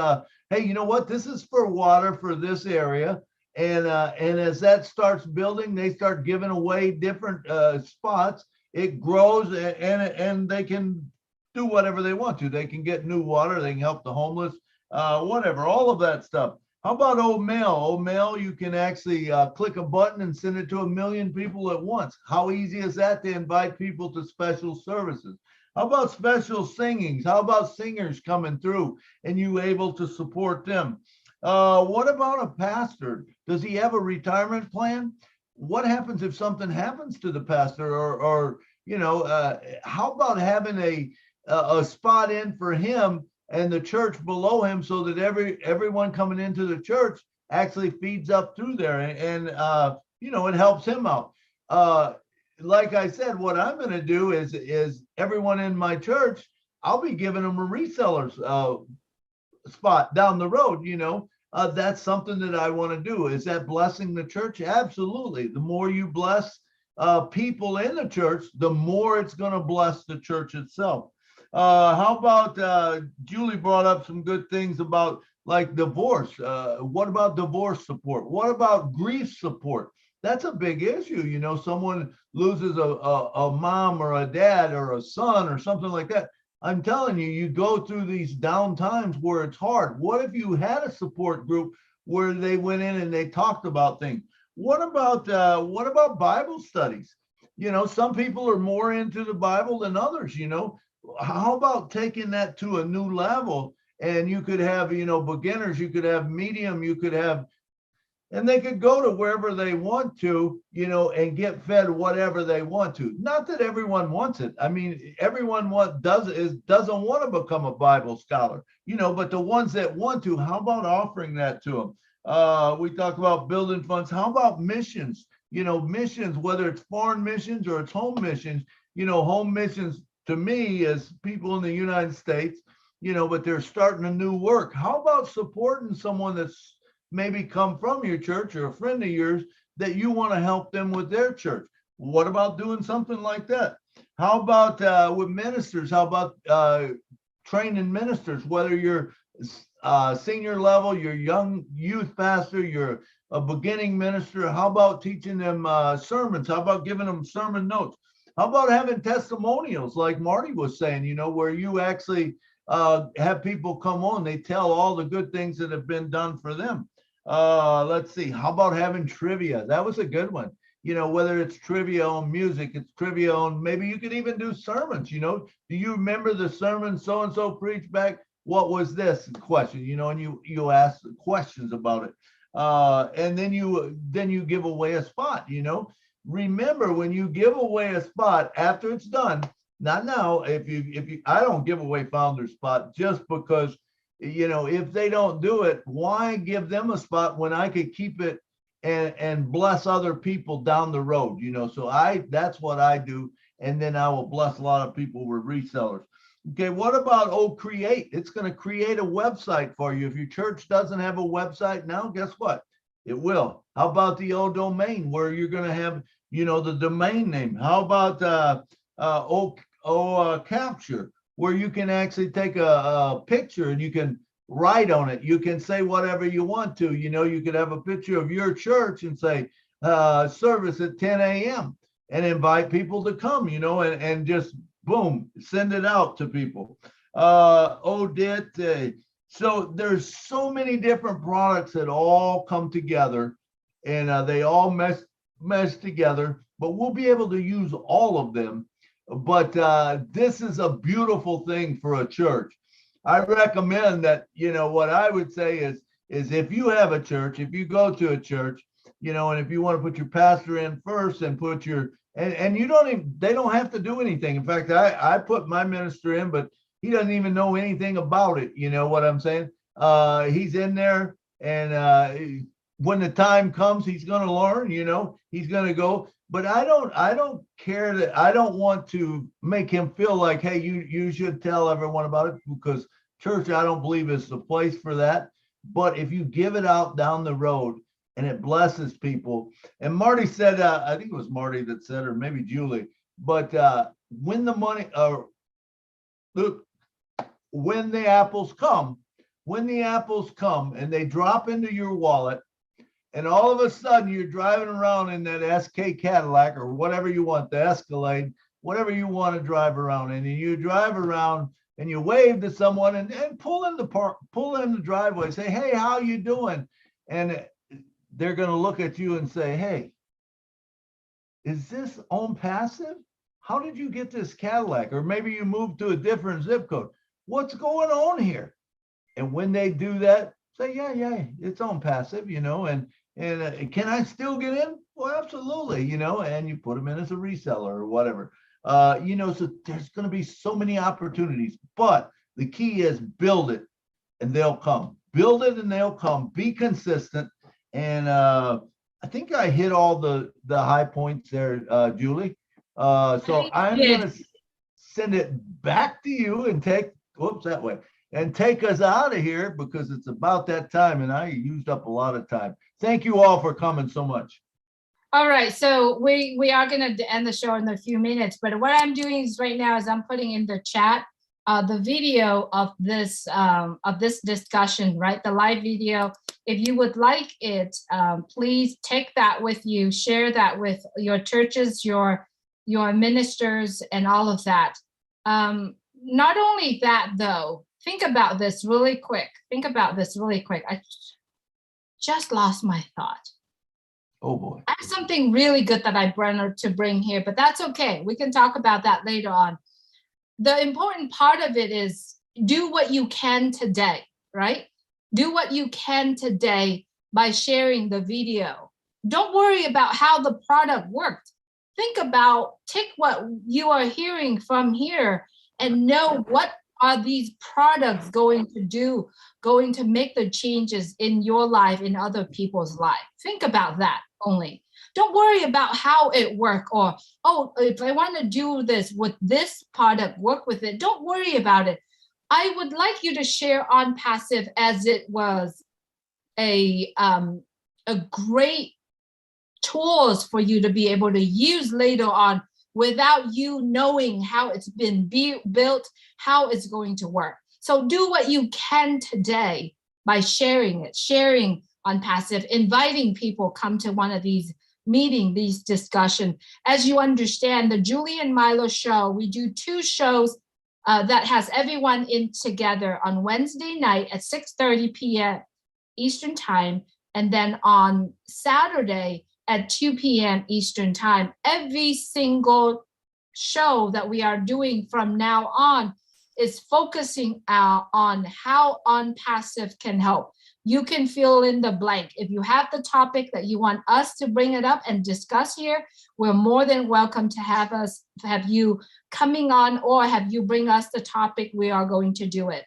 hey, you know what? This is for water for this area. And as that starts building, they start giving away different spots. It grows, and they can do whatever they want to. They can get new water. They can help the homeless, whatever, all of that stuff. How about old mail? Old mail, you can actually click a button and send it to 1 million people at once. How easy is that to invite people to special services? How about special singings? How about singers coming through and you able to support them? What about a pastor? Does he have a retirement plan? What happens if something happens to the pastor, or you know, how about having a spot in for him and the church below him, so that everyone coming into the church actually feeds up through there, and you know, it helps him out. Like I said, what I'm going to do is everyone in my church, I'll be giving them a resellers spot down the road. You know, that's something that I want to do. Is that blessing the church? Absolutely. The more you bless people in the church, the more it's going to bless the church itself. How about Julie brought up some good things about like divorce. What about divorce support? What about grief support? That's a big issue. You know, someone loses a mom or a dad or a son or something like that. I'm telling you, you go through these down times where it's hard. What if you had a support group where they went in and they talked about things? What about Bible studies? You know, some people are more into the Bible than others, you know. How about taking that to a new level? And you could have, you know, beginners, you could have medium, you could have, and they could go to wherever they want to, you know, and get fed whatever they want to. Not that everyone wants it. I mean, everyone doesn't want to become a Bible scholar, you know, but the ones that want to, how about offering that to them? We talked about building funds. How about missions? You know, missions, whether it's foreign missions or it's home missions, you know, home missions to me is people in the United States, you know, but they're starting a new work. How about supporting someone that's maybe come from your church or a friend of yours that you want to help them with their church? What about doing something like that? How about with ministers? How about training ministers, whether you're senior level, you're young youth pastor, you're a beginning minister? How about teaching them sermons? How about giving them sermon notes? How about having testimonials like Marty was saying, you know, where you actually have people come on, they tell all the good things that have been done for them. Let's see, how about having trivia? That was a good one. You know, whether it's trivia on music, it's trivia on, maybe you could even do sermons, you know. Do you remember the sermon so-and-so preached back? What was this question? You know, and you ask questions about it. And then you give away a spot, you know. Remember, when you give away a spot after it's done, not now, if you I don't give away founder spot just because, you know, if they don't do it, why give them a spot when I could keep it and bless other people down the road, you know? So that's what I do. And then I will bless a lot of people with resellers. Okay, what about Create? It's going to create a website for you. If your church doesn't have a website now, guess what? It will. How about the domain, where you're going to have, you know, the domain name? How about Capture, where you can actually take a picture and you can write on it. You can say whatever you want to. You know, you could have a picture of your church and say service at 10 a.m. and invite people to come, and just boom, send it out to people. Odette, so there's so many different products that all come together, and they all mesh together, but we'll be able to use all of them. But this is a beautiful thing for a church. I recommend that, what I would say is if you have a church, if you go to a church, and if you want to put your pastor in first and put and you don't even, they don't have to do anything. In fact, I put my minister in, but he doesn't even know anything about it. You know what I'm saying? He's in there, and when the time comes, he's going to learn, he's going to go. But I don't care that I don't want to make him feel like, hey, you should tell everyone about it, because church, I don't believe is the place for that. But if you give it out down the road and it blesses people, and Marty said, I think it was Marty that said, or maybe Julie, but when the money, look, when the apples come and they drop into your wallet, and all of a sudden you're driving around in that SK Cadillac or whatever you want, the Escalade, whatever you want to drive around in, and you drive around and you wave to someone and pull in the driveway, say, hey, how you doing? And they're going to look at you and say, hey, is this Onpassive? How did you get this Cadillac? Or maybe you moved to a different zip code. What's going on here? And when they do that, say, yeah, it's Onpassive, and can I still get in? Well, absolutely, and you put them in as a reseller or whatever. So there's going to be so many opportunities, but the key is build it and they'll come. Build it and they'll come. Be consistent. And I think I hit all the high points there, Julie. So I'm going to send it back to you and take us out of here, because it's about that time and I used up a lot of time. Thank you all for coming so much. All right, so we are going to end the show in a few minutes, but what I'm doing is right now is I'm putting in the chat the video of this discussion, right? The live video. If you would like it, please take that with you, share that with your churches, your ministers, and all of that. Not only that, though, think about this really quick. I just lost my thought. Oh boy. I have something really good that I wanted to bring here, but that's okay. We can talk about that later on. The important part of it is do what you can today, right? Do what you can today by sharing the video. Don't worry about how the product worked. Take what you are hearing from here and know what are these products going to make the changes in your life, in other people's life. Think about that only. Don't worry about how it works, or, oh, if I want to do this, would this product work with it? Don't worry about it. I would like you to share Onpassive as it was a great tools for you to be able to use later on without you knowing how it's been built, how it's going to work. So do what you can today by sharing Onpassive, inviting people come to one of these meetings, these discussions. As you understand, the Julie and Milo show, we do 2 shows that has everyone in together on Wednesday night at 6:30 p.m. Eastern time, and then on Saturday at 2 p.m. Eastern time. Every single show that we are doing from now on is focusing on how Onpassive can help. You can fill in the blank. If you have the topic that you want us to bring it up and discuss here, we're more than welcome to have you coming on, or have you bring us the topic. We are going to do it.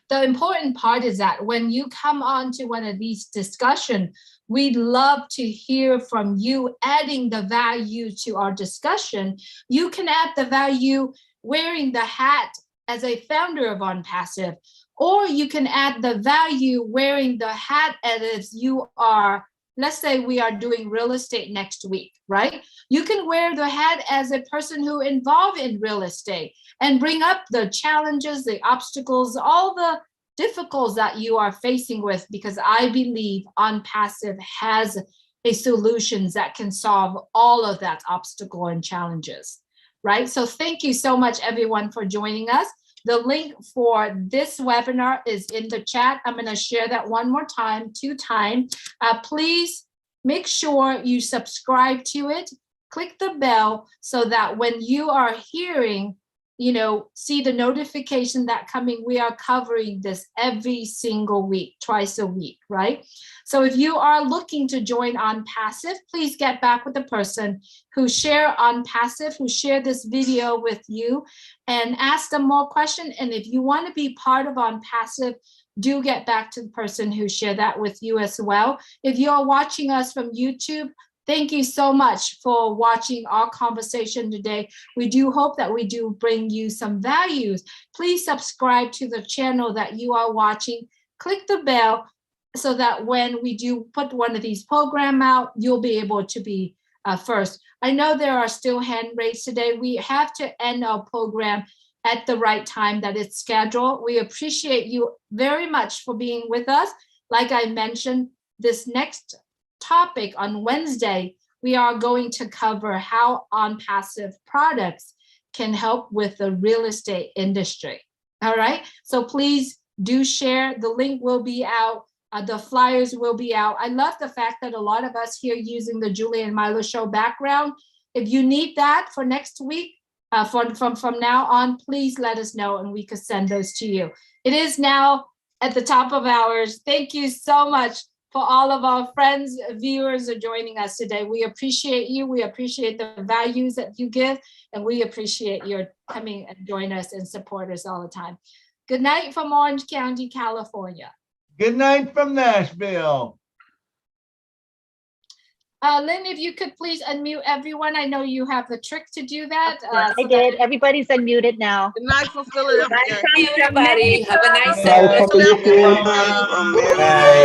The important part is that when you come on to one of these discussions, we'd love to hear from you adding the value to our discussion. You can add the value wearing the hat as a founder of Onpassive, or you can add the value wearing the hat as you are, let's say we are doing real estate next week, right? You can wear the hat as a person who involved in real estate and bring up the challenges, the obstacles, all the difficulties that you are facing with, because I believe Onpassive has a solutions that can solve all of that obstacle and challenges, right? So thank you so much, everyone, for joining us. The link for this webinar is in the chat. I'm going to share that one more time, 2 times. Please make sure you subscribe to it. Click the bell so that when you are hearing, see the notification that coming, we are covering this every single week, twice a week, right? So if you are looking to join Onpassive, please get back with the person who share Onpassive, who shared this video with you, and ask them more questions. And if you want to be part of Onpassive, do get back to the person who shared that with you as well. If you are watching us from YouTube, thank you so much for watching our conversation today. We do hope that we do bring you some values. Please subscribe to the channel that you are watching. Click the bell so that when we do put one of these programs out, you'll be able to be first. I know there are still hand raised today. We have to end our program at the right time that it's scheduled. We appreciate you very much for being with us. Like I mentioned, this next topic on Wednesday, we are going to cover how Onpassive products can help with the real estate industry. All right, so please do share. The link will be out. The flyers will be out. I love the fact that a lot of us here using the Julie and Milo show background. If you need that for next week, from now on, please let us know and we could send those to you. It is now at the top of hours. Thank you so much for all of our friends, viewers are joining us today. We appreciate you. We appreciate the values that you give, and we appreciate your coming and join us and support us all the time. Good night from Orange County, California. Good night from Nashville. Lynn, if you could please unmute everyone. I know you have the trick to do that. I did. Everybody's unmuted now. Good night from Philadelphia. Bye, everybody. Have a nice Bye from the UK. From Bye.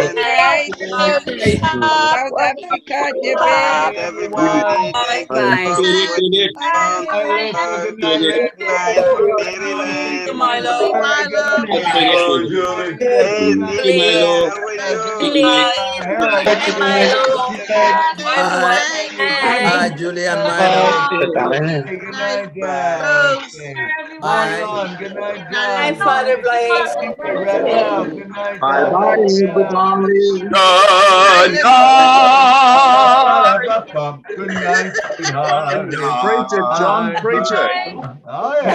Maryland. South Africa, Bye, Japan. everybody. Bye. Thank you Bye. so much. Night, Rich. Good night, Rich. Good night from Thank you, Maryland. Milo. Oh, Julie. Hey, Good night, Julie, Julie. how are Good you? night, Bye. Harold. Bye, Good Milo. night. Bye. Bye. Julie and Bye. Milo. Hey, good night, Dad. Bye. Okay. Bye. John. Good night, Bye, John. Father Blaze. Red now. Good night, Bye Dad. bye, Yeah. everybody. Good night. Good night, sweetheart. Preach it, John. Bye. Preach it. Bye. Oh, yeah.